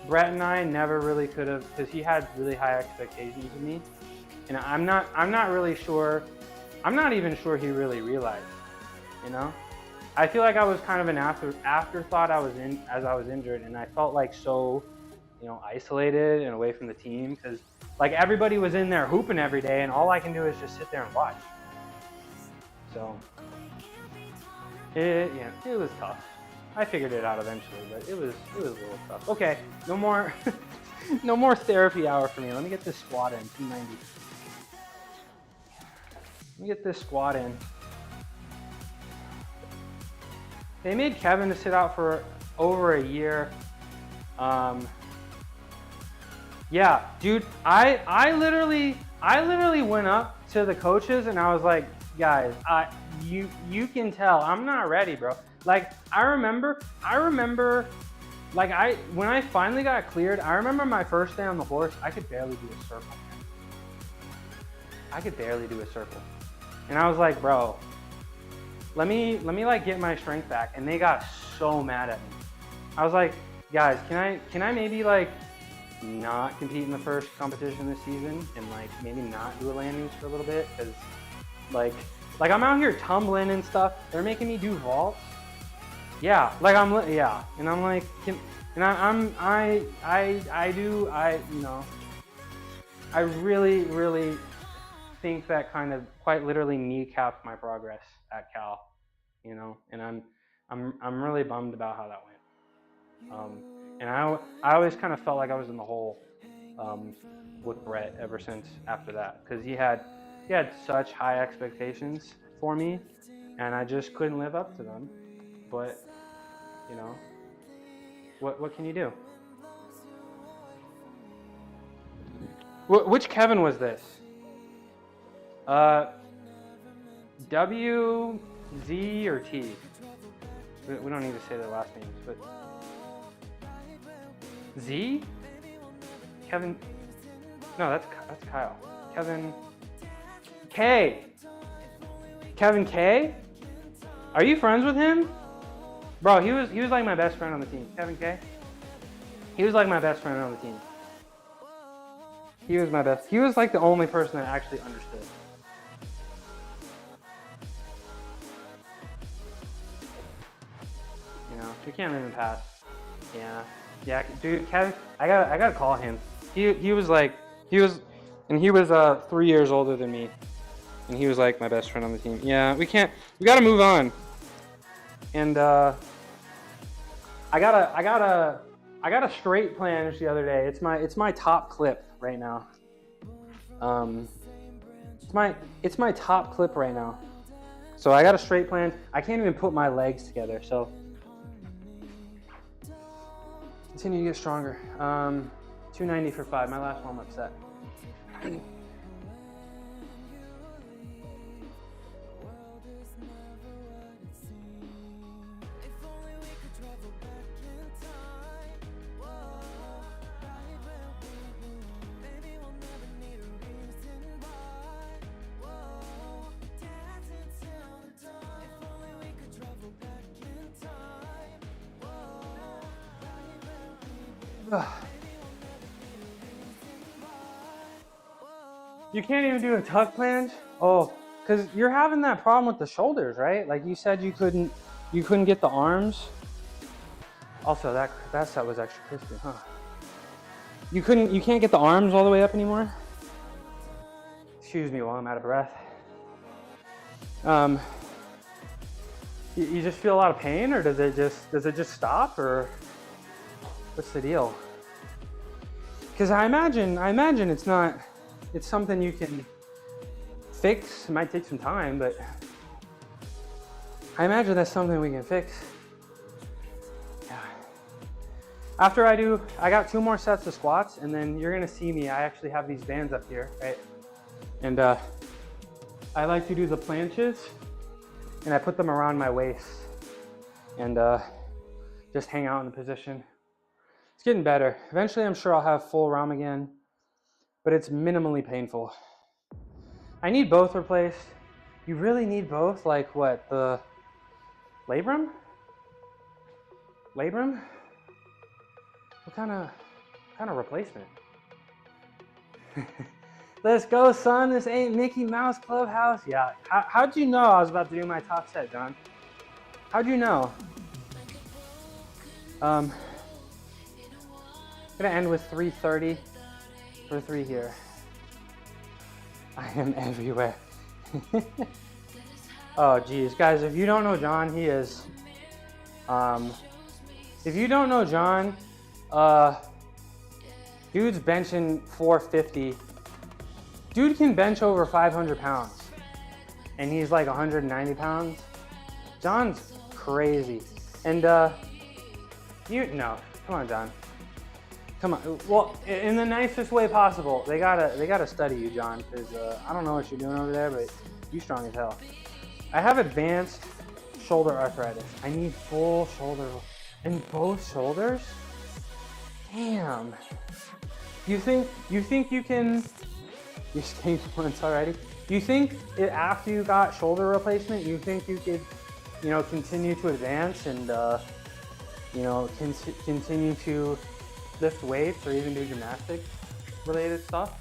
Brett and I never really could have, because he had really high expectations of me, and I'm not really sure, I'm not even sure he really realized, you know. I feel like I was kind of an afterthought as I was injured, and I felt like so, you know, isolated and away from the team, because like everybody was in there hooping every day, and all I can do is just sit there and watch. So it was tough. I figured it out eventually, but it was a little tough. Okay, no more no more therapy hour for me. Let me get this squat in, 290. Let me get this squat in. They made Kevin to sit out for over a year. Yeah, dude, I literally went up to the coaches and I was like, guys, you can tell I'm not ready, bro. Like I remember like when I finally got cleared, I remember my first day on the horse, I could barely do a circle. I could barely do a circle. And I was like, bro, let me like get my strength back. And they got so mad at me. I was like, guys, can I maybe like not compete in the first competition this season and like maybe not do a landings for a little bit? Cause like I'm out here tumbling and stuff. They're making me do vaults. Yeah, like and I'm like, you know, I really think that kind of quite literally kneecapped my progress at Cal, you know, and I'm really bummed about how that went. And I always kind of felt like I was in the hole with Brett ever since after that, because he had such high expectations for me, and I just couldn't live up to them. But you know, what can you do? Which Kevin was this? W, Z, or T? We don't need to say their last names, but Z? Kevin? No, that's Kyle. Kevin K. Kevin K? Are you friends with him? Bro, he was like my best friend on the team. Kevin K? He was like my best friend on the team. He was my best. He was like the only person that actually understood. You know, we can't even pass. Yeah, dude, Kevin, I gotta call him. He was 3 years older than me, and he was like my best friend on the team. Yeah, we gotta move on. And I got a straight plunge the other day. It's my top clip right now. It's my top clip right now. So I got a straight plunge. I can't even put my legs together. So continue to get stronger. 290 for 5. My last warm-up set. You can't even do a tuck plunge? Oh, because you're having that problem with the shoulders, right? Like you said you couldn't get the arms. Also, that set was extra crispy, huh? You can't get the arms all the way up anymore? Excuse me while I'm out of breath. You just feel a lot of pain, or does it just stop, or what's the deal? Because I imagine it's something you can fix. It might take some time, but I imagine that's something we can fix. Yeah. After I got 2 more sets of squats, and then you're gonna see me. I actually have these bands up here, right? And I like to do the planches, and I put them around my waist, and just hang out in the position. It's getting better. Eventually, I'm sure I'll have full ROM again. but it's minimally painful. I need both replaced. You really need both? Like what, the labrum? Labrum? What kind of replacement? Let's go, son. This ain't Mickey Mouse Clubhouse. Yeah. How'd you know I was about to do my top set, John? How'd you know? I'm gonna end with 330 for 3 here. I am everywhere. Oh, geez, guys, if you don't know John, he is. If you don't know John, dude's benching 450. Dude can bench over 500 pounds, and he's like 190 pounds. John's crazy, and come on, John, come on. Well, in the nicest way possible. They gotta study you, John, because I don't know what you're doing over there, but you're strong as hell. I have advanced shoulder arthritis. I need full shoulder in both shoulders. Damn. You think you can? You're skating once already. You think after you got shoulder replacement, you think you could, continue to advance and, continue to lift weights or even do gymnastics related stuff?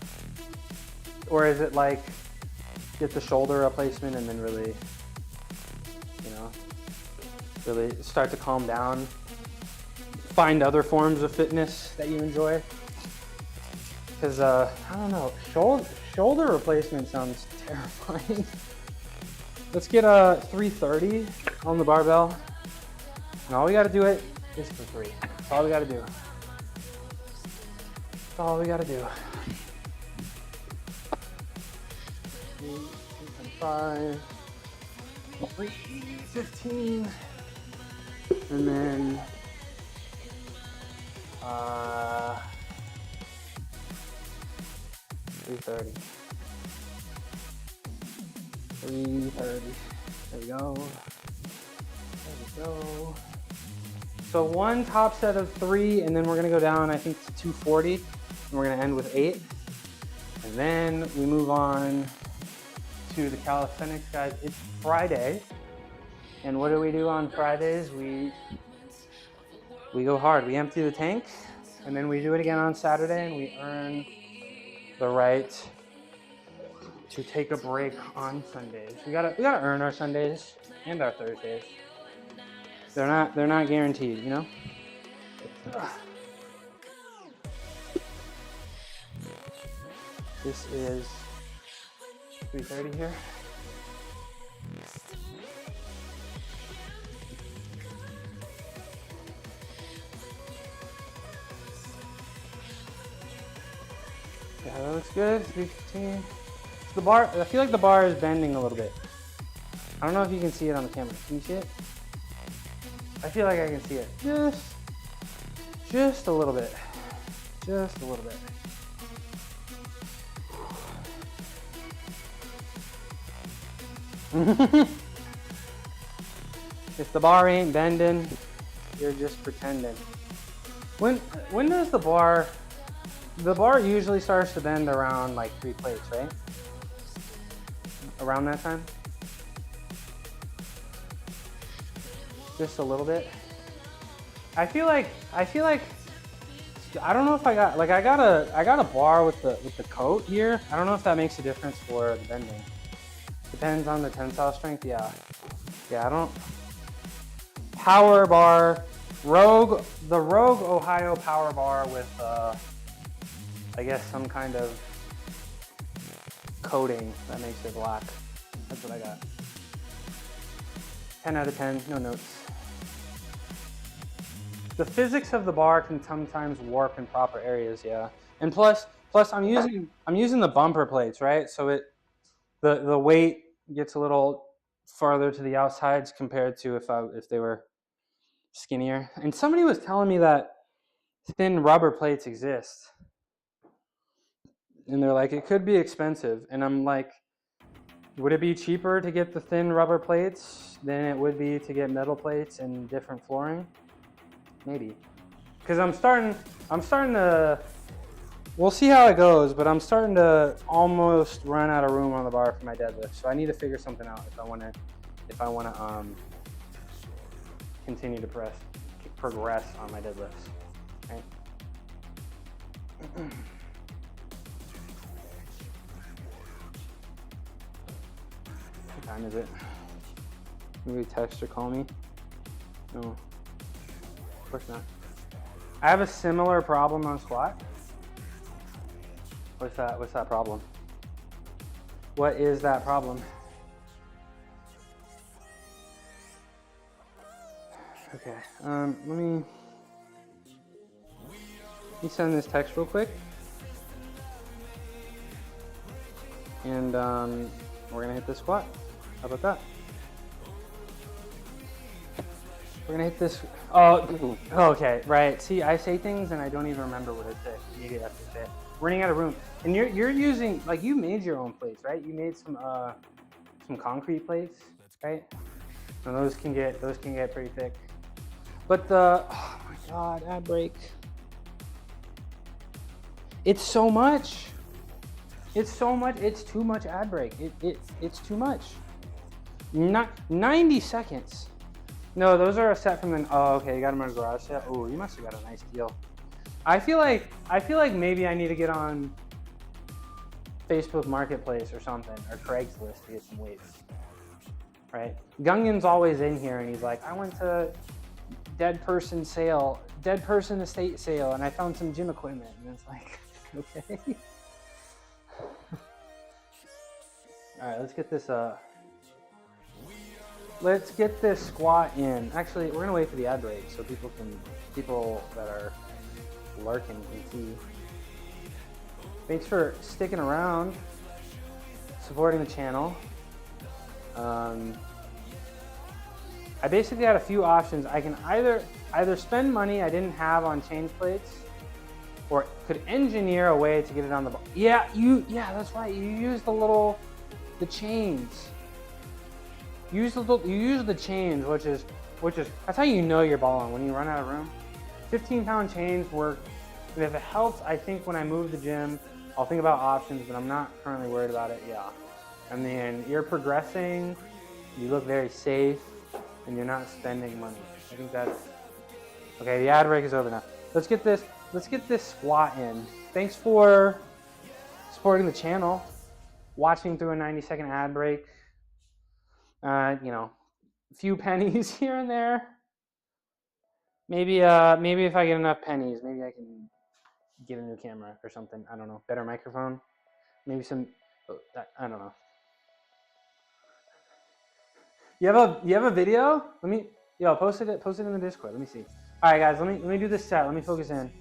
Or is it like get the shoulder replacement and then really, really start to calm down, find other forms of fitness that you enjoy? Because, I don't know, shoulder replacement sounds terrifying. Let's get 330 on the barbell. And all we gotta do it is for 3. That's all we gotta do. That's all we gotta do. 5, 15, and then 330. 330. There we go. There we go. So one top set of 3, and then we're gonna go down, I think, to 240, and we're gonna end with 8. And then we move on to the calisthenics, guys. It's Friday, and what do we do on Fridays? We go hard. We empty the tank, and then we do it again on Saturday, and we earn the right to take a break on Sundays. We gotta earn our Sundays and our Thursdays. They're not guaranteed, This is 330 here. Yeah, that looks good. 315. The bar, I feel like the bar is bending a little bit. I don't know if you can see it on the camera. Can you see it? I feel like I can see it. Just a little bit. Just a little bit. If the bar ain't bending, you're just pretending. When does the bar usually starts to bend around like 3 plates, right? Around that time? Just a little bit. I feel like I don't know if I got a bar with the coat here. I don't know if that makes a difference for the bending. Depends on the tensile strength. Yeah, I don't. Power bar, the Rogue Ohio power bar with I guess some kind of coating that makes it black. That's what I got. 10 out of 10, no notes. The physics of the bar can sometimes warp in proper areas, yeah. And plus I'm using the bumper plates, right? So the weight gets a little farther to the outsides compared to if they were skinnier. And somebody was telling me that thin rubber plates exist. And they're like, it could be expensive. And I'm like, would it be cheaper to get the thin rubber plates than it would be to get metal plates and different flooring? Maybe. Because I'm starting to We'll see how it goes, but I'm starting to almost run out of room on the bar for my deadlift. So I need to figure something out if I want to continue to progress on my deadlifts. Right? What time is it? Maybe text or call me? No. Of course not. I have a similar problem on squat. What's that problem? What is that problem? Okay, let me send this text real quick. And we're gonna hit this squat. How about that? We're gonna hit this. Oh, okay, right. See, I say things and I don't even remember what I say. Maybe that's it. Running out of room, and you're using, like, you made your own plates, right? You made some concrete plates, right? And those can get pretty thick. But oh my God, ad break. It's so much. It's so much. It's too much ad break. It's too much. Not 90 seconds. No, those are a set from the. Oh, okay, you got them on a garage set. Oh, you must have got a nice deal. I feel like maybe I need to get on Facebook Marketplace or something, or Craigslist to get some weights. Right? Gungan's always in here, and he's like, I went to dead person estate sale, and I found some gym equipment, and it's like, okay. All right, let's get this squat in. Actually, we're gonna wait for the ad break so people that are lurking can see. Thanks for sticking around, supporting the channel. I basically had a few options. I can either spend money I didn't have on change plates, or could engineer a way to get it on the bar. Yeah, that's right. You use the chains. You use the chains, which is that's how you know you're balling when you run out of room. 15-pound chains work, and if it helps, I think when I move the gym, I'll think about options, but I'm not currently worried about it. Yeah, and then you're progressing, you look very safe, and you're not spending money. I think that's okay. The ad break is over now. Let's get this squat in. Thanks for supporting the channel, watching through a 90-second ad break. A few pennies here and there. Maybe if I get enough pennies, maybe I can get a new camera or something. I don't know. Better microphone. Maybe some. I don't know. You have a video? Post it in the Discord. Let me see. All right, guys. Let me do this set. Let me focus in.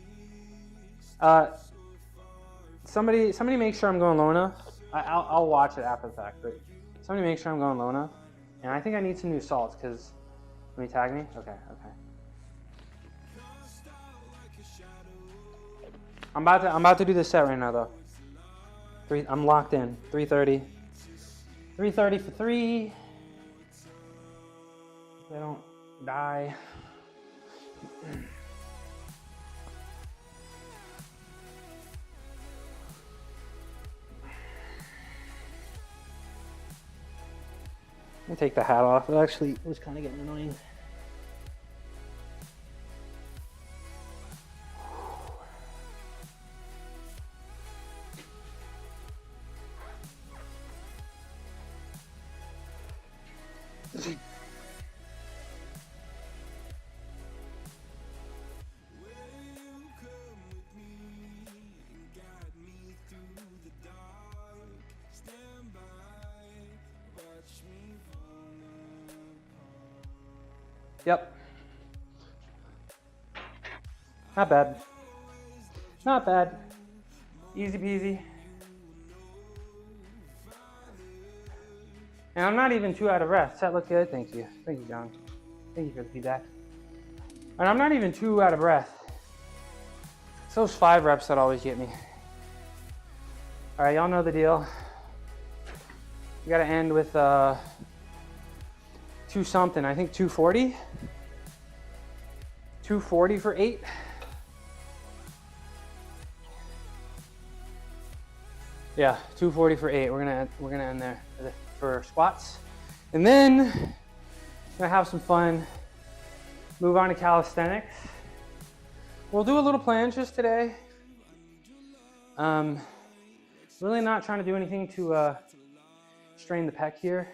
Somebody make sure I'm going low enough. I'll watch it after the fact, but somebody make sure I'm going low enough. And I think I need some new salts, because, let me tag me? Okay. I'm about to do this set right now, though. I'm locked in. 3:30. 3:30 for 3. If I don't die. Let me take the hat off. It actually was kind of getting annoying. Yep. Not bad. Not bad. Easy peasy. And I'm not even too out of breath. That looked good. Thank you. Thank you, John. Thank you for the feedback. And I'm not even too out of breath. It's those 5 reps that always get me. All right, y'all know the deal. We got to end with 2 something. I think 240. 240 for 8. Yeah, 240 for 8. We're gonna end there for squats, and then gonna have some fun. Move on to calisthenics. We'll do a little planches today. Really not trying to do anything to strain the pec here.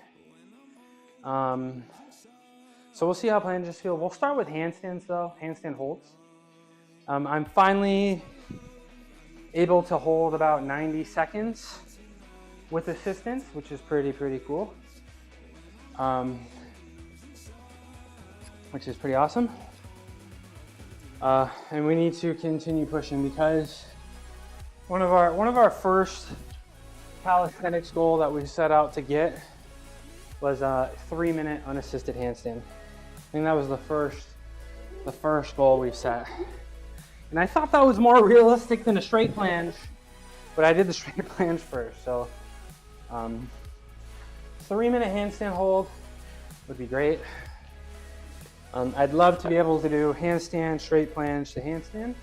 So we'll see how planches feel. We'll start with handstands though, handstand holds. I'm finally able to hold about 90 seconds with assistance, which is pretty cool. Which is pretty awesome. And we need to continue pushing because one of our first calisthenics goal that we set out to get was a 3-minute unassisted handstand. I think that was the first goal we've set. And I thought that was more realistic than a straight planche, but I did the straight planche first. So 3-minute handstand hold would be great. I'd love to be able to do handstand, straight planche to handstand.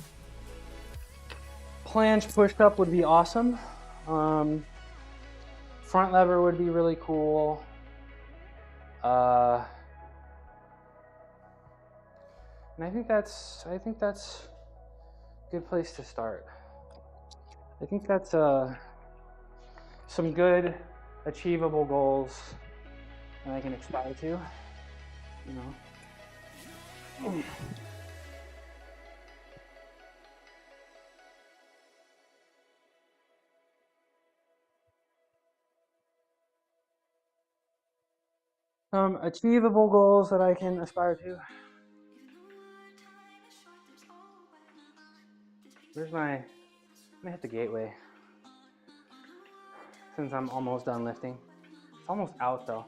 Planche pushed up would be awesome. Front lever would be really cool. And I think that's a good place to start. I think that's some good achievable goals that I can aspire to, you know. Some achievable goals that I can aspire to. I'm gonna hit the gateway since I'm almost done lifting. It's almost out though.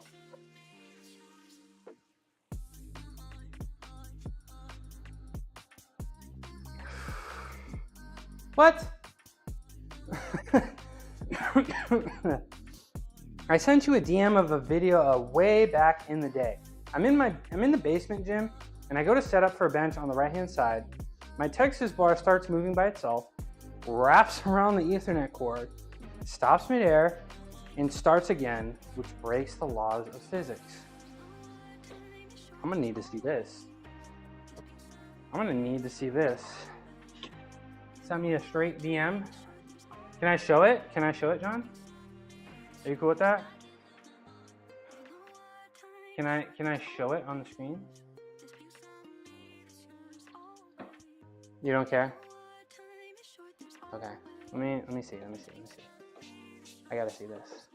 What? I sent you a DM of a video way back in the day. I'm in the basement gym and I go to set up for a bench on the right hand side. My Texas bar starts moving by itself, wraps around the Ethernet cord, stops midair, and starts again, which breaks the laws of physics. I'm gonna need to see this. Send me a straight DM. Can I show it? Can I show it, John? Are you cool with that? Can I show it on the screen? You don't care? Okay. Let me see. I gotta see this.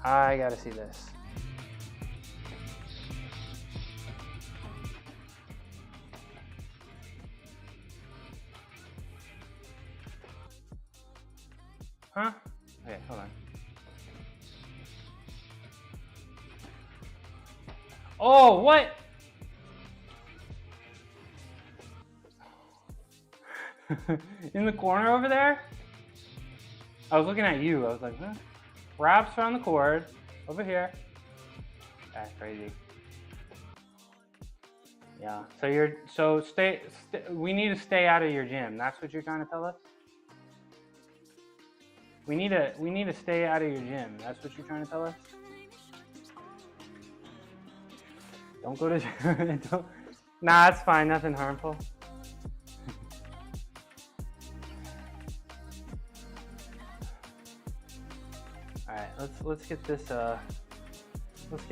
I gotta see this. Huh? Okay, hold on. Oh, what? In the corner over there? I was looking at you. I was like, huh? Wraps around the cord over here. That's crazy. Yeah. So we need to stay out of your gym. That's what you're trying to tell us? We need to stay out of your gym. That's what you're trying to tell us? Don't go to don't. Nah, it's fine. Nothing harmful. All right, let's get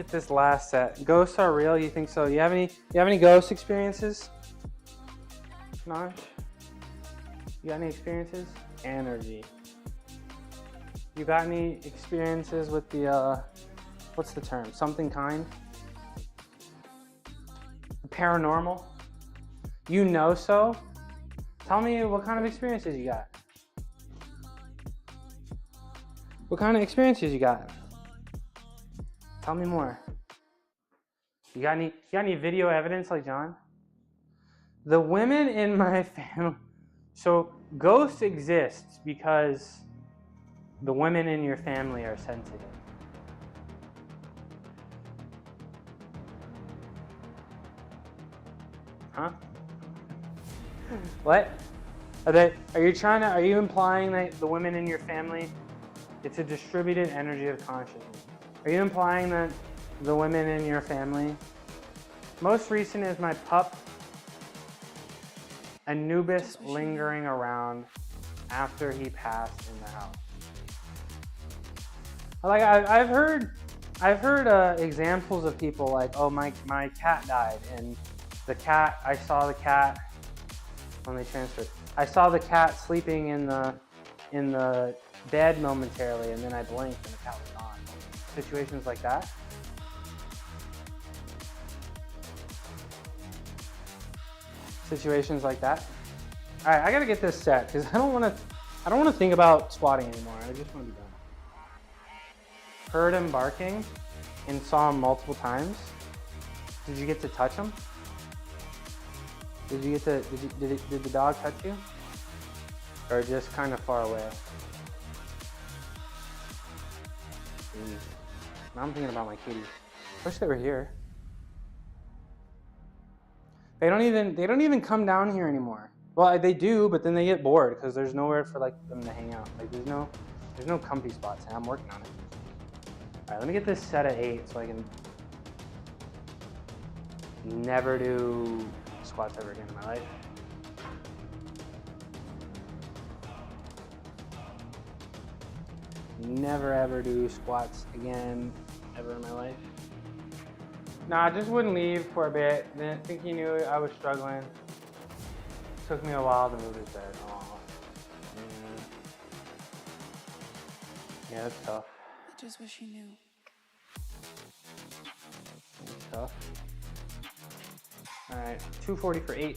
this last set. Ghosts are real. You think so? You have any ghost experiences? Naj? You got any experiences? Energy. You got any experiences with the what's the term? Something kind? Paranormal? You know so? Tell me what kind of experiences you got. What kind of experiences you got? Tell me more. You got any video evidence like John? The women in my family. So ghosts exist because the women in your family are sensitive. Huh? What? Are you implying that the women in your family, it's a distributed energy of consciousness? Are you implying that the women in your family, most recent is my pup, Anubis, lingering around after he passed in the house? Like I've heard examples of people like, oh, my cat died, and I saw the cat when they transferred. I saw the cat sleeping in the bed momentarily, and then I blinked and the cat was gone. Situations like that. Situations like that. All right, I gotta get this set because I don't want to think about squatting anymore. I just want to be done. Heard him barking and saw him multiple times. Did you get to touch him? Did the dog touch you? Or just kind of far away? Jeez. Now I'm thinking about my kitties. Wish they were here. They don't even come down here anymore. Well, they do, but then they get bored because there's nowhere for like them to hang out. Like there's no comfy spots, and I'm working on it. All right, let me get this set at 8 so I can never do squats ever again in my life. Never ever do squats again ever in my life. Nah, I just wouldn't leave for a bit. Then I think he knew I was struggling. Took me a while to move his bed. Aw. Yeah, that's tough. I just wish he knew. That's tough. All right, 240 for 8.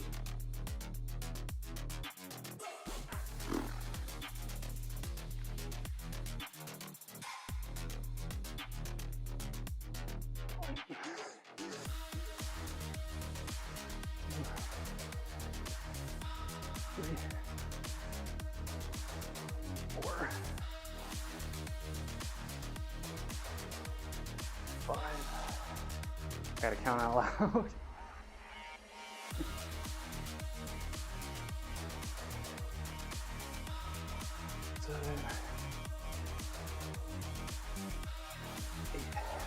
Gotta count out loud. There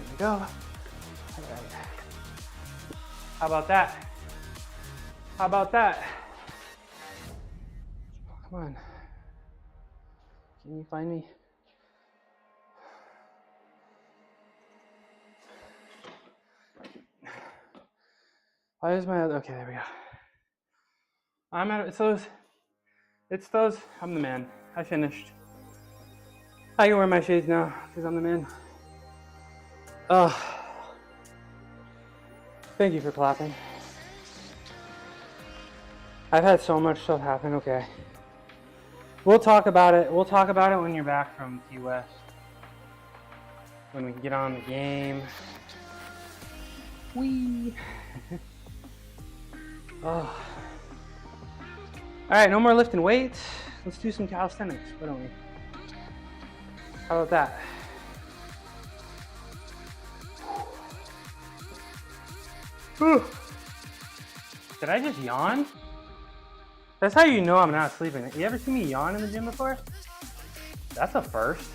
we go. All right. How about that? How about that? Come on. Can you find me? Why is my other, okay, there we go. I'm at, it's those, I'm the man. I finished. I can wear my shades now, because I'm the man. Oh. Thank you for clapping. I've had so much stuff happen, okay. We'll talk about it. We'll talk about it when you're back from Key West. When we can get on the game. Whee! Oh. All right, no more lifting weights. Let's do some calisthenics, why don't we? How about that? Whew. Did I just yawn? That's how you know I'm not sleeping. You ever see me yawn in the gym before? That's a first.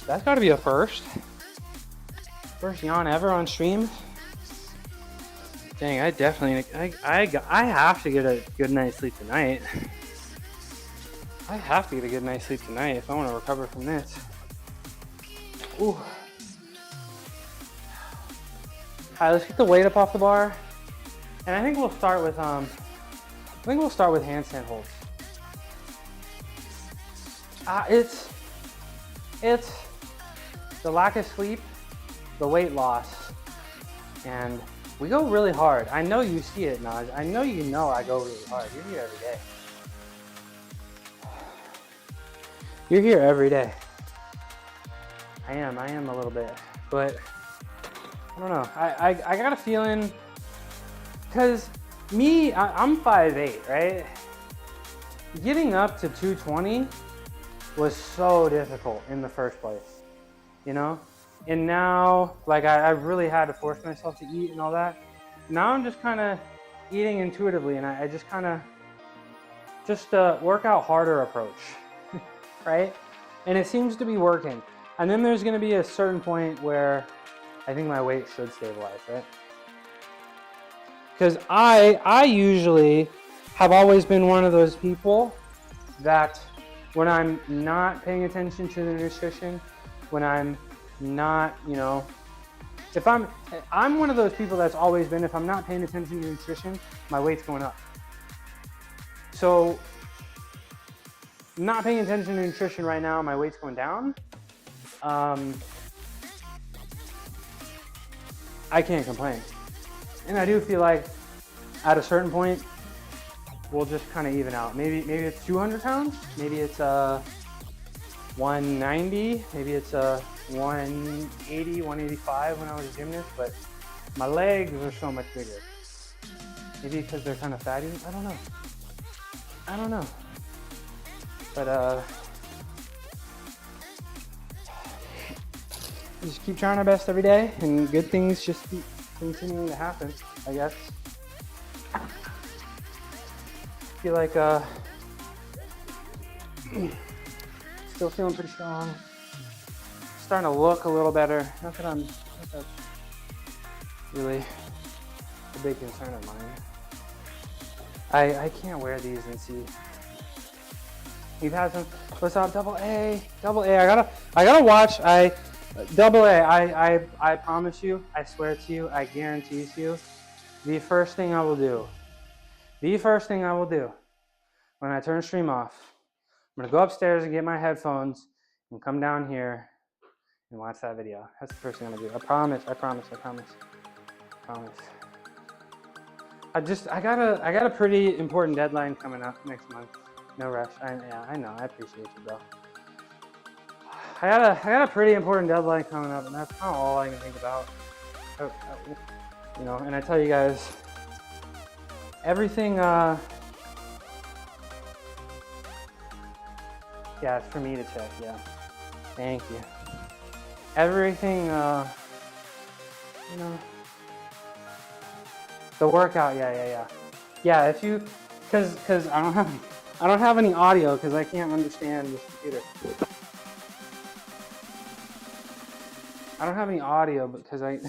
That's gotta be a first. First yawn ever on stream. Dang, I definitely, I have to get a good night's sleep tonight. I have to get a good night's sleep tonight if I want to recover from this. Ooh. All right, let's get the weight up off the bar. And I think we'll start with, handstand holds. It's the lack of sleep, the weight loss, and we go really hard. I know you see it, Naj. I know you know I go really hard. You're here every day. You're here every day. I am a little bit, but I don't know. I got a feeling, because I'm 5'8", right? Getting up to 220 was so difficult in the first place, you know? And now, like, I really had to force myself to eat and all that. Now I'm just kind of eating intuitively, and I just kind of work out harder approach, right? And it seems to be working. And then there's going to be a certain point where I think my weight should stabilize, right? Because I usually have always been one of those people that when I'm not paying attention to the nutrition, when I'm not, you know, if I'm one of those people that's always been, if I'm not paying attention to nutrition, my weight's going up. So not paying attention to nutrition right now, my weight's going down. I can't complain. And I do feel like at a certain point, we'll just kind of even out. Maybe it's 200 pounds, maybe it's 190, maybe it's 180, 185 when I was a gymnast, but my legs are so much bigger. Maybe because they're kind of fatty, I don't know. But just keep trying our best every day, and good things just keep continuing to happen, I guess. Feel like still feeling pretty strong. Starting to look a little better. Not that that's really a big concern of mine. I can't wear these and see. We've had some. What's up, double A? Double A. I gotta watch. Double A. I promise you. I swear to you. I guarantee you. The first thing I will do when I turn stream off, I'm gonna go upstairs and get my headphones and come down here and watch that video. That's the first thing I'm gonna do. I promise. I got a pretty important deadline coming up next month. No rush. I know. I appreciate you, bro. I got a pretty important deadline coming up, and that's kind of all I can think about. You know, and I tell you guys, everything. Yeah, it's for me to check. Yeah, thank you. Everything. You know. The workout, yeah. If you, cause I don't have any audio because I can't understand this computer. I don't have any audio because I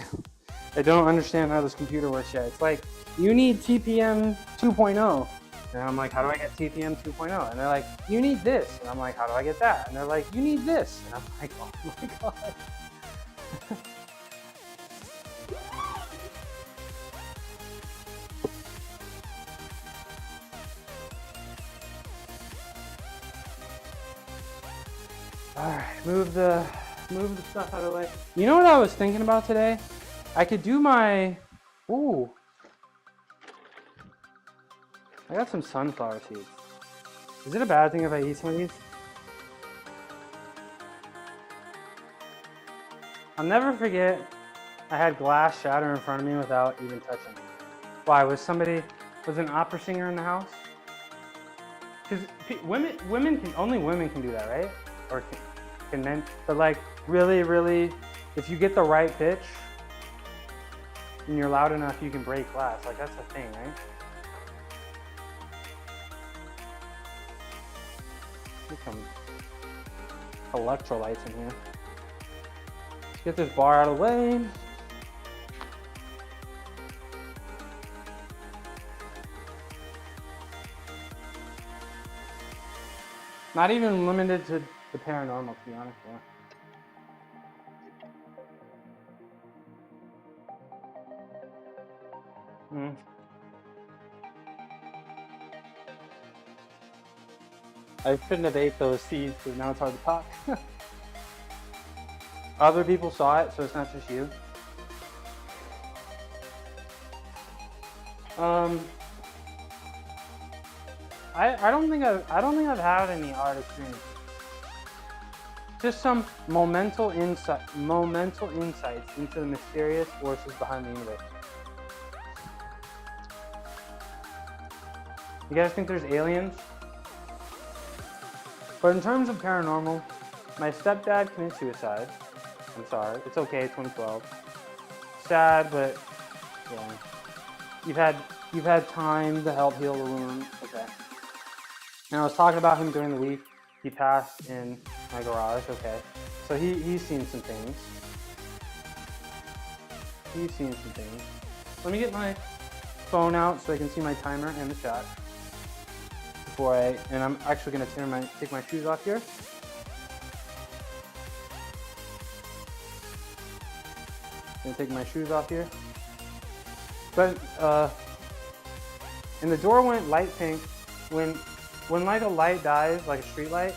don't understand how this computer works yet. It's like, you need TPM 2.0. And I'm like, how do I get TPM 2.0? And they're like, you need this. And I'm like, how do I get that? And they're like, you need this. And I'm like, oh my God. All right, move the stuff out of the way. You know what I was thinking about today? I could do my, ooh. I got some sunflower seeds. Is it a bad thing if I eat some of these? I'll never forget I had glass shatter in front of me without even touching it. Why, was an opera singer in the house? Because only women can do that, right? Or can men, but like really, if you get the right pitch and you're loud enough, you can break glass. Like, that's the thing, right? There's some electrolytes in here. Let's get this bar out of the way. Not even limited to the paranormal, to be honest, yeah. I shouldn't have ate those seeds because now it's hard to talk. Other people saw it, so it's not just you. I don't think I've had any art experience. Just some momental insights into the mysterious forces behind the universe. You guys think there's aliens? But in terms of paranormal, my stepdad committed suicide. I'm sorry, it's okay, 2012. Sad, but yeah. You've had time to help heal the wound. Okay. And I was talking about him during the week. He passed in my garage. Okay. So he's seen some things. He's seen some things. Let me get my phone out so I can see my timer and the chat. And I'm actually gonna take my shoes off here. Gonna take my shoes off here. But and the door went light pink when like a light dies, like a street light,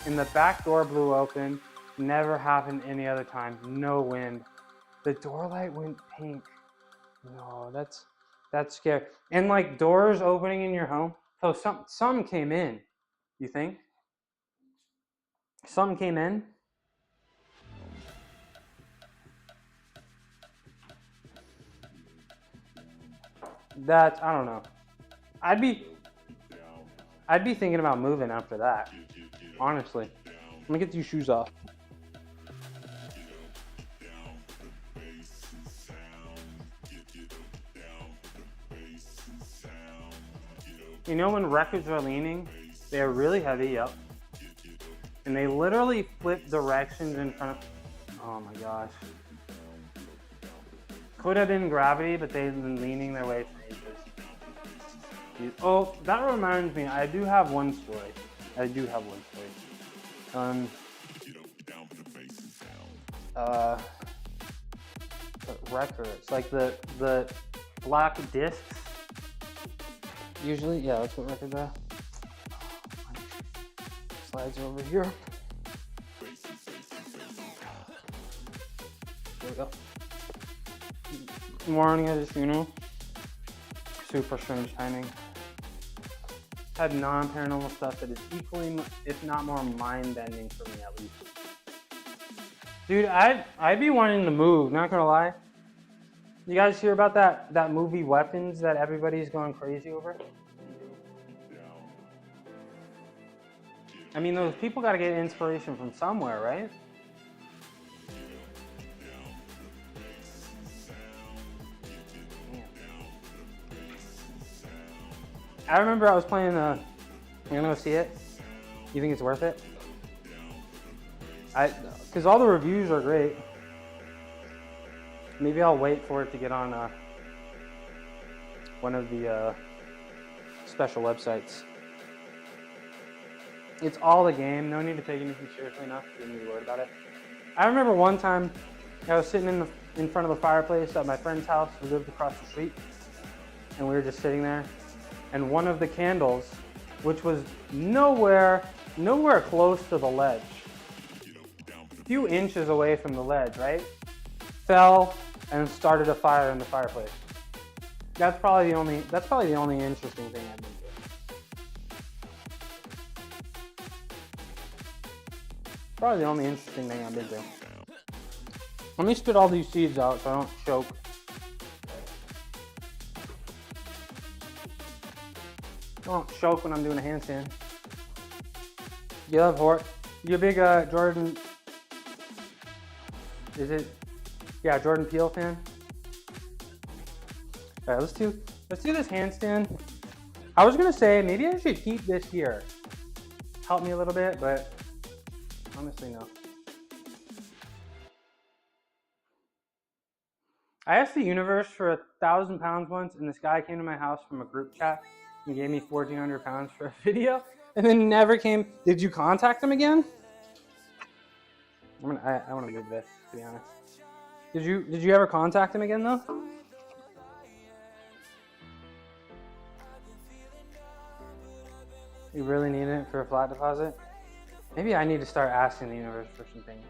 and the back door blew open. Never happened any other time. No wind. The door light went pink. No, that's scary. And like doors opening in your home. So some came in. You think? Some came in. That I don't know. I'd be thinking about moving after that. Honestly. Let me get these shoes off. You know when records are leaning, they're really heavy, yep. And they literally flip directions in front of, oh my gosh. Could have been gravity, but they've been leaning their way for ages. Oh, that reminds me, I do have one story. Records, like the black discs. Usually, yeah, that's what records are. Slides over here. There we go. Morning, I just, super strange timing. Had non-paranormal stuff that is equally, if not more, mind-bending for me at least. Dude, I'd be wanting to move, not gonna lie. You guys hear about that movie Weapons that everybody's going crazy over? I mean, those people gotta get inspiration from somewhere, right? I remember I was playing you gonna go see it? You think it's worth it? Because all the reviews are great. Maybe I'll wait for it to get on one of the special websites. It's all the game. No need to take anything seriously enough to be worried about it. I remember one time I was sitting in front of the fireplace at my friend's house who lived across the street, and we were just sitting there. And one of the candles, which was nowhere close to the ledge, a few inches away from the ledge, right? Fell and started a fire in the fireplace. That's probably the only interesting thing I've been through. Probably the only interesting thing I've been through. Let me spit all these seeds out so I don't choke. I don't choke when I'm doing a handstand. You love Hort? You a big Jordan? Is it? Yeah, Jordan Peele fan. All right, let's do this handstand. I was gonna say maybe I should keep this here. Help me a little bit, but honestly, no. I asked the universe for 1,000 pounds once, and this guy came to my house from a group chat and gave me 1,400 pounds for a video, and then never came. Did you contact him again? I want to move this, to be honest. Did you ever contact him again though? You really need it for a flat deposit? Maybe I need to start asking the universe for some things.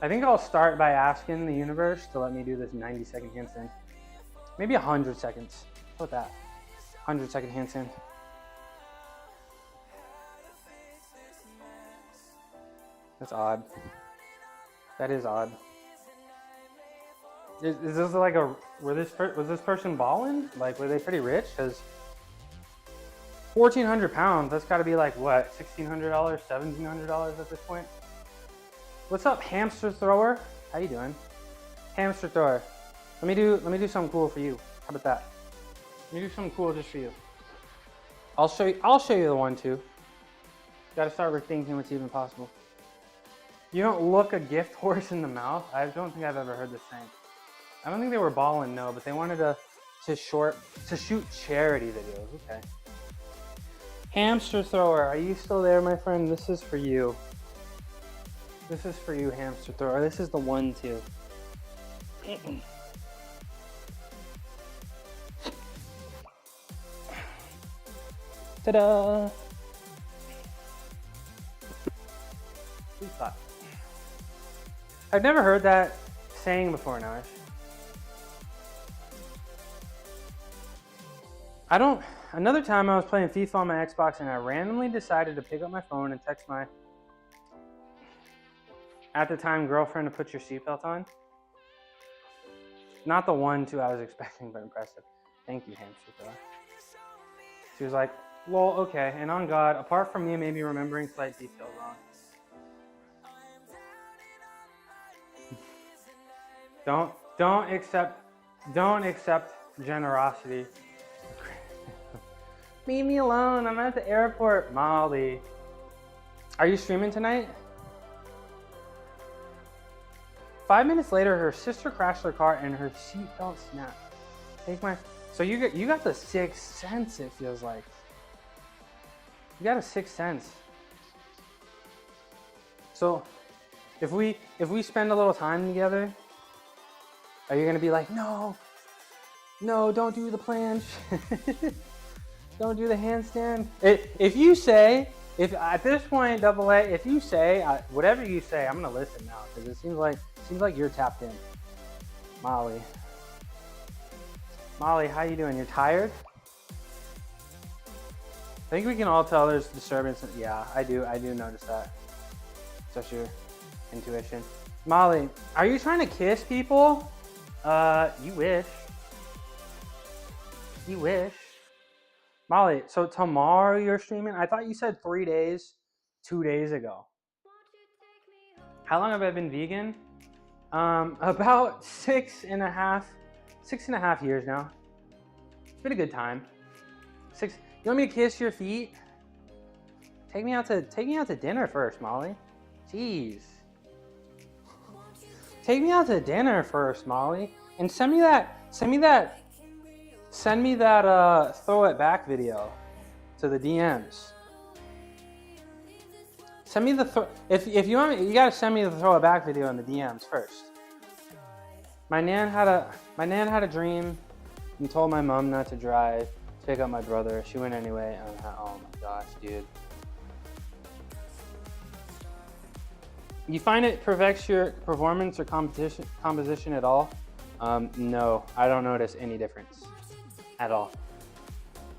I think I'll start by asking the universe to let me do this 90-second handstand. Maybe 100 seconds. How about that? 100-second handstand. That's odd. That is odd. Is this like was this person balling? Like, were they pretty rich? Because 1,400 pounds, that's got to be like what, $1,600, $1,700 at this point? What's up, hamster thrower? How you doing? Hamster thrower. Let me do something cool for you. How about that? You do something cool just for you. I'll show you the one too. Gotta start rethinking what's even possible. You don't look a gift horse in the mouth. I don't think I've ever heard this saying. I don't think they were balling, no, but they wanted to shoot charity videos. Okay. Hamster thrower, are you still there, my friend? This is for you. This is for you, hamster thrower. This is the one too. Ta-da! Please clap. I've never heard that saying before, Nash. Another time I was playing FIFA on my Xbox and I randomly decided to pick up my phone and text my, at the time, girlfriend to put your seatbelt on. Not the one, too, I was expecting, but impressive. Thank you, hamster thrower. She was like, lol, okay, and on God, apart from me maybe remembering slight details wrong. Don't accept generosity. Leave me alone, I'm at the airport. Molly. Are you streaming tonight? 5 minutes later, her sister crashed her car and her seatbelt snapped. So you got the sixth sense, it feels like. You got a sixth sense. So if we spend a little time together, are you gonna be like, no, don't do the planche. Don't do the handstand. If you say, at this point, Double A, if you say whatever you say, I'm gonna listen now because it seems like you're tapped in. Molly, how you doing? You're tired? I think we can all tell there's disturbance. Yeah, I do notice that. Such your intuition. Molly, are you trying to kiss people? You wish. You wish. Molly, so tomorrow you're streaming? I thought you said 3 days, 2 days ago. How long have I been vegan? About six and a half years now. It's been a good time. You want me to kiss your feet? Take me out to dinner first, Molly. Jeez. Take me out to dinner first, Molly. And send me that throw it back video to the DMs. Send me if you want me, you gotta send me the throw it back video in the DMs first. My nan had a dream and told my mom not to drive to pick up my brother. She went anyway. Oh my gosh, dude. You find it perfects your performance or composition at all? No, I don't notice any difference at all.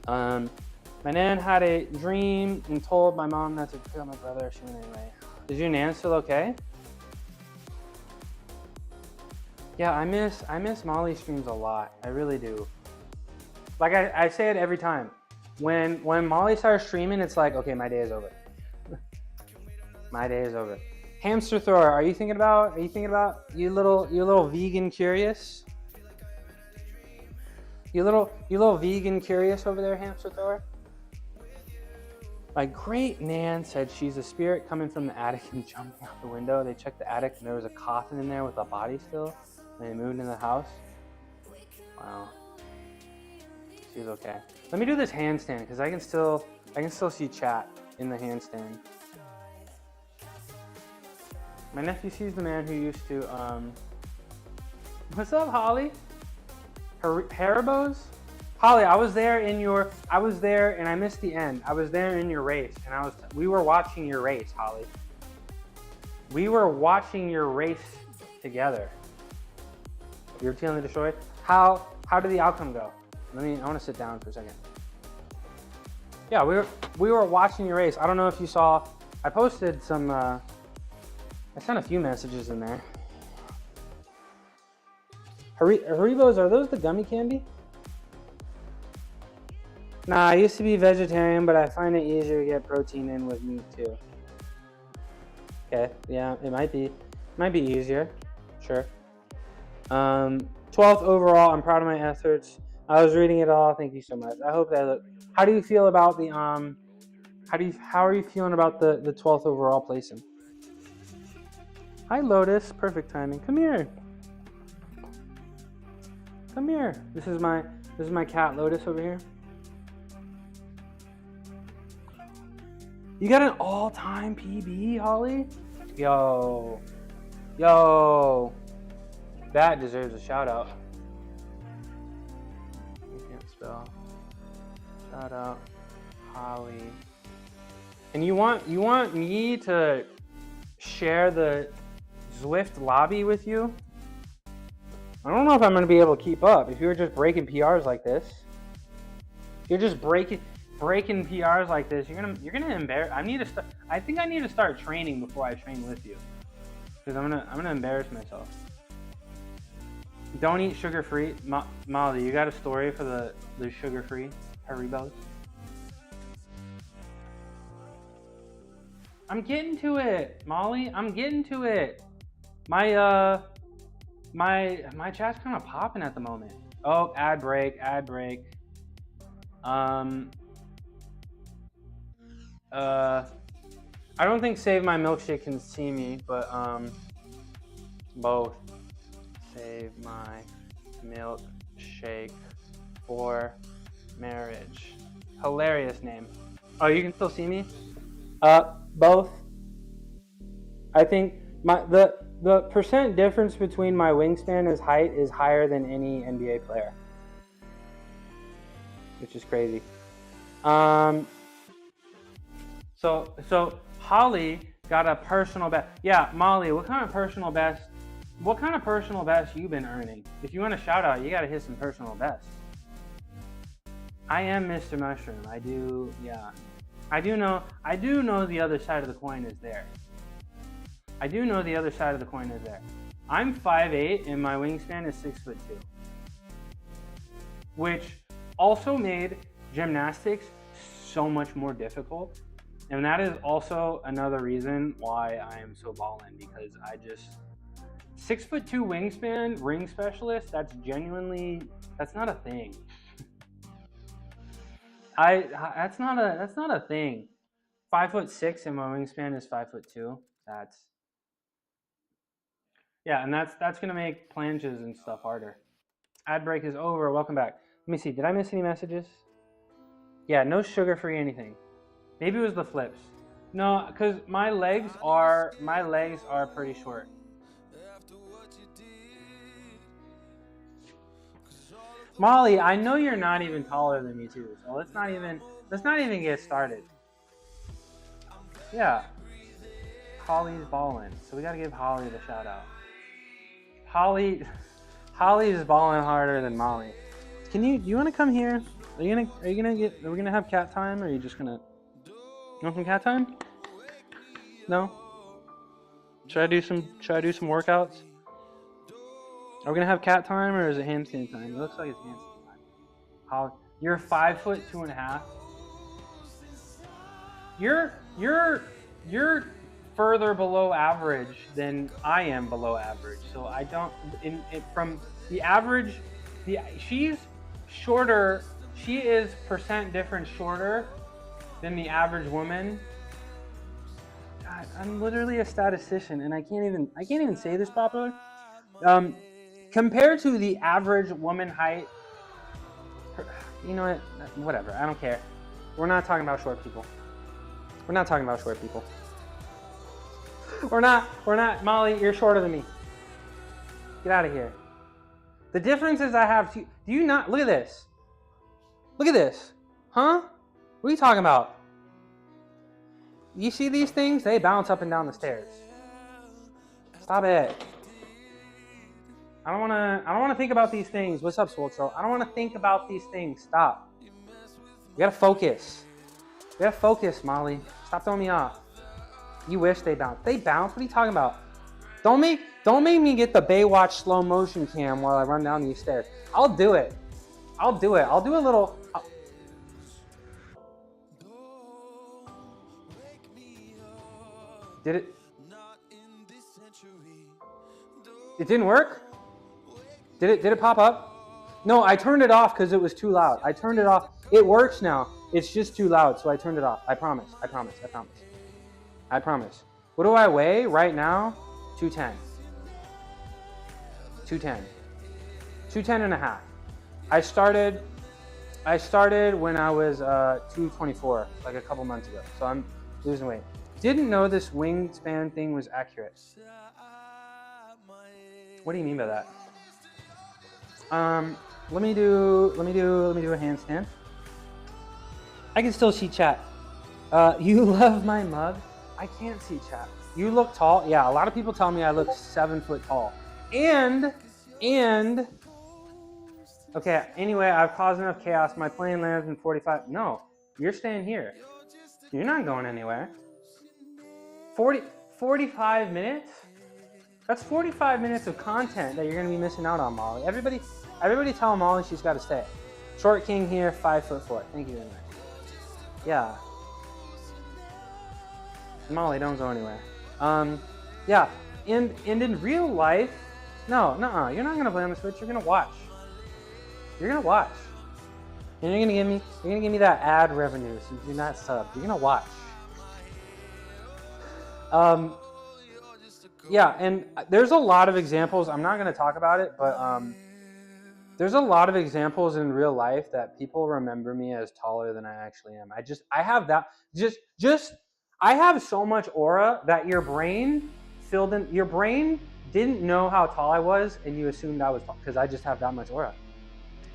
My nan had a dream and told my mom not to pick up my brother. She went anyway. Is your nan still okay? Yeah, I miss Molly streams a lot. I really do. Like I say it every time. When Molly starts streaming, it's like, okay, my day is over. My day is over. Hamster thrower, are you thinking about you little vegan curious? You little vegan curious over there, hamster thrower? My great nan said she's a spirit coming from the attic and jumping out the window. They checked the attic and there was a coffin in there with a body still. And they moved into the house. Wow. She's okay. Let me do this handstand because I can still see chat in the handstand. My nephew sees the man who used to What's up, Holly? Haribos? Holly, I was there and I missed the end. I was there in your race and we were watching your race, Holly. We were watching your race together. You were feeling destroyed? How did the outcome go? I want to sit down for a second. Yeah, we were watching your race. I don't know if you saw, I posted some, I sent a few messages in there. Haribos, are those the gummy candy? Nah, I used to be vegetarian, but I find it easier to get protein in with meat too. Okay, yeah, it might be easier, sure. 12th overall, I'm proud of my efforts. I was reading it all. Thank you so much. I hope that. How do you feel about the How are you feeling about the 12th overall placing? Hi Lotus, perfect timing. Come here. Come here. This is my cat Lotus over here. You got an all-time PB, Holly? Yo. That deserves a shout out. I can't spell. Shout out, Holly. And you want me to share the Zwift lobby with you? I don't know if I'm going to be able to keep up. If you're just breaking PRs like this, you're just breaking PRs like this. You're gonna embarrass. I think I need to start training before I train with you, because I'm gonna embarrass myself. Don't eat sugar-free. Molly, you got a story for the sugar-free Haribos? I'm getting to it, Molly. I'm getting to it. My chat's kind of popping at the moment. Oh, ad break. I don't think Save My Milkshake can see me, but both Save My Milkshake for Marriage. Hilarious name. Oh, you can still see me? Both. I think the percent difference between my wingspan and height is higher than any NBA player, which is crazy. So Holly got a personal best. Yeah, Molly, what kind of personal best you been earning? If you want a shout out, you gotta hit some personal best. I am Mr. Mushroom. I do know the other side of the coin is there. I'm 5'8" and my wingspan is 6'2", which also made gymnastics so much more difficult. And that is also another reason why I am so ballin', because 6'2" wingspan, ring specialist, that's not a thing. That's not a thing. 5'6" and my wingspan is 5'2". And that's gonna make planches and stuff harder. Ad break is over. Welcome back. Let me see. Did I miss any messages? Yeah, no sugar-free anything. Maybe it was the flips. No, because my legs are pretty short. Molly, I know you're not even taller than me too, so let's not even get started. Yeah. Holly's ballin', so we gotta give Holly the shout out. Holly is balling harder than Molly. Do you want to come here? Are we gonna have cat time, or are you just gonna? You want some cat time? No. Should I do some workouts? Are we gonna have cat time, or is it handstand time? It looks like it's handstand time. Holly, you're 5'2.5". You're further below average than I am below average. So I don't, from the average, she's shorter, she is percent difference shorter than the average woman. God, I'm literally a statistician and I can't even say this properly. Compared to the average woman height, you know what, whatever, I don't care. We're not talking about short people. We're not, Molly, you're shorter than me. Get out of here. The difference is I have two, do you not, look at this. Huh? What are you talking about? You see these things? They bounce up and down the stairs. Stop it. I don't wanna think about these things. What's up, Swoltro? I don't wanna think about these things. Stop. You gotta focus. Molly. Stop throwing me off. You wish they bounce. They bounce? What are you talking about? Don't make me get the Baywatch slow motion cam while I run down these stairs. I'll do it. I'll do a little. Did it? It didn't work? Did it pop up? No, I turned it off because it was too loud. I turned it off. It works now. It's just too loud, so I turned it off. I promise. I promise. I promise. I promise. What do I weigh right now? 210. 210. 210 and a half. I started when I was 224, like a couple months ago. So I'm losing weight. Didn't know this wingspan thing was accurate. What do you mean by that? Let me do a handstand. I can still see chat. You love my mug? I can't see chat. You look tall. Yeah, a lot of people tell me I look 7 foot tall. And okay, anyway, I've caused enough chaos. My plane lands in 45. No, you're staying here. You're not going anywhere. 45 minutes? That's 45 minutes of content that you're gonna be missing out on, Molly. Everybody tell Molly she's gotta stay. Short King here, 5'4". Thank you very much. Yeah. Molly, don't go anywhere. Yeah, and in real life, no, you're not gonna play on the Switch, you're gonna watch. You're gonna watch. And you're gonna give me that ad revenue since you're not subbed. You're gonna watch. Yeah, and there's a lot of examples. I'm not going to talk about it, but there's a lot of examples in real life that people remember me as taller than I actually am. I have that. I have so much aura that your brain didn't know how tall I was, and you assumed I was tall because I just have that much aura.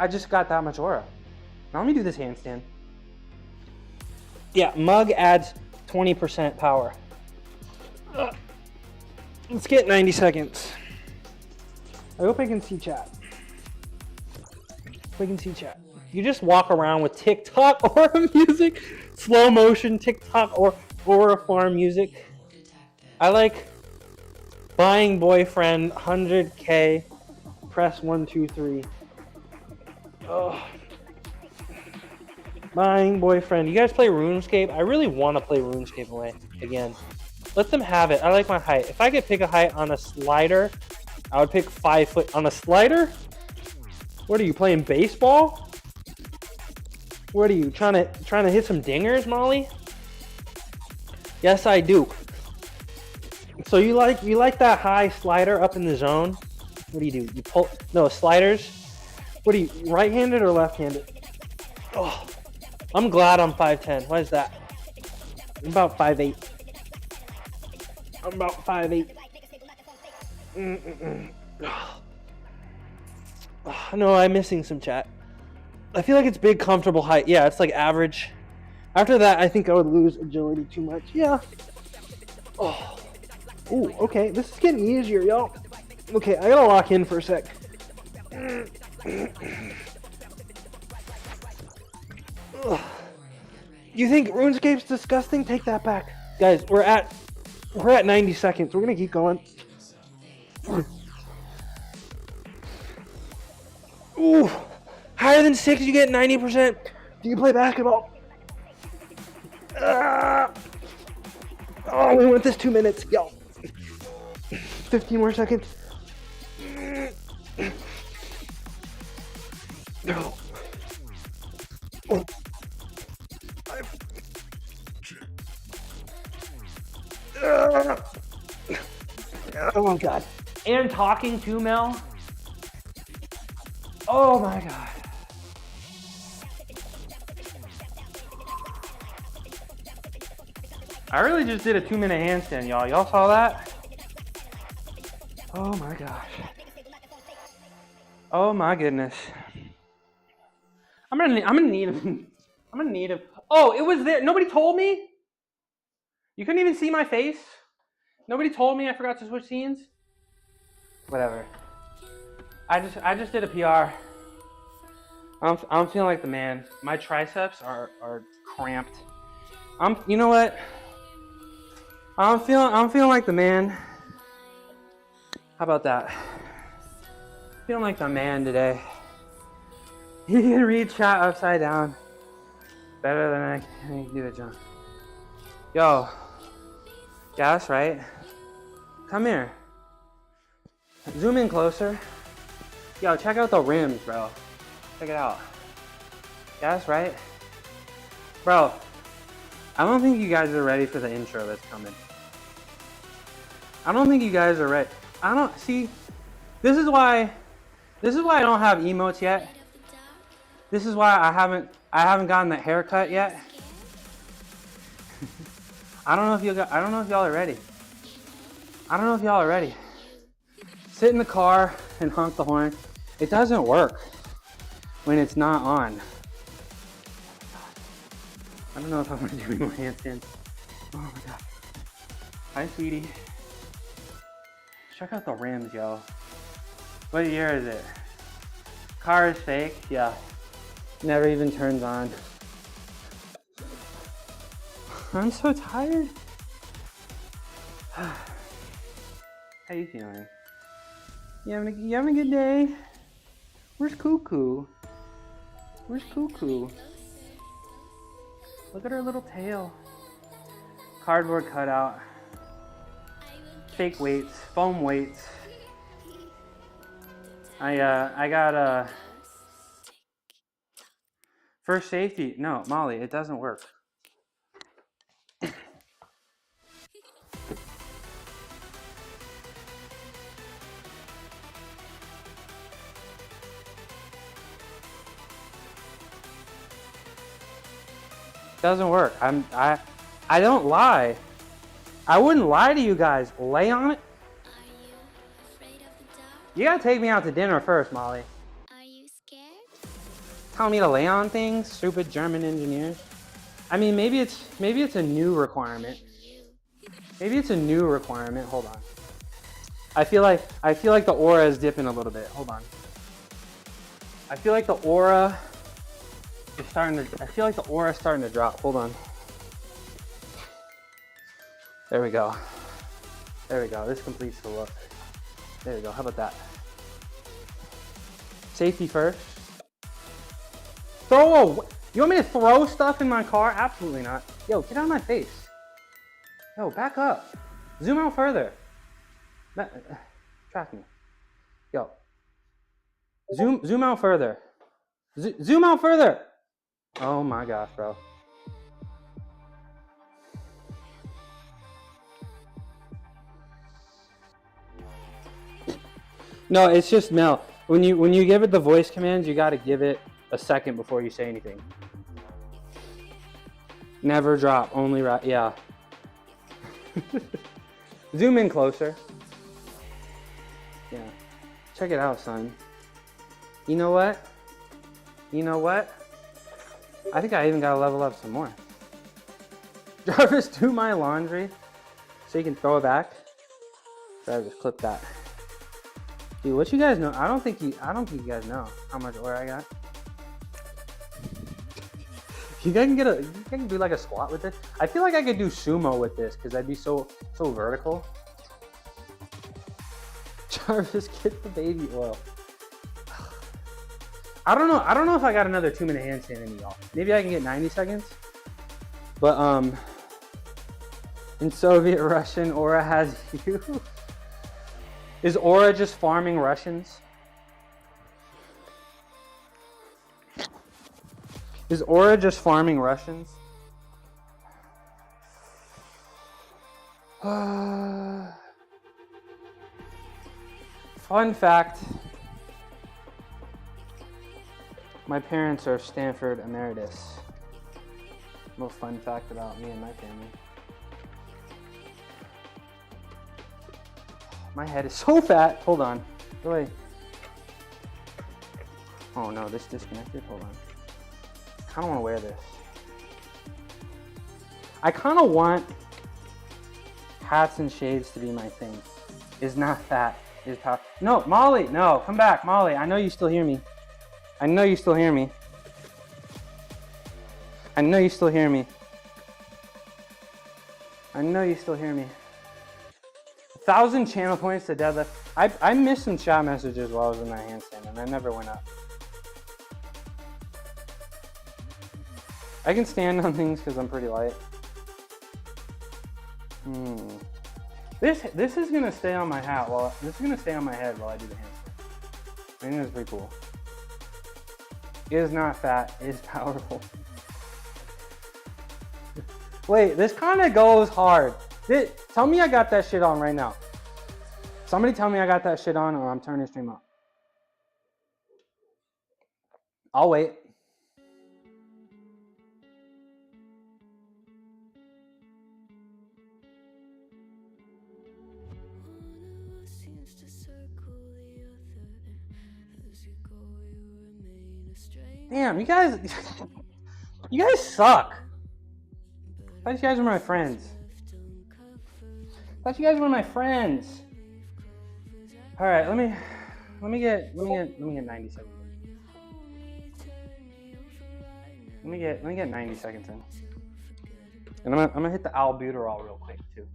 I just got that much aura. Now let me do this handstand. Yeah, mug adds 20% power. Let's get 90 seconds. I hope I can see chat. If I can see chat. You just walk around with TikTok aura music, slow motion TikTok or aura farm music. I like buying boyfriend 100K. Press 1, 2, 3. Oh. Buying boyfriend. You guys play RuneScape? I really want to play RuneScape away again. Let them have it. I like my height. If I could pick a height on a slider, I would pick 5 foot on a slider. What are you playing baseball? What are you trying to hit some dingers, Molly? Yes, I do. So you like that high slider up in the zone? What do? You pull sliders? What are you, right-handed or left-handed? Oh, I'm glad I'm 5'10". What is that? I'm about 5'8". I'm about 5'8". No, I'm missing some chat. I feel like it's big, comfortable height. Yeah, it's like average. After that, I think I would lose agility too much. Yeah. Oh. Ooh, okay. This is getting easier, y'all. Okay, I gotta lock in for a sec. You think RuneScape's disgusting? Take that back. Guys, we're at 90 seconds. We're gonna keep going. Ooh, higher than 6, you get 90%. Do you play basketball? Oh, we went this 2 minutes. Yo. 15 more seconds. No. Oh. Oh God. And talking to Mel. Oh my God. I really just did a 2-minute handstand, y'all. Y'all saw that? Oh my gosh. Oh my goodness. I'm gonna need him. Oh, it was there. Nobody told me? You couldn't even see my face? Nobody told me I forgot to switch scenes? Whatever. I just did a PR. I'm feeling like the man. My triceps are cramped. You know what? I'm feeling like the man. How about that? Feeling like the man today. You can read chat upside down better than I can do it, John. Yo. Yeah, that's right. Come here. Zoom in closer. Yo, check out the rims, bro. Check it out. Yes, right? Bro, I don't think you guys are ready for the intro that's coming. I don't think you guys are ready. I don't see. This is why I don't have emotes yet. This is why I haven't gotten that haircut yet. I don't know if y'all are ready. I don't know if y'all are ready. Sit in the car and honk the horn. It doesn't work when it's not on. I don't know if I'm gonna do any more handstands. Oh my god. Hi, sweetie. Check out the rims, yo. What year is it? Car is fake, yeah. Never even turns on. I'm so tired. How you feeling? You having a good day? Where's Cuckoo? Where's Cuckoo? Look at her little tail. Cardboard cutout. Fake weights, foam weights. I got first safety. No, Molly, it doesn't work. Doesn't work. I don't lie. I wouldn't lie to you guys. Lay on it. You gotta take me out to dinner first, Molly. Are you scared? Telling me to lay on things, stupid German engineers. I mean, maybe it's a new requirement. Maybe it's a new requirement. Hold on. I feel like the aura is dipping a little bit. Hold on. I feel like the aura is starting to drop. Hold on. There we go. There we go. This completes the look. There we go. How about that? Safety first. You want me to throw stuff in my car? Absolutely not. Yo, get out of my face. Yo, back up. Zoom out further. Track me. Yo. Zoom out further. Zoom out further. Oh my gosh, bro. No, it's just Mel. When you give it the voice commands, you got to give it a second before you say anything. Never drop, only right. Yeah. Zoom in closer. Yeah. Check it out, son. You know what? I think I even got to level up some more. Jarvis, do my laundry so you can throw it back. Jarvis, clip that. Dude, what you guys know? I don't think you guys know how much ore I got. You guys can do like a squat with this. I feel like I could do sumo with this because I'd be so vertical. Jarvis, get the baby oil. I don't know if I got another 2-minute handstand in y'all. Maybe I can get 90 seconds. But in Soviet Russian, Aura has you. Is Aura just farming Russians? Is Aura just farming Russians? Fun fact. My parents are Stanford emeritus. Little fun fact about me and my family. My head is so fat. Hold on. Go away. Oh no, this disconnected. Hold on. I kind of want to wear this. I kind of want hats and shades to be my thing. Is not fat. Is power. No, Molly. No, come back, Molly. I know you still hear me. I know you still hear me. I know you still hear me. I know you still hear me. 1,000 channel points to deadlift. I missed some chat messages while I was in that handstand and I never went up. I can stand on things because I'm pretty light. This is gonna stay on my hat this is gonna stay on my head while I do the handstand. I think that's pretty cool. is not fat, is powerful. Wait, this kind of goes hard. Tell me I got that shit on right now. Somebody tell me I got that shit on or I'm turning the stream off. I'll wait. Damn, you guys suck. I thought you guys were my friends. All right, let me get 90 seconds. Let me get 90 seconds in. And I'm gonna hit the albuterol real quick too.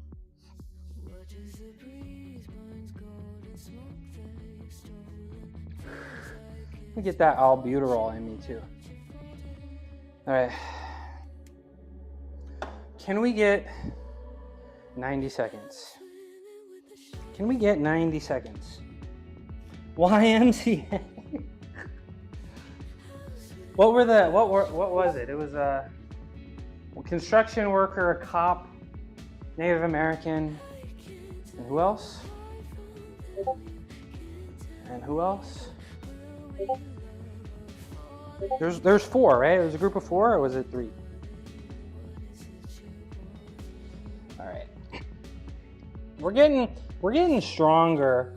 Let me get that albuterol in me too. All right. Can we get 90 seconds? Can we get 90 seconds? YMCA. What was it? It was a construction worker, a cop, Native American, and who else? There's 4, right? It was a group of 4, or was it 3? All right. We're getting stronger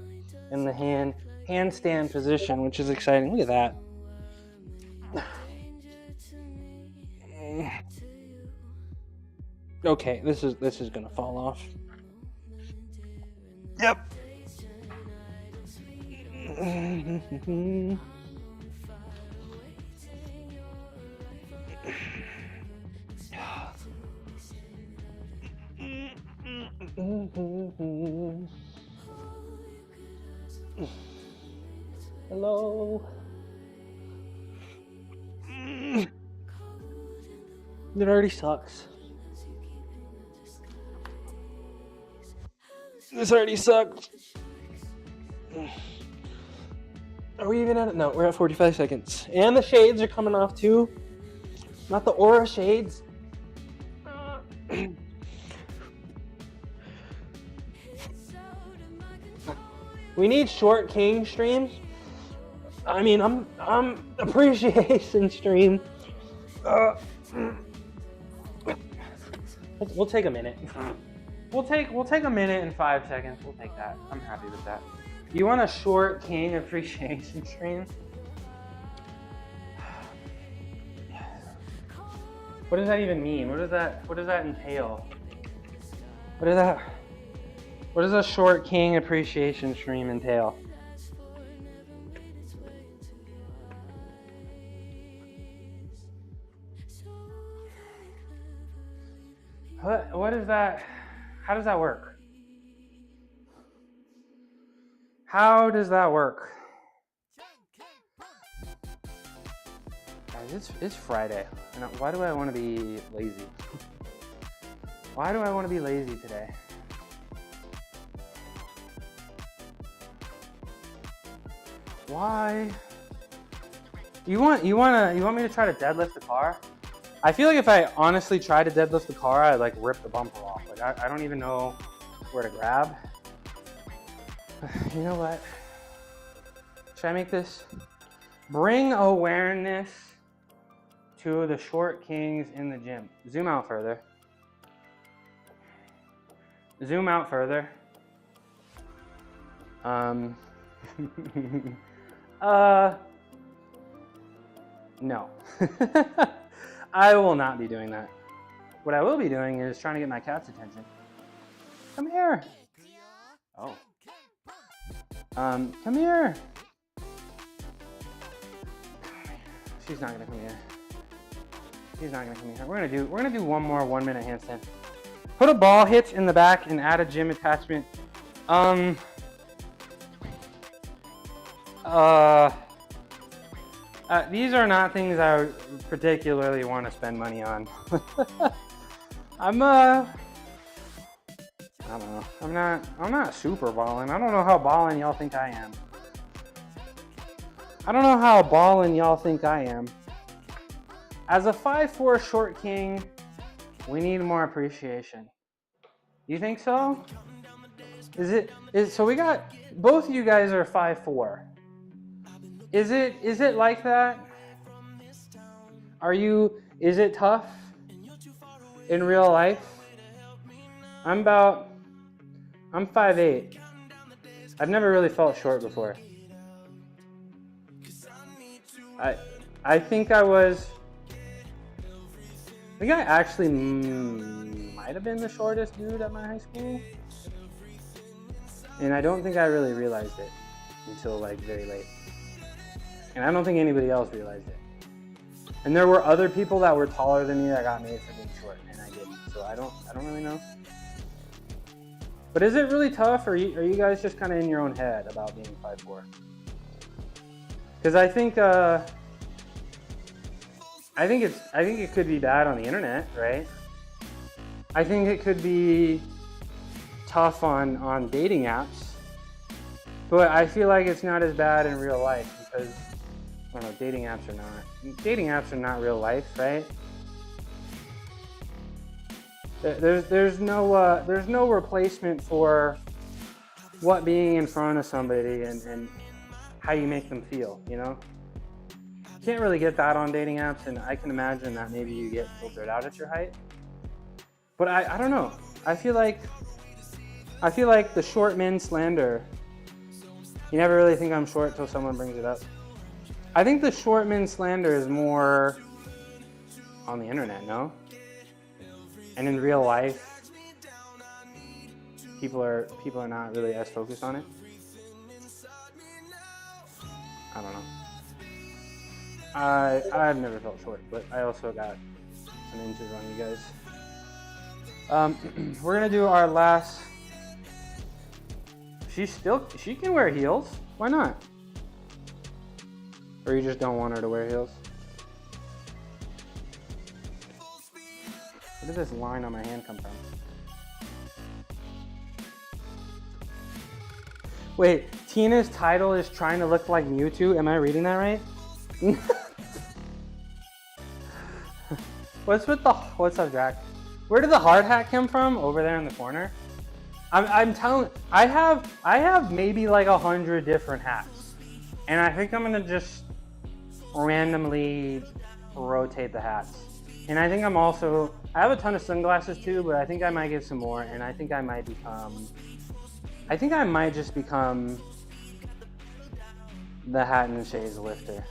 in the handstand position, which is exciting. Look at that. Okay, this is gonna fall off. Yep. Hello. It already sucks. This already sucked. Are we even at it? No, we're at 45 seconds. And the shades are coming off too. Not the Aura shades. We need short king streams. I mean, I'm appreciation stream. We'll take a minute. We'll take a minute and 5 seconds. We'll take that. I'm happy with that. You want a short king appreciation stream? What does that even mean? What does that entail? What does a short king appreciation stream entail? What is that? How does that work? How does that work? Guys, it's Friday. And why do I want to be lazy? Why do I want to be lazy today? Why? You want me to try to deadlift the car? I feel like if I honestly try to deadlift the car, I'd like rip the bumper off. Like I don't even know where to grab. You know what? Should I make this? Bring awareness to the short kings in the gym. Zoom out further. Zoom out further. No. I will not be doing that. What I will be doing is trying to get my cat's attention. Come here. Oh. Come here. She's not gonna come here. She's not gonna come here. We're gonna do one more 1-minute handstand. Put a ball hitch in the back and add a gym attachment. These are not things I would particularly want to spend money on. I don't know. I'm not super balling. I don't know how balling y'all think I am. I don't know how ballin' y'all think I am. As a 5'4" short king, we need more appreciation. You think so? So we got, both of you guys are 5'4". Is it like that? Is it tough in real life? I'm 5'8". I've never really felt short before. I think I actually might have been the shortest dude at my high school. And I don't think I really realized it until like very late. And I don't think anybody else realized it. And there were other people that were taller than me that got made for being short, and I didn't. So I don't really know. But is it really tough, or are you guys just kind of in your own head about being 5'4"? Because I think it could be bad on the internet, right? I think it could be tough on dating apps, but I feel like it's not as bad in real life because I don't know, dating apps are not real life, right? There's no replacement for what being in front of somebody and how you make them feel, you know? You can't really get that on dating apps, and I can imagine that maybe you get filtered out at your height. But I don't know. I feel like the short men slander. You never really think I'm short till someone brings it up. I think the short men slander is more on the internet, no? And in real life, people are not really as focused on it. I don't know. I've never felt short, but I also got some inches on you guys. We're gonna do our last. She can wear heels. Why not? Or you just don't want her to wear heels? Where did this line on my hand come from? Wait, Tina's title is trying to look like Mewtwo. Am I reading that right? What's up, Drac? Where did the hard hat come from? Over there in the corner? I'm telling, I have maybe like 100 different hats. And I think I'm gonna just randomly rotate the hats. And I think I have a ton of sunglasses too, but I think I might get some more, and I think I might just become the Hat and Shades lifter.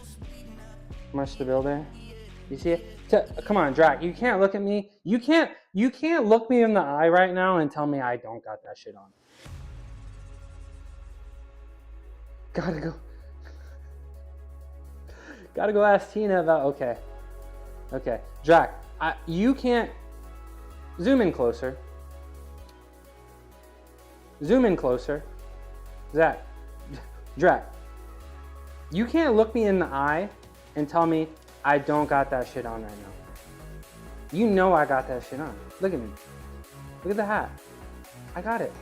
Much to build there. You see it? Come on, Drac, you can't look at me. You can't look me in the eye right now and tell me I don't got that shit on. Gotta go ask Tina about, okay. Drac, you can't, zoom in closer. Zach, Drac, you can't look me in the eye and tell me I don't got that shit on right now. You know I got that shit on. Look at me. Look at the hat. I got it.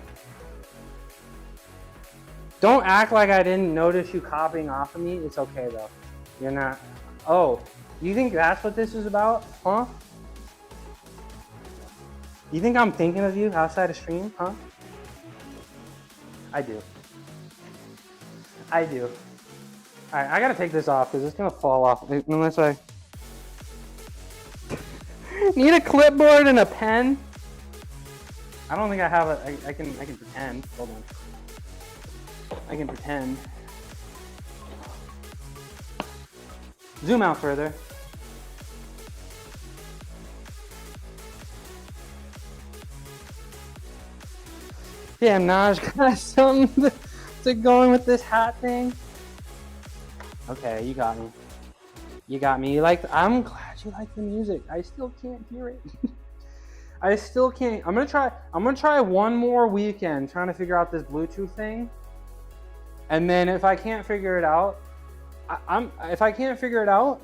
Don't act like I didn't notice you copying off of me. It's okay though. You're not. Oh, you think that's what this is about? Huh? You think I'm thinking of you outside of stream? Huh? I do. Alright, I gotta take this off because it's gonna fall off unless I need a clipboard and a pen. I don't think I have I can pretend. Hold on. I can pretend. Zoom out further. Damn, Naj got something to going with this hat thing. Okay, you got me. I'm glad you like the music. I still can't hear it. I still can't. I'm gonna try one more weekend trying to figure out this Bluetooth thing. And then if I can't figure it out,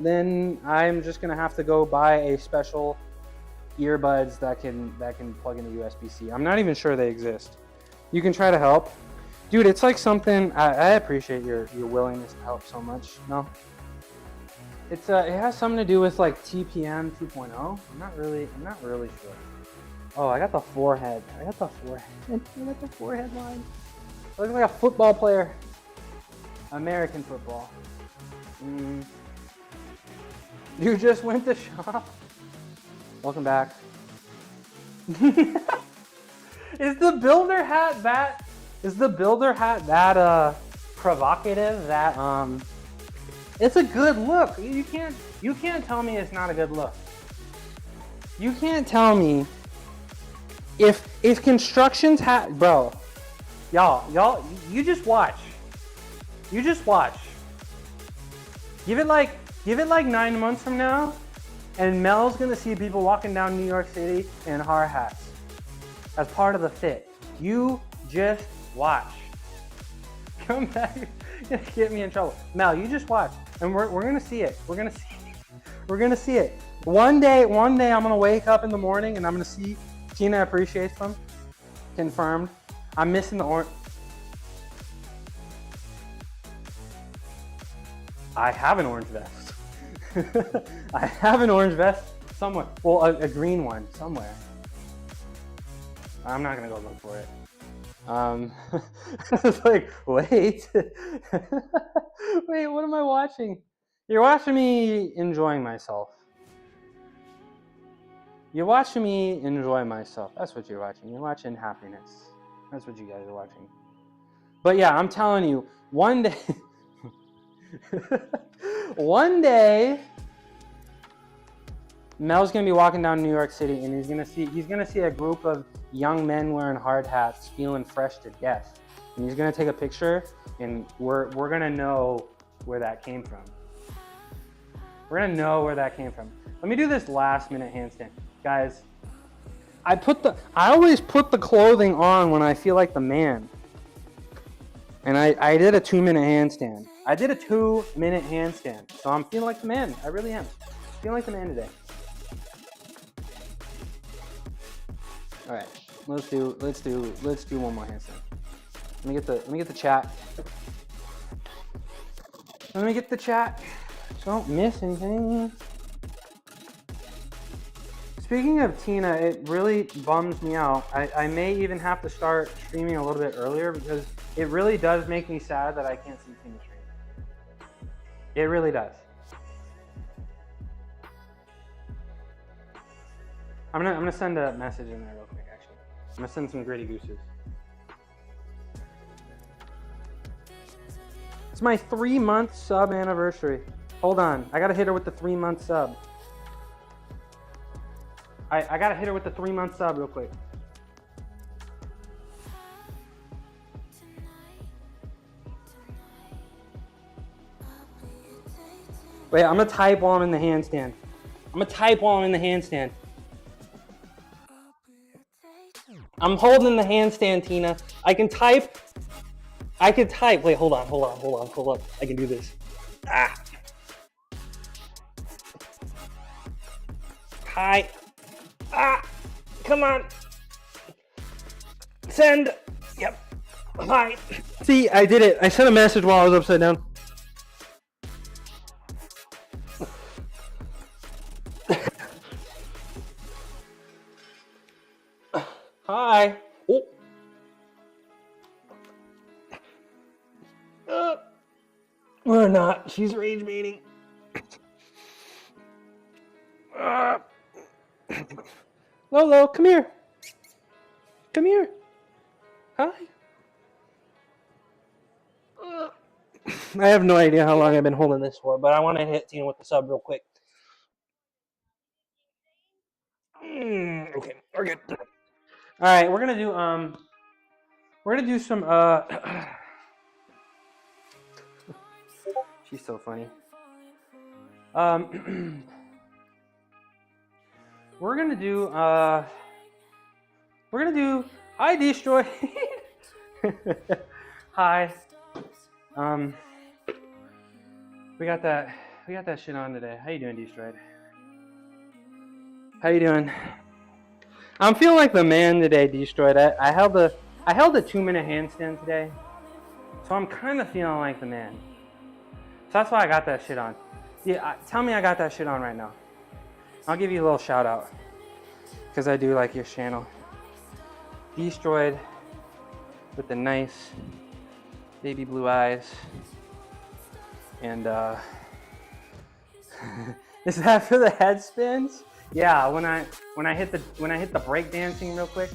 then I'm just gonna have to go buy a special earbuds that can plug into USB-C. I'm not even sure they exist. You can try to help. Dude, it's like something, I appreciate your willingness to help so much. No? It has something to do with like TPM 2.0. I'm not really sure. Oh, I got the forehead. I got the forehead line. I look like a football player. American football. You just went to shop. Welcome back. Is the builder hat that provocative? That it's a good look. You can't tell me it's not a good look. You can't tell me if construction's hat, bro. Y'all, you just watch. You just watch. Give it like 9 months from now, and Mel's gonna see people walking down New York City in hard hats as part of the fit. You just watch. Come back, you're gonna get me in trouble. Mel, you just watch, and we're gonna see it. We're gonna see it. One day I'm gonna wake up in the morning and I'm gonna see Tina appreciates them. Confirmed. I'm missing the orange. I have an orange vest. I have an orange vest somewhere. Well, a green one somewhere. I'm not gonna go look for it. It's like, wait. Wait, what am I watching? You're watching me enjoying myself. You're watching me enjoy myself. That's what you're watching. You're watching happiness. That's what you guys are watching. But yeah, I'm telling you, one day, one day, Mel's gonna be walking down New York City and he's gonna see a group of young men wearing hard hats, feeling fresh to death. And he's gonna take a picture, and we're gonna know where that came from. We're gonna know where that came from. Let me do this last minute handstand, guys. I always put the clothing on when I feel like the man. And I did a 2-minute handstand. So I'm feeling like the man. I really am. Feeling like the man today. All right, let's do one more handstand. Let me get the chat. Let me get the chat. Don't miss anything. Speaking of Tina, it really bums me out. I may even have to start streaming a little bit earlier because it really does make me sad that I can't see Tina stream. It really does. I'm gonna send a message in there real quick, actually. I'm gonna send some gritty gooses. It's my 3-month sub anniversary. Hold on, I gotta hit her with the 3-month sub. I gotta hit her with the 3-month sub real quick. Wait, I'm gonna type while I'm in the handstand. I'm holding the handstand, Tina. I can type. Wait, hold on. I can do this. Ah. Hi. Ah. Come on. Send. Yep. Hi. See, I did it. I sent a message while I was upside down. Hi. Oh. We're not. She's rage baiting. Lolo, come here. Come here. Hi. I have no idea how long I've been holding this for, but I want to hit Tina with the sub real quick. Okay, we're good. All right, we're gonna do some she's so funny. We're gonna do hi Destroy. Hi. We got that shit on today. How you doing, Destroyed? How you doing? I'm feeling like the man today, Destroyed. I held a 2-minute handstand today. So I'm kind of feeling like the man. So that's why I got that shit on. Yeah, tell me I got that shit on right now. I'll give you a little shout out. Because I do like your channel. Destroyed with the nice baby blue eyes. And is that for the head spins? Yeah, when I hit the break dancing real quick.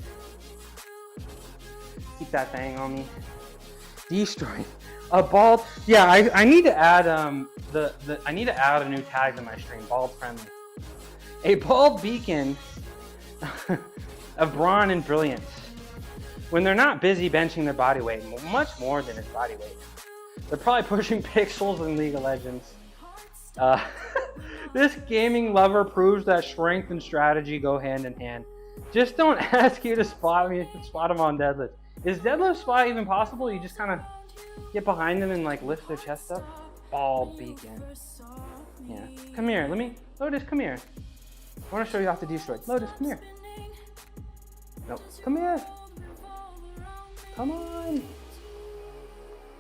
Keep that thing on me. Destroyed. A bald. Yeah, I need to add I need to add a new tag to my stream. Bald friendly. A bald beacon of brawn and brilliance. When they're not busy benching their body weight, much more than its body weight. They're probably pushing pixels in League of Legends. This gaming lover proves that strength and strategy go hand in hand. Just don't ask you to spot him on deadlift. Is deadlift spot even possible? You just kind of get behind them and like lift their chest up? Bald beacon. Yeah. Come here. Lotus, come here. I want to show you how to destroy. Lotus, come here. Nope. Come here. Come on.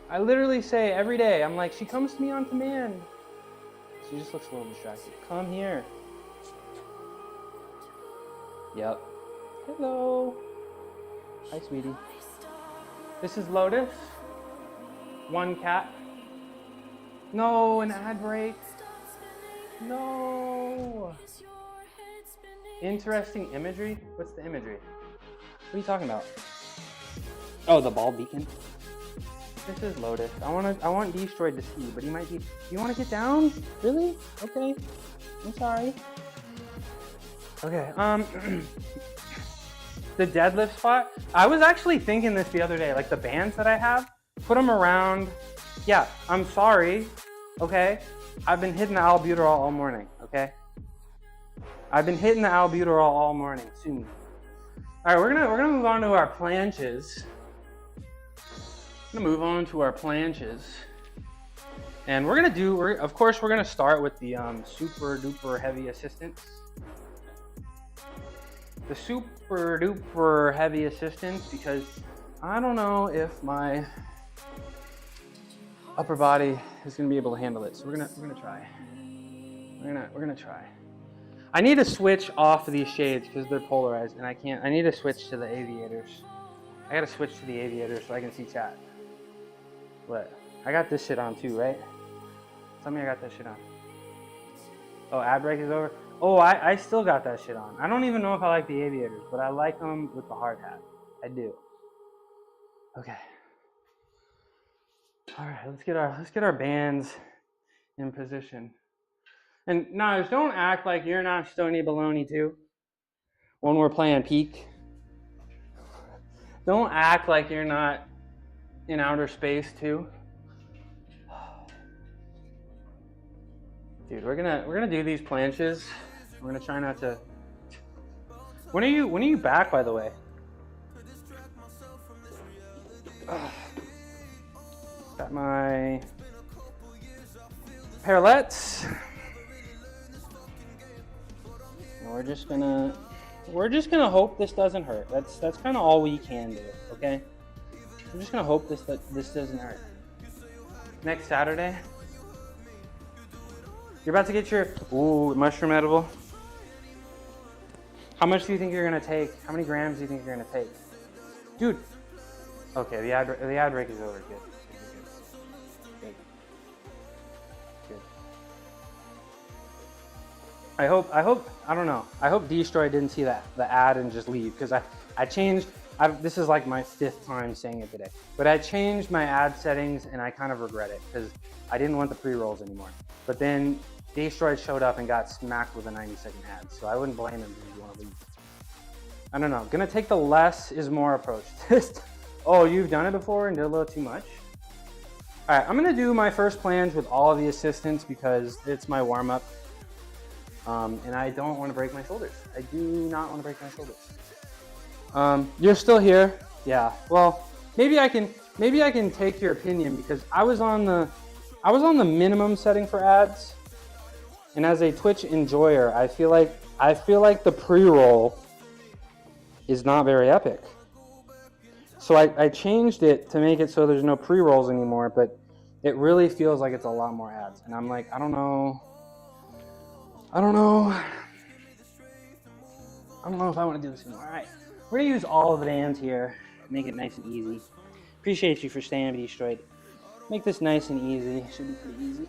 I literally say every day, I'm like, she comes to me on command. She just looks a little distracted. Come here. Yep. Hello. Hi, sweetie. This is Lotus. One cat. No, an ad break. No. Interesting imagery? What's the imagery? What are you talking about? Oh, the ball beacon. This is Lotus. I want Destroyed to see, but he might be. You want to get down? Really? Okay. I'm sorry. Okay. The deadlift spot. I was actually thinking this the other day. Like the bands that I have, put them around. Yeah. I'm sorry. Okay. I've been hitting the albuterol all morning. Okay. I've been hitting the albuterol all morning. Soon. All right. We're gonna move on to our planches. I'm gonna move on to our planches, and of course we're gonna start with the super duper heavy assistance. The super duper heavy assistance, because I don't know if my upper body is gonna be able to handle it. So we're gonna try. We're gonna try. I need to switch off of these shades because they're polarized, and I can't. I need to switch to the aviators. I gotta switch to the aviators so I can see chat. What? I got this shit on too, right? Tell me I got that shit on. Oh, ad break is over? Oh, I still got that shit on. I don't even know if I like the aviators, but I like them with the hard hat. I do. Okay. All right, let's get our bands in position. And Naj, don't act like you're not Stony Baloney too. When we're playing peak. Don't act like you're not in outer space too. Dude, we're gonna do these planches. We're gonna try not to. When are you back, by the way? Got my parallettes. And we're just gonna hope this doesn't hurt. That's kind of all we can do, okay? I'm just gonna hope this doesn't hurt. Next Saturday, you're about to get your mushroom edible. How much do you think you're gonna take? How many grams do you think you're gonna take, dude? Okay, the ad break is over. Good. I don't know. I hope Destroy didn't see the ad and just leave, because I changed. This is like my 5th time saying it today, but I changed my ad settings and I kind of regret it because I didn't want the pre-rolls anymore. But then Destroy showed up and got smacked with a 90-second ad, so I wouldn't blame him if you want to leave. I don't know. Gonna take the less is more approach. Oh, you've done it before and did a little too much? All right, I'm gonna do my first plans with all of the assistants because it's my warm-up. And I don't want to break my shoulders. I do not want to break my shoulders. You're still here? Yeah. Well, maybe I can take your opinion, because I was on the minimum setting for ads, and as a Twitch enjoyer, I feel like the pre-roll is not very epic. So I changed it to make it so there's no pre-rolls anymore, but it really feels like it's a lot more abs. And I'm like, I don't know if I want to do this anymore. All right, we're gonna use all of the bands here, make it nice and easy. Appreciate you for staying, be destroyed. Make this nice and easy. Should be pretty easy.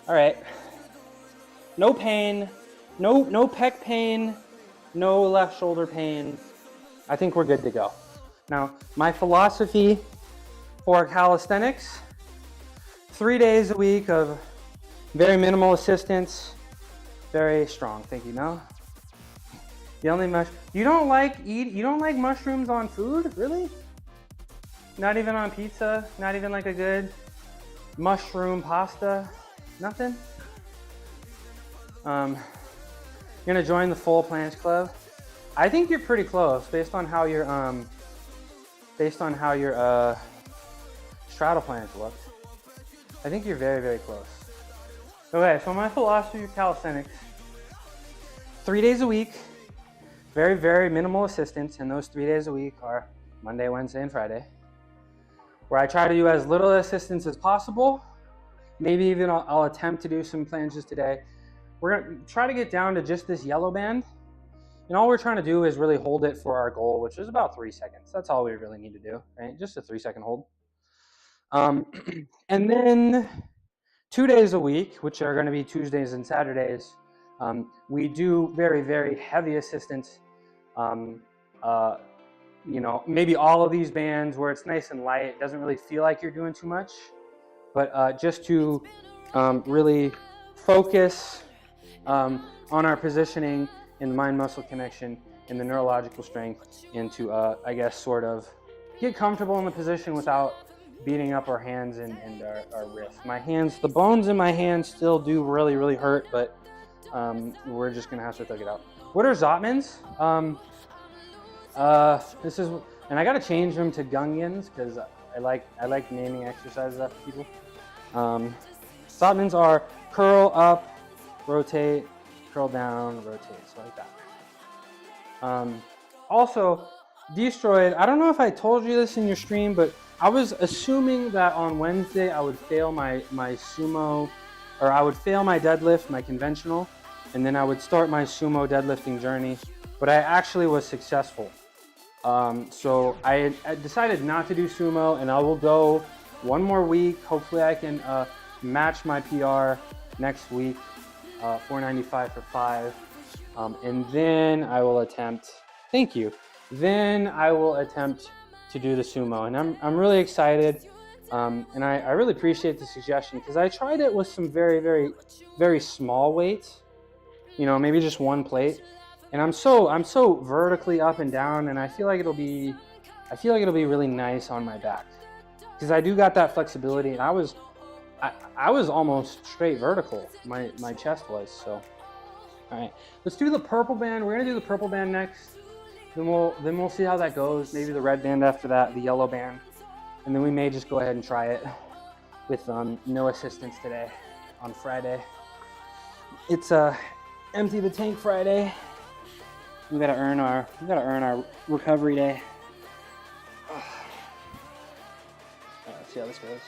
All right. No pain, no pec pain, no left shoulder pain. I think we're good to go. Now, my philosophy for calisthenics, 3 days a week of very minimal assistance, very strong. Thank you. Now, the only you don't like mushrooms on food, really? Not even on pizza? Not even like a good mushroom pasta? Nothing? You're gonna join the full planche club. I think you're pretty close based on how your straddle planche looked. I think you're very, very close. Okay, so my philosophy of calisthenics, 3 days a week, very, very minimal assistance, and those 3 days a week are Monday, Wednesday, and Friday, where I try to do as little assistance as possible. Maybe even I'll attempt to do some planches today. We're gonna try to get down to just this yellow band. And all we're trying to do is really hold it for our goal, which is about 3 seconds. That's all we really need to do, right? Just a 3-second hold. And then 2 days a week, which are gonna be Tuesdays and Saturdays, we do very, very heavy assistance. You know, maybe all of these bands where it's nice and light, it doesn't really feel like you're doing too much, but just to really focus on our positioning in the mind-muscle connection and the neurological strength, and to, I guess, sort of get comfortable in the position without beating up our hands and our wrists. My hands, the bones in my hands still do really, really hurt, but we're just gonna have to thug it out. What are Zotmans? This is, and I gotta change them to Gungyans because I like naming exercises after people. Zotmans are curl up, rotate, curl down, rotate, so like that. Also, Destroyed, I don't know if I told you this in your stream, but I was assuming that on Wednesday I would fail my sumo, or I would fail my deadlift, my conventional, and then I would start my sumo deadlifting journey, but I actually was successful. So I decided not to do sumo, and I will go one more week. Hopefully I can match my PR next week, 495 for 5. And then I will attempt, thank you. Then I will attempt to do the sumo, and I'm really excited. And I really appreciate the suggestion because I tried it with some very, very, very small weights, you know, maybe just one plate. And I'm so vertically up and down, and I feel like it'll be really nice on my back because I do got that flexibility, and I was almost straight vertical. My chest was. So, all right, let's do the purple band. We're gonna do the purple band next. Then we'll see how that goes. Maybe the red band after that, the yellow band, and then we may just go ahead and try it with no assistance today on Friday. It's Empty the Tank Friday. We gotta earn our recovery day. Let's see how this goes.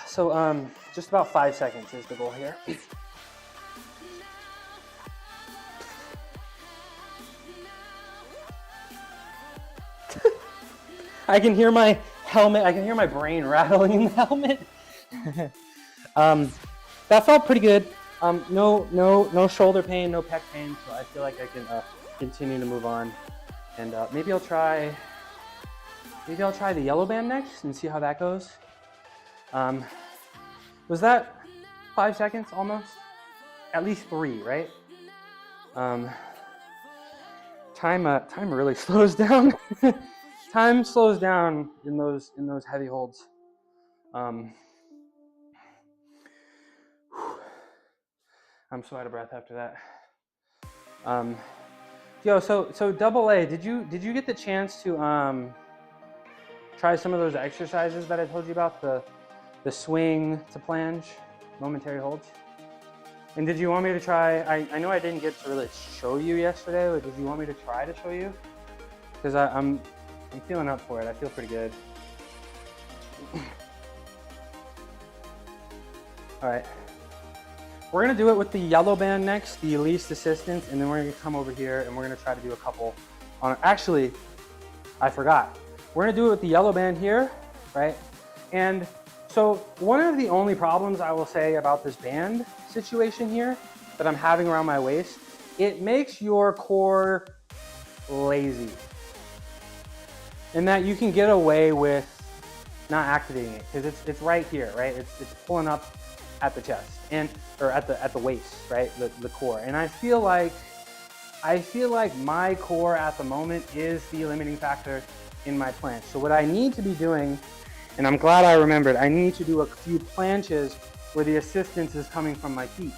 So just about 5 seconds is the goal here. I can hear my helmet. I can hear my brain rattling in the helmet. That felt pretty good. No shoulder pain, no pec pain, so I feel like I can continue to move on. And maybe I'll try the yellow band next and see how that goes. Was that 5 seconds almost? At least 3, right? Time really slows down. Time slows down in those heavy holds. I'm so out of breath after that. Yo, so Double A, did you get the chance to try some of those exercises that I told you about? the swing to planche, momentary holds. And did you want me to try, I know I didn't get to really show you yesterday, but did you want me to try to show you? Because I'm feeling up for it. I feel pretty good. All right. We're gonna do it with the yellow band next, the least assistance, and then we're gonna come over here and we're gonna try to do a couple on, actually, I forgot. We're gonna do it with the yellow band here, right? And so one of the only problems I will say about this band situation here that I'm having around my waist, it makes your core lazy. In that you can get away with not activating it because it's right here, right? It's pulling up at the chest and or at the waist, right? The core. And I feel like my core at the moment is the limiting factor in my planche. So what I need to be doing, and I'm glad I remembered, I need to do a few planches where the assistance is coming from my feet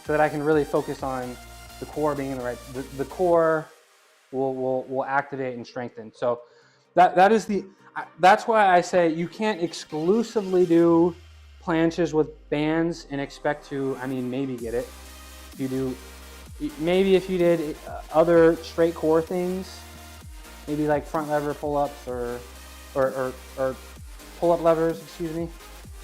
so that I can really focus on the core being in the right, the core will activate and strengthen. So that's why I say you can't exclusively do planches with bands and expect to, I mean, maybe get it. Maybe if you did other straight core things, maybe like front lever pull-ups or pull-up levers, excuse me,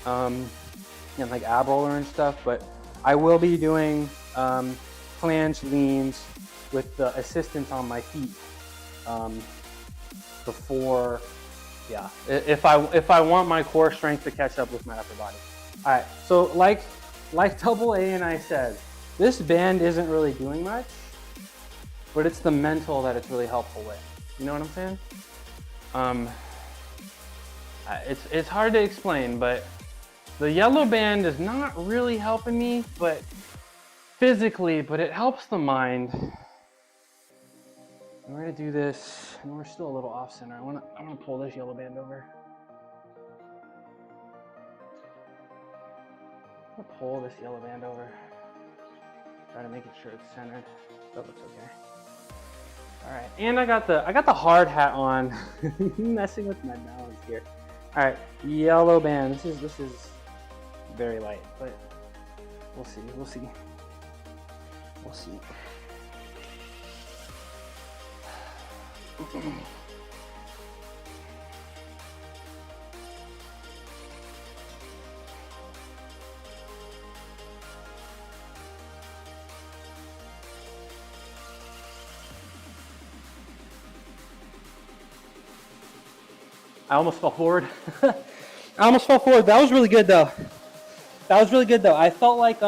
and like ab roller and stuff. But I will be doing planche leans with the assistance on my feet before, yeah, if I want my core strength to catch up with my upper body. All right, so like Double A and I said, this band isn't really doing much, but it's the mental that it's really helpful with. You know what I'm saying? It's hard to explain, but the yellow band is not really helping me, but physically, but it helps the mind. And we're gonna do this, and we're still a little off center. I wanna pull this yellow band over. I'm gonna pull this yellow band over. Try to make it sure it's centered. That looks okay. All right, and I got the hard hat on. Messing with my balance here. All right, yellow band. This is very light, but we'll see. We'll see. We'll see. I almost fell forward. I almost fell forward. That was really good though. That was really good though. I felt like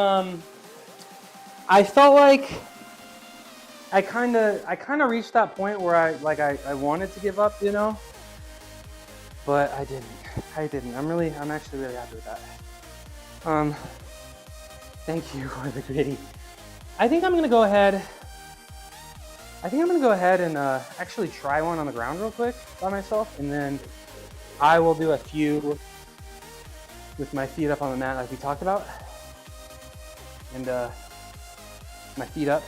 I kind of reached that point where I wanted to give up, you know, but I didn't. I'm actually really happy with that. Thank you for the gritty. I think I'm gonna go ahead and actually try one on the ground real quick by myself, and then I will do a few with my feet up on the mat like we talked about, and my feet up,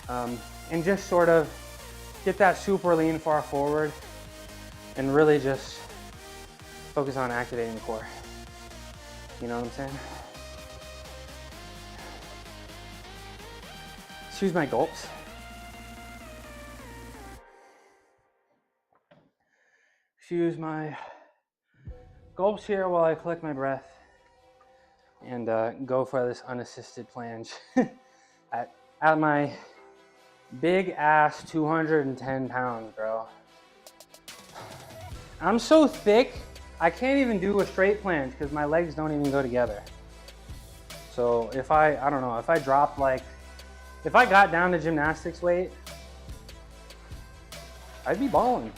and just sort of get that super lean far forward and really just focus on activating the core. You know what I'm saying? Excuse my gulps. Excuse my gulps here while I collect my breath and go for this unassisted planche at my big ass 210 pounds, bro. I'm so thick, I can't even do a straight planche because my legs don't even go together. So if I don't know, if I dropped if I got down to gymnastics weight, I'd be balling.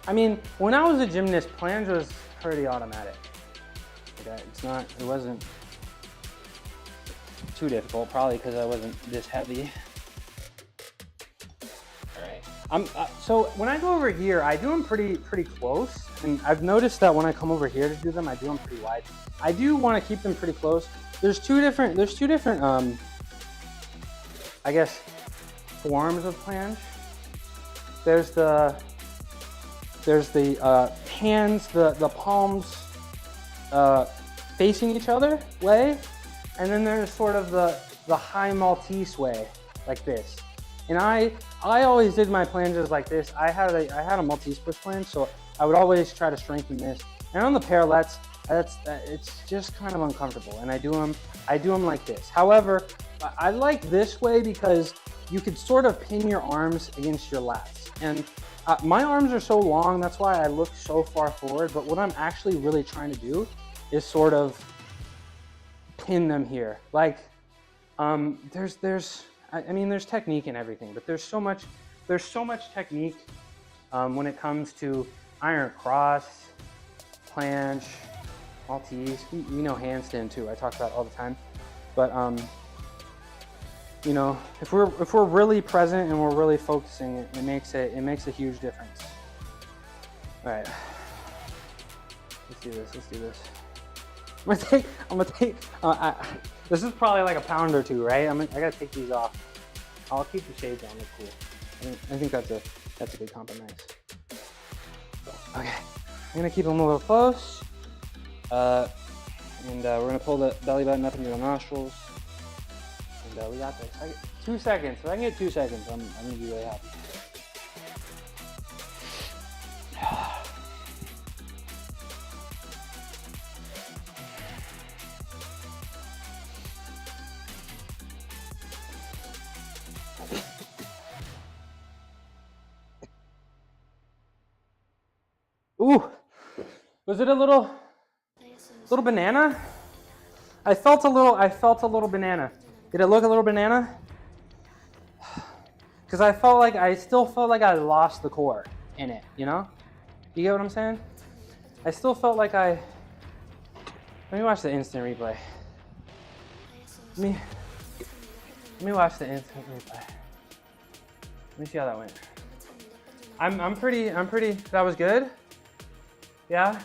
I mean, when I was a gymnast, planche was pretty automatic. It wasn't too difficult, probably because I wasn't this heavy. All right. So when I go over here, I do them pretty close, and I've noticed that when I come over here to do them, I do them pretty wide. I do want to keep them pretty close. There's two different I guess forms of planche. There's the hands, the palms facing each other way, and then there's sort of the high Maltese way, like this. And I always did my planches like this. I had a Maltese push planche, so I would always try to strengthen this. And on the parallettes, it's just kind of uncomfortable, and I do them like this. However, I like this way because you could sort of pin your arms against your lats. And my arms are so long, that's why I look so far forward. But what I'm actually really trying to do is sort of pin them here. Like, there's technique in everything, but there's so much technique when it comes to iron cross, planche, Maltese. We know handstand too. I talk about it all the time. But you know, if we're really present and we're really focusing, it makes a huge difference. All right, let's do this. I'm gonna take. This is probably like a pound or two, right? I gotta take these off. I'll keep the shades on. It's cool. I think that's a good compromise. Okay, I'm gonna keep them a little close. And we're gonna pull the belly button up into the nostrils. And we got this. 2 seconds. If I can get 2 seconds, I'm gonna be really happy. Ooh, was it a little banana? I felt a little banana. Did it look a little banana? Because I still felt like I lost the core in it, you know? You get what I'm saying? I still felt like let me watch the instant replay. Let me watch the instant replay. Let me see how that went. I'm pretty, that was good? Yeah?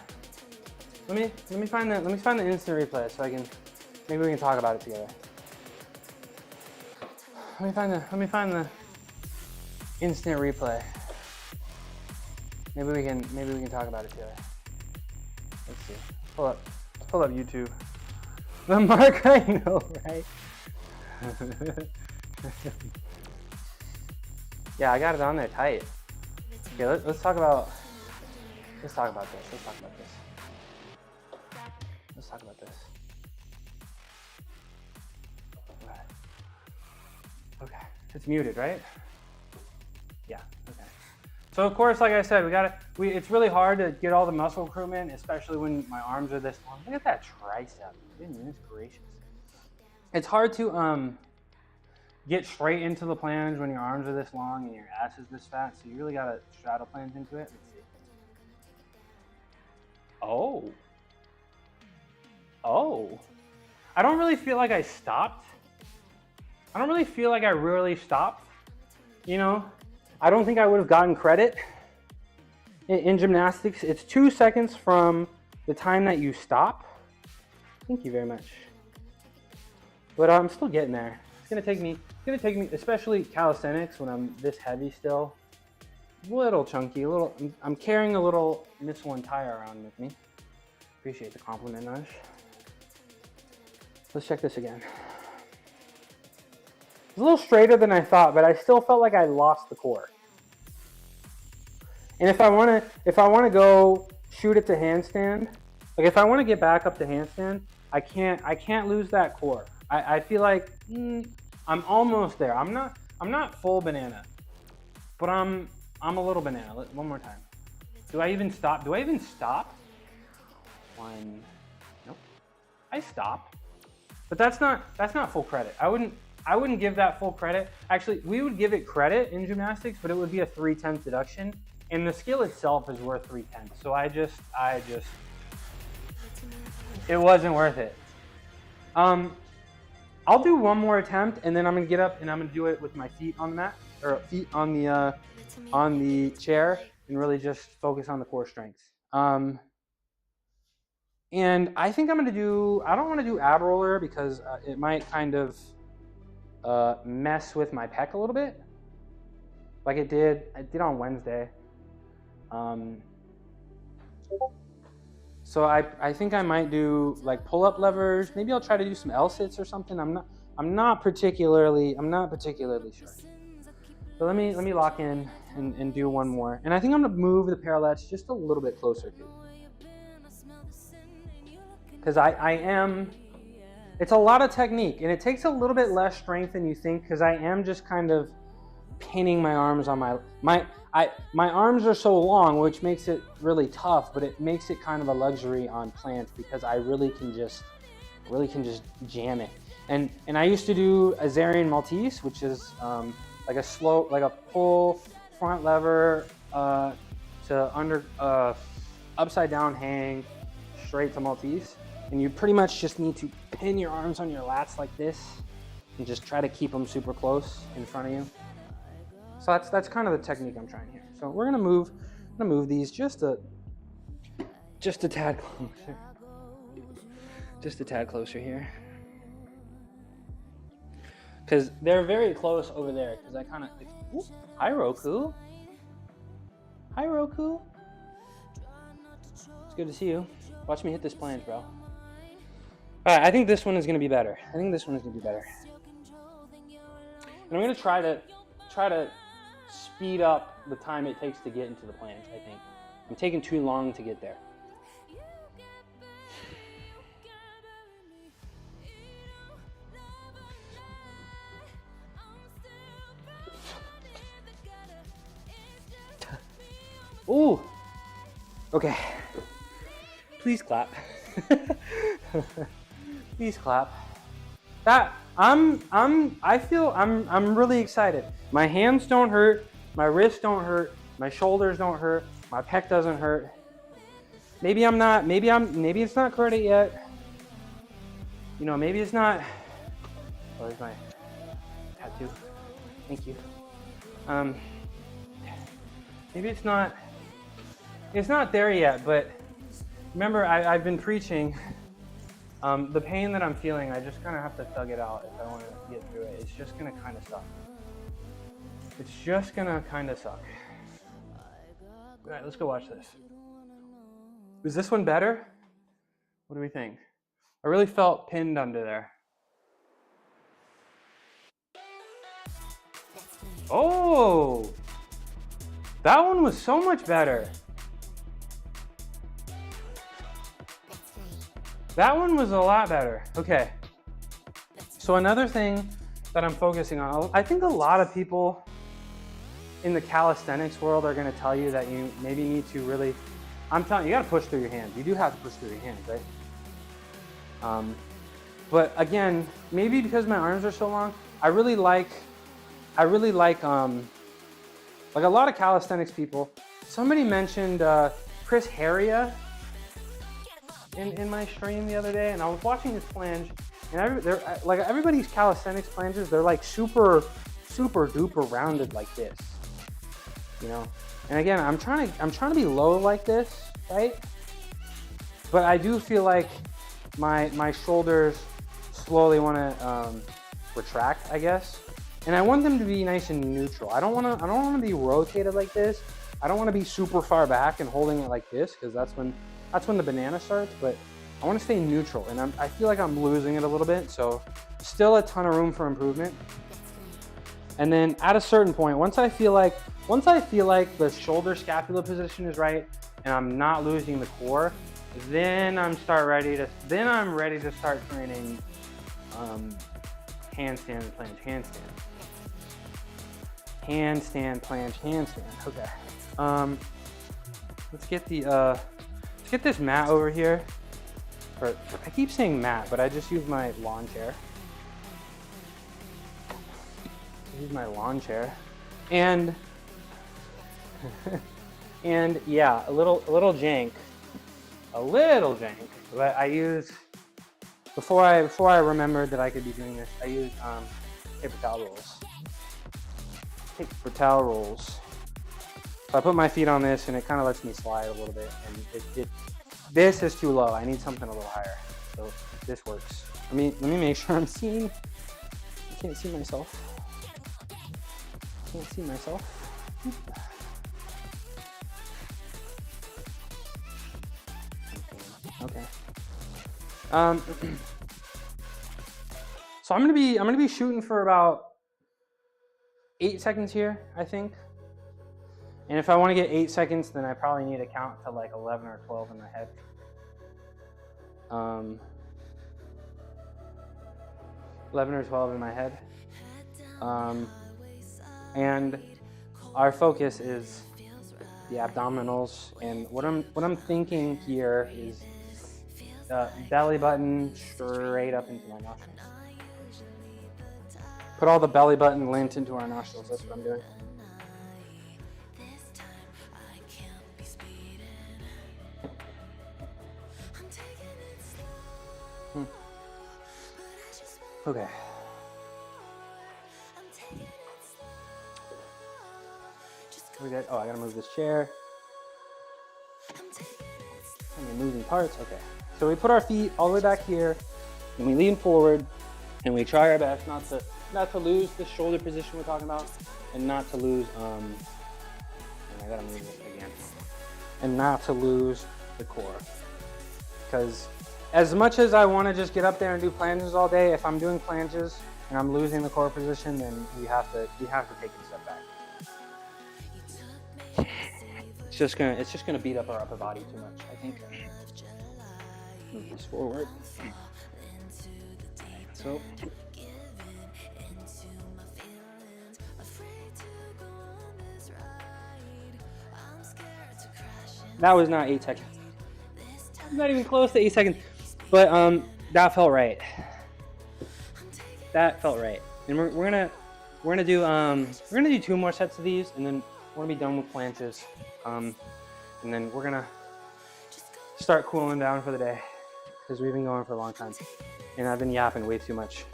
Let me find the instant replay so maybe we can talk about it together. Let me find the instant replay. Maybe we can talk about it together. Let's see. Let's pull up YouTube. The mark, I know, right? Yeah, I got it on there tight. Okay, let's talk about this. Let's talk about this. Okay, it's muted, right? Yeah, okay. So of course, like I said, it's really hard to get all the muscle recruitment, especially when my arms are this long. Look at that tricep, goodness gracious. It's hard to get straight into the planche when your arms are this long and your ass is this fat, so you really gotta straddle planche into it. Let's see. Oh. I don't really feel like I stopped. I don't really feel like I really stopped. You know, I don't think I would have gotten credit. In gymnastics, it's 2 seconds from the time that you stop. Thank you very much. But I'm still getting there. It's gonna take me, especially calisthenics when I'm this heavy still. A little chunky, I'm carrying a little Michelin tire around with me. Appreciate the compliment, Naj. Let's check this again. It's a little straighter than I thought, but I still felt like I lost the core. And if I wanna go shoot it to handstand, like if I wanna get back up to handstand, I can't lose that core. I feel like I'm almost there. I'm not full banana, but I'm a little banana. One more time. Do I even stop? One. Nope. I stopped. But that's not full credit. I wouldn't give that full credit. Actually, we would give it credit in gymnastics, but it would be a 3/10 deduction, and the skill itself is worth 3/10. So it wasn't worth it. I'll do one more attempt, and then I'm gonna get up and I'm gonna do it with my feet on the mat, or feet on the chair, and really just focus on the core strength. And I think I don't want to do ab roller because it might kind of mess with my pec a little bit. Like I did on Wednesday. So I think I might do like pull-up levers. Maybe I'll try to do some L-sits or something. I'm not particularly sure. So let me lock in and do one more. And I think I'm gonna move the parallettes just a little bit closer to. Because it's a lot of technique and it takes a little bit less strength than you think, because I am just kind of pinning my arms on my arms are so long, which makes it really tough, but it makes it kind of a luxury on planche because I really can just jam it. And I used to do a Zarian Maltese, which is like a pull front lever to upside down hang straight to Maltese. And you pretty much just need to pin your arms on your lats like this and just try to keep them super close in front of you. So that's kind of the technique I'm trying here. So we're gonna move these just a tad closer. Just a tad closer here. Because they're very close over there, because I kind of, hi Roku. Hi Roku. It's good to see you. Watch me hit this planche, bro. All right, I think this one is gonna be better. And I'm gonna try to speed up the time it takes to get into the planche, I think. I'm taking too long to get there. Ooh. Okay. Please clap. Please clap. I feel I'm really excited. My hands don't hurt, my wrists don't hurt, my shoulders don't hurt, my pec doesn't hurt. Maybe it's not credit yet. You know, maybe it's not. Oh, there's my tattoo. Thank you. Maybe it's not there yet, but remember I've been preaching. The pain that I'm feeling, I just kind of have to thug it out if I want to get through it. It's just going to kind of suck. It's just going to kind of suck. All right, let's go watch this. Is this one better? What do we think? I really felt pinned under there. Oh! That one was so much better. That one was a lot better. Okay. So another thing that I'm focusing on, I think a lot of people in the calisthenics world are going to tell you that you maybe need to really, I'm telling you, you got to push through your hands. You do have to push through your hands, right? But again, maybe because my arms are so long, I really like a lot of calisthenics people. Somebody mentioned Chris Heria in my stream the other day, and I was watching his planche, and everybody's calisthenics planches, they're like super duper rounded like this, you know. And again, I'm trying to be low like this, right? But I do feel like my shoulders slowly want to retract, I guess. And I want them to be nice and neutral. I don't want to be rotated like this. I don't want to be super far back and holding it like this, because that's when the banana starts. But I want to stay neutral, and I feel like I'm losing it a little bit. So still a ton of room for improvement. And then at a certain point, once I feel like the shoulder scapula position is right and I'm not losing the core, then I'm ready to start training handstand, planche, handstand, planche, handstand. Okay. Let's get this mat over here. Or I keep saying mat, but I just use my lawn chair. And and yeah, a little jank. But I use before I remembered that I could be doing this, I used paper towel rolls. So I put my feet on this, and it kind of lets me slide a little bit. And this is too low. I need something a little higher. So this works. Let me make sure I'm seeing. I can't see myself. Okay. So I'm gonna be shooting for about 8 seconds here, I think. And if I want to get 8 seconds, then I probably need to count to like 11 or 12 in my head. 11 or 12 in my head. And our focus is the abdominals, and what I'm thinking here is belly button straight up into my nostrils. Put all the belly button lint into our nostrils. That's what I'm doing. Okay. We good? Oh, I gotta move this chair. And the moving parts. Okay. So we put our feet all the way back here, and we lean forward, and we try our best not to lose the shoulder position we're talking about, and not to lose and I gotta move this again. And not to lose the core. Because as much as I want to just get up there and do planches all day, if I'm doing planches and I'm losing the core position, then we have to take a step back. It's just gonna beat up our upper body too much, I think. Move this forward. So that was not 8 seconds. Not even close to 8 seconds. But that felt right. That felt right. And we're gonna do 2 more sets of these, and then we're gonna be done with planches. And then we're gonna start cooling down for the day, because we've been going for a long time, and I've been yapping way too much.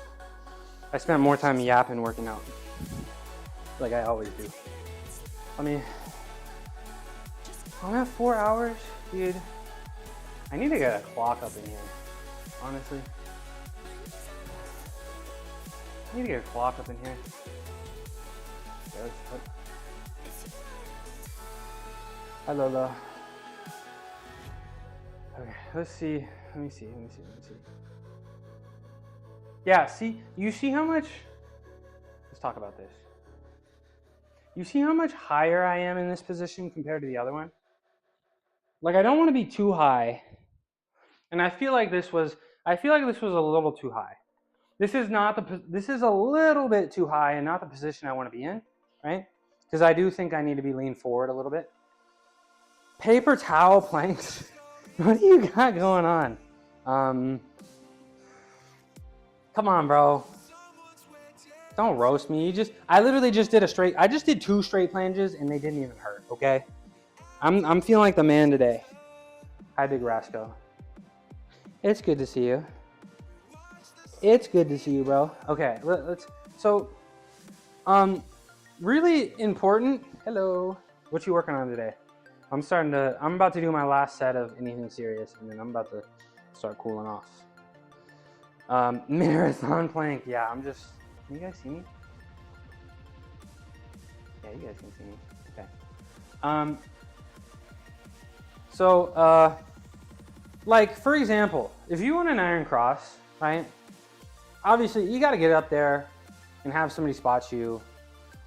I spent more time yapping working out, like I always do. I mean, I'm at 4 hours, dude. I need to get a clock up in here, honestly. I need to get a clock up in here. Hi, Lola. Okay, let's see. Let me see. Yeah, see, you see how much, let's talk about this. You see how much higher I am in this position compared to the other one? Like, I don't want to be too high. And I feel like this was a little too high. This is a little bit too high and not the position I want to be in, right? Because I do think I need to be leaned forward a little bit. Paper towel planks. What do you got going on? Come on, bro. Don't roast me. I literally just did I just did 2 straight planches and they didn't even hurt, okay? I'm feeling like the man today. Hi, Big Rasco. It's good to see you. It's good to see you, bro. Okay, really important. Hello. What you working on today? I'm about to do my last set of anything serious, and then I'm about to start cooling off. Marathon plank. Yeah, can you guys see me? Yeah, you guys can see me. Okay. Like, for example, if you want an iron cross, right? Obviously, you got to get up there and have somebody spot you,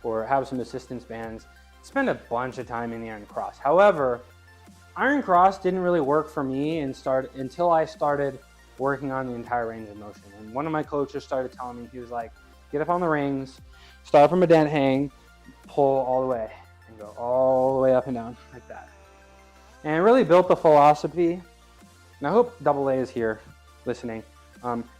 or have some assistance bands. Spend a bunch of time in the iron cross. However, iron cross didn't really work for me until I started working on the entire range of motion. And one of my coaches started telling me, he was like, get up on the rings, start from a dent hang, pull all the way, and go all the way up and down like that. And it really built the philosophy, and I hope AA is here listening,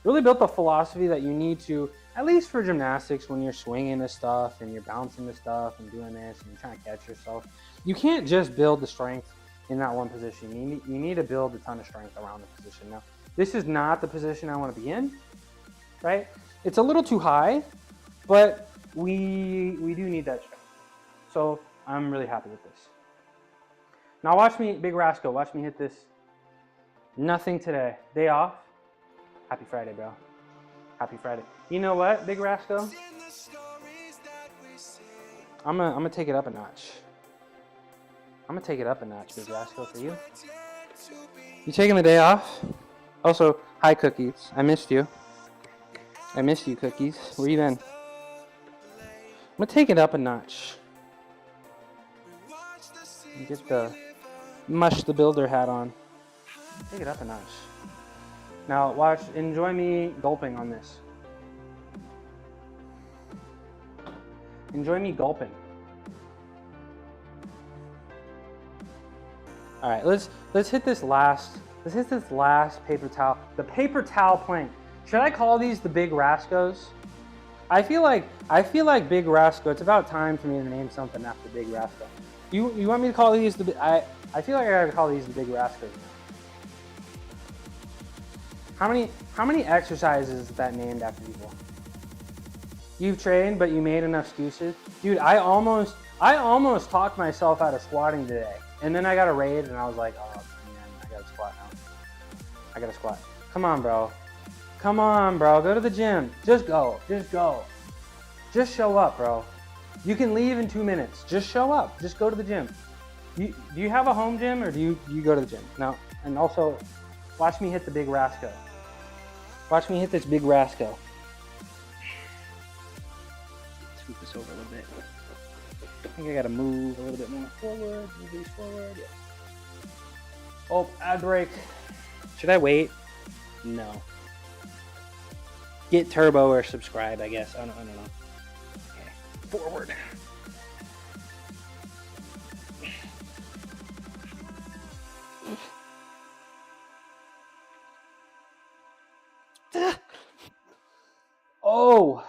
really built the philosophy that you need to, at least for gymnastics, when you're swinging this stuff and you're bouncing this stuff and doing this and you're trying to catch yourself, you can't just build the strength in that one position. You need to build a ton of strength around the position. Now, this is not the position I want to be in, right? It's a little too high, but we do need that strength. So I'm really happy with this. Now watch me, Big Rasco, watch me hit this. Nothing today. Day off. Happy Friday, bro. Happy Friday. You know what, Big Rasco? I'm gonna take it up a notch. I'm gonna take it up a notch, Big Rasco, for you. You taking the day off? Also, hi Cookies. I missed you. I missed you, Cookies. Where you been? I'm gonna take it up a notch. Get the Mush the Builder hat on. Take it up a notch. Now watch, enjoy me gulping on this. Enjoy me gulping. All right, let's hit this last paper towel. The paper towel plank. Should I call these the Big Rascos? I feel like Big Rasco. It's about time for me to name something after Big Rasco. You want me to call these the? I feel like I gotta call these the Big Rascos. How many exercises is that named after people? You've trained, but you made enough excuses, dude. I almost talked myself out of squatting today, and then I got a raid, and I was like, oh man, I gotta squat now. I gotta squat. Come on, bro. Come on, bro. Go to the gym. Just go. Just go. Just show up, bro. You can leave in 2 minutes. Just show up. Just go to the gym. Do you have a home gym, or do you go to the gym? No. And also, watch me hit the Big Rasco. Watch me hit this Big Rasco. Scoot this over a little bit. I think I gotta move a little bit more forward. Move these forward. Yeah. Oh, ad break. Should I wait? No. Get turbo or subscribe, I guess. I don't know. Okay. Forward. Oh.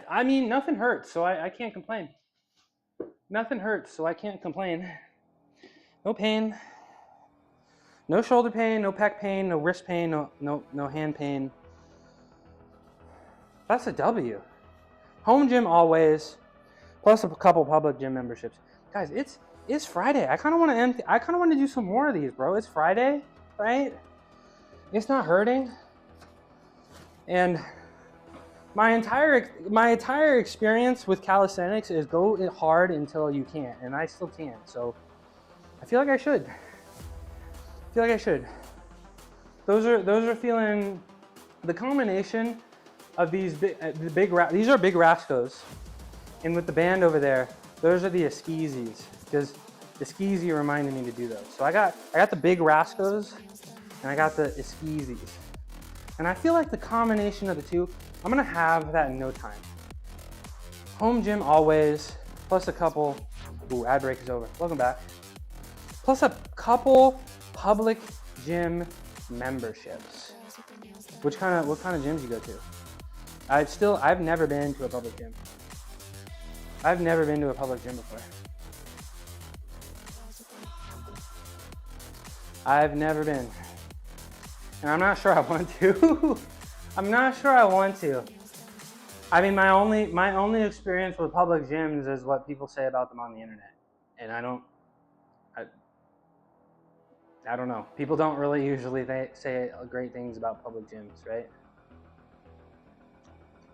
I mean, nothing hurts, so I can't complain. Nothing hurts, so I can't complain. No pain. No shoulder pain, no pec pain, no wrist pain, no hand pain. That's a W. Home gym always, plus a couple public gym memberships. Guys, it's Friday. I kind of want to do some more of these, bro. It's Friday, right? It's not hurting. And my entire experience with calisthenics is go hard until you can't, and I still can't. So I feel like I should. Those are feeling the combination of these these are Big Rascos, and with the band over there, those are the Eskeezys, because the Skeezy reminded me to do those. So I got the Big Rascos, and I got the Eskeezys, and I feel like the combination of the two, I'm gonna have that in no time. Home gym always, plus a couple. Ooh, ad break is over. Welcome back. Plus a couple public gym memberships. What kind of gyms you go to? I've never been to a public gym. I've never been to a public gym before. I've never been. And I'm not sure I want to. I'm not sure I want to. I mean, my only experience with public gyms is what people say about them on the internet. And I don't know. People don't really usually say great things about public gyms, right?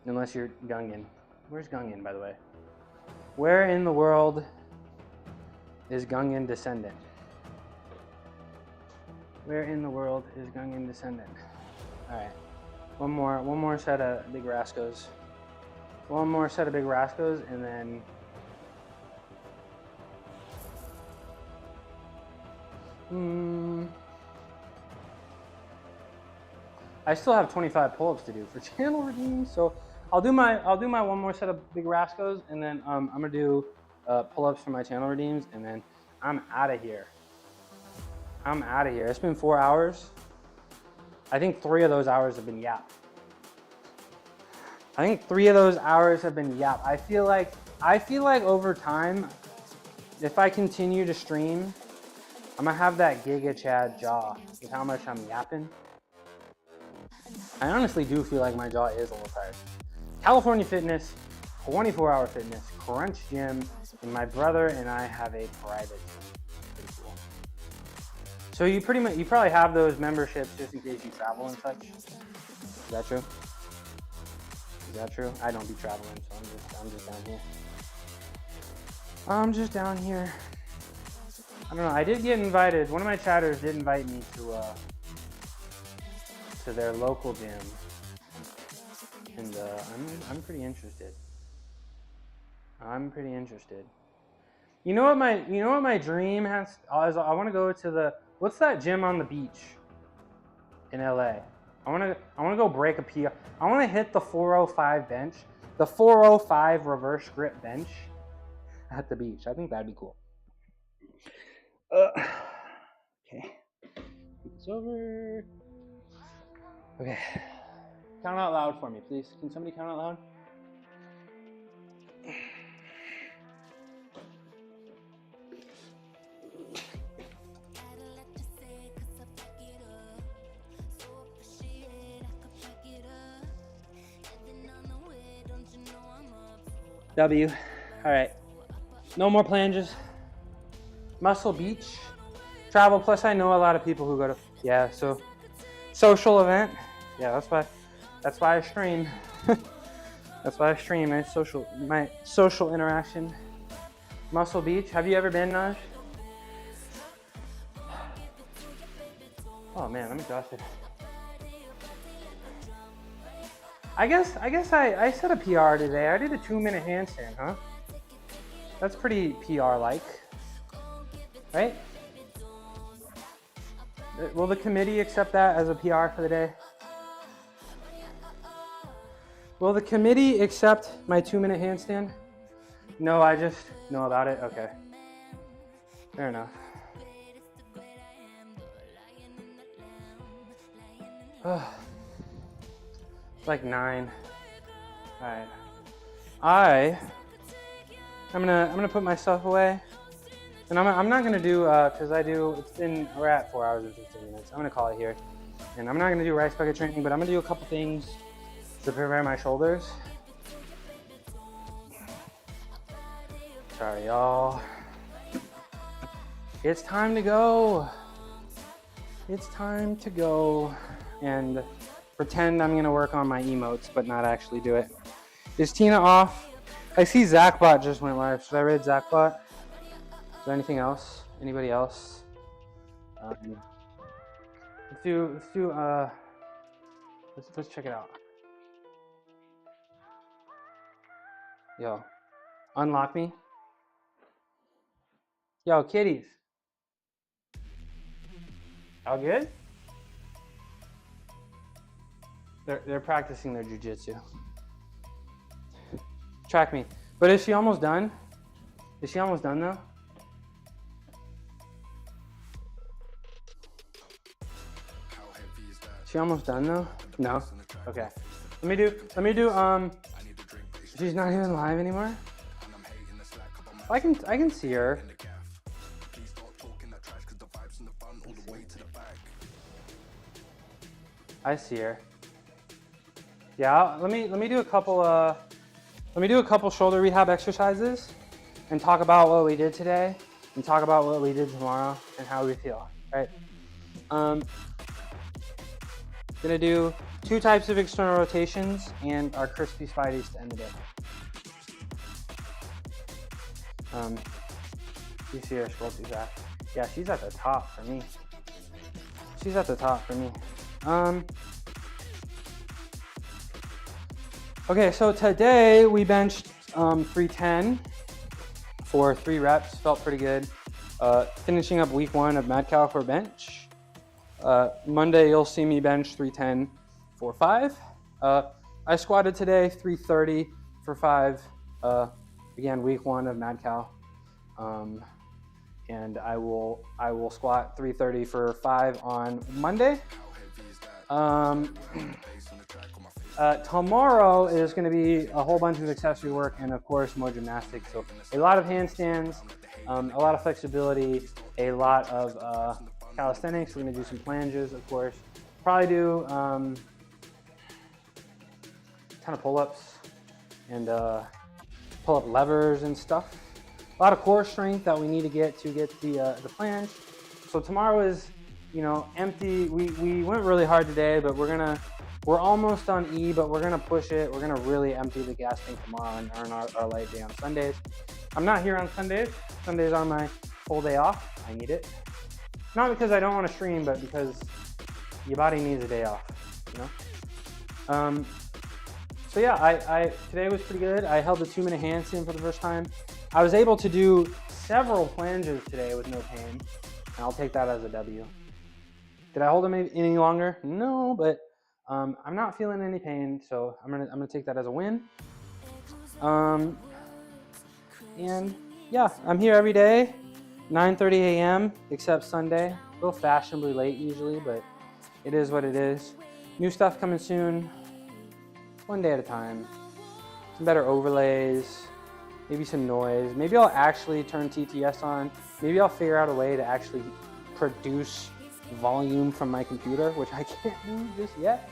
Unless you're Gungan. Where's Gungan, by the way? Where in the world is Gungan descendant? Where in the world is Gungan descendant? All right. One more set of Big Rascos. One more set of Big Rascos, and then I still have 25 pull-ups to do for channel redeems, so I'll do my one more set of Big Rascos, and then I'm gonna do pull-ups for my channel redeems, and then I'm out of here. It's been 4 hours. I think 3 of those hours have been yap. I feel like over time, if I continue to stream, I'm gonna have that Giga Chad jaw with how much I'm yapping. I honestly do feel like my jaw is a little tired. California Fitness, 24-hour fitness, Crunch Gym, and my brother and I have a private gym. Pretty cool. So you probably have those memberships just in case you travel and such. Is that true? I don't be traveling, so I'm just down here. I don't know. I did get invited. One of my chatters did invite me to their local gym, and I'm pretty interested. I'm pretty interested. You know what my dream has? I want to go to what's that gym on the beach in LA? I want to go break a PR. I want to hit the 405 bench, the 405 reverse grip bench at the beach. I think that'd be cool. Okay. It's over. Okay. Count out loud for me, please. Can somebody count out loud? W. All right. No more planges. Muscle Beach. Travel. Plus, I know a lot of people who go to. Yeah. So, social event. Yeah. That's why I stream. That's why I stream my social interaction. Muscle Beach. Have you ever been, Naj? Oh man, I'm exhausted. I guess I set a PR today. I did a 2-minute handstand, huh? That's pretty PR-like, right? Will the committee accept that as a PR for the day? Will the committee accept my 2-minute handstand? No, I just know about it. Okay, fair enough. It's like 9. All right. I'm gonna put my stuff away, and I'm not gonna do because we're at 4 hours and 15 minutes. I'm gonna call it here, and I'm not gonna do rice bucket training, but I'm gonna do a couple things to prepare my shoulders. Sorry, y'all. It's time to go. It's time to go, and pretend I'm gonna work on my emotes, but not actually do it. Is Tina off? I see Zachbot just went live. Should I raid Zachbot? Is there anything else? Anybody else? Let's check it out. Yo, unlock me. Yo, kitties. All good? They're practicing their jujitsu. Track me. But is she almost done? Is she almost done though? She almost done though? No? Okay. Let me do she's not even live anymore? I can see her. I see her. Yeah, let me do a couple shoulder rehab exercises and talk about what we did today and talk about what we did tomorrow and how we feel, right? Gonna do 2 types of external rotations and our crispy spideys to end the day. You see her scroll through that. Yeah, she's at the top for me. Okay, so today we benched 310 for 3 reps. Felt pretty good. Finishing up week 1 of Mad Cow for bench. Monday you'll see me bench 310 for 5. I squatted today 330 for 5. Again, week 1 of Mad Cow. And I will squat 330 for 5 on Monday. Tomorrow is going to be a whole bunch of accessory work and of course more gymnastics. So a lot of handstands, a lot of flexibility, a lot of calisthenics. We're going to do some planges, of course. Probably do a ton of pull-ups and pull-up levers and stuff. A lot of core strength that we need to get the planche. So tomorrow is, empty. We went really hard today, but we're almost on E, but we're gonna push it. We're gonna really empty the gas tank tomorrow and earn our light day on Sundays. I'm not here on Sundays. Sundays are my full day off. I need it. Not because I don't want to stream, but because your body needs a day off, you know? So yeah, I today was pretty good. I held the 2-minute handstand for the first time. I was able to do several flanges today with no pain, and I'll take that as a W. Did I hold them any longer? No, but I'm not feeling any pain, so I'm gonna take that as a win. And yeah, I'm here every day, 9:30 a.m. except Sunday. A little fashionably late usually, but it is what it is. New stuff coming soon. One day at a time. Some better overlays, maybe some noise. Maybe I'll actually turn TTS on. Maybe I'll figure out a way to actually produce volume from my computer, which I can't do just yet.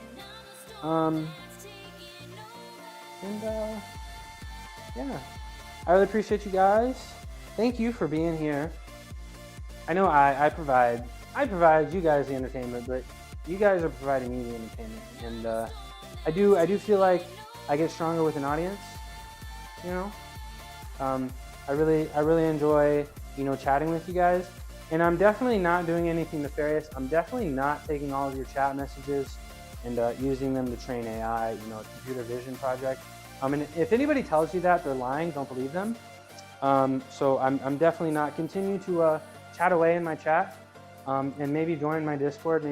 Yeah, I really appreciate you guys. Thank you for being here. I know I provide you guys the entertainment, but you guys are providing me the entertainment, and I do feel like I get stronger with an audience, you know. I really enjoy, you know, chatting with you guys, and I'm definitely not doing anything nefarious. I'm definitely not taking all of your chat messages and using them to train AI, you know, a computer vision project. And if anybody tells you that, they're lying. Don't believe them. So I'm definitely not. Continue to chat away in my chat, and maybe join my Discord.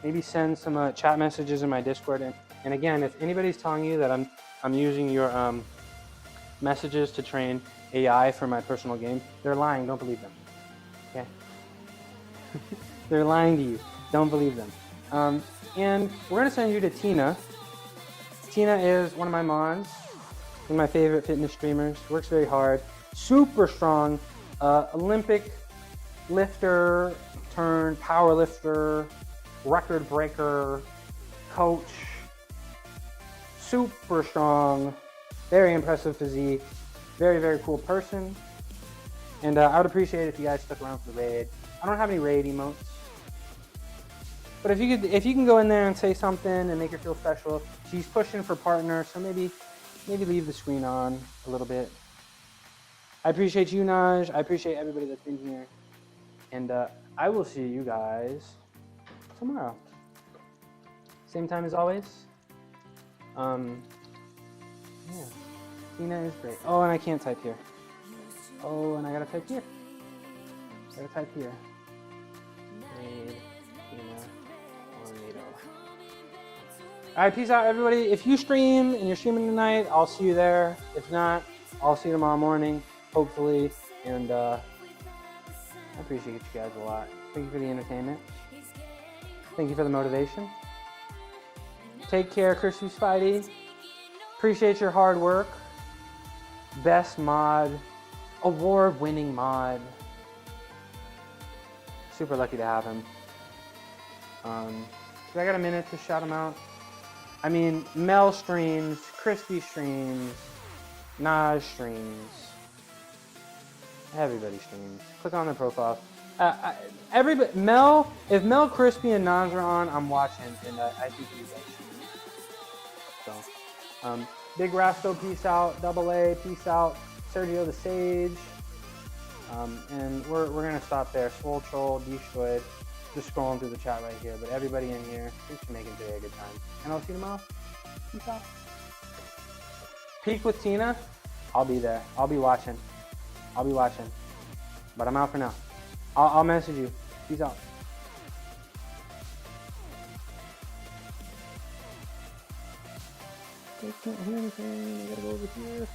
Maybe send some chat messages in my Discord. And again, if anybody's telling you that I'm using your messages to train AI for my personal game, they're lying. Don't believe them. Okay? They're lying to you. Don't believe them. And we're gonna send you to Tina. Tina is one of my mods, one of my favorite fitness streamers. Works very hard, super strong, Olympic lifter turned power lifter, record breaker, coach. Super strong, very impressive physique, very, very cool person. And I would appreciate it if you guys stuck around for the raid. I don't have any raid emotes, but if you can go in there and say something and make her feel special. She's pushing for partner, so maybe leave the screen on a little bit. I appreciate you, Naj. I appreciate everybody that's been here, and I will see you guys tomorrow. Same time as always. Yeah, Tina is great. Oh, and I can't type here. Oh, and I gotta type here. Gotta type here. Raid, Tina, Tornado. All right, peace out, everybody. If you stream and you're streaming tonight, I'll see you there. If not, I'll see you tomorrow morning, hopefully. And I appreciate you guys a lot. Thank you for the entertainment. Thank you for the motivation. Take care, Crispy Spidey. Appreciate your hard work. Best mod, award-winning mod. Super lucky to have him. So I got a minute to shout him out. I mean, Mel streams, Crispy streams, Naj streams. Everybody streams. Click on their profile. Everybody, if Mel, Crispy, and Naj are on, I'm watching, and I think you guys should. So, Big Rasto, peace out. Double A, peace out. Sergio the Sage, and we're gonna stop there. Swole Troll, Destroyed, just scrolling through the chat right here. But everybody in here, thanks for making today a good time. And I'll see you tomorrow. Peace out. Peak with Tina, I'll be there. I'll be watching. But I'm out for now. I'll message you. Peace out. I can't hear anything. I gotta go over here.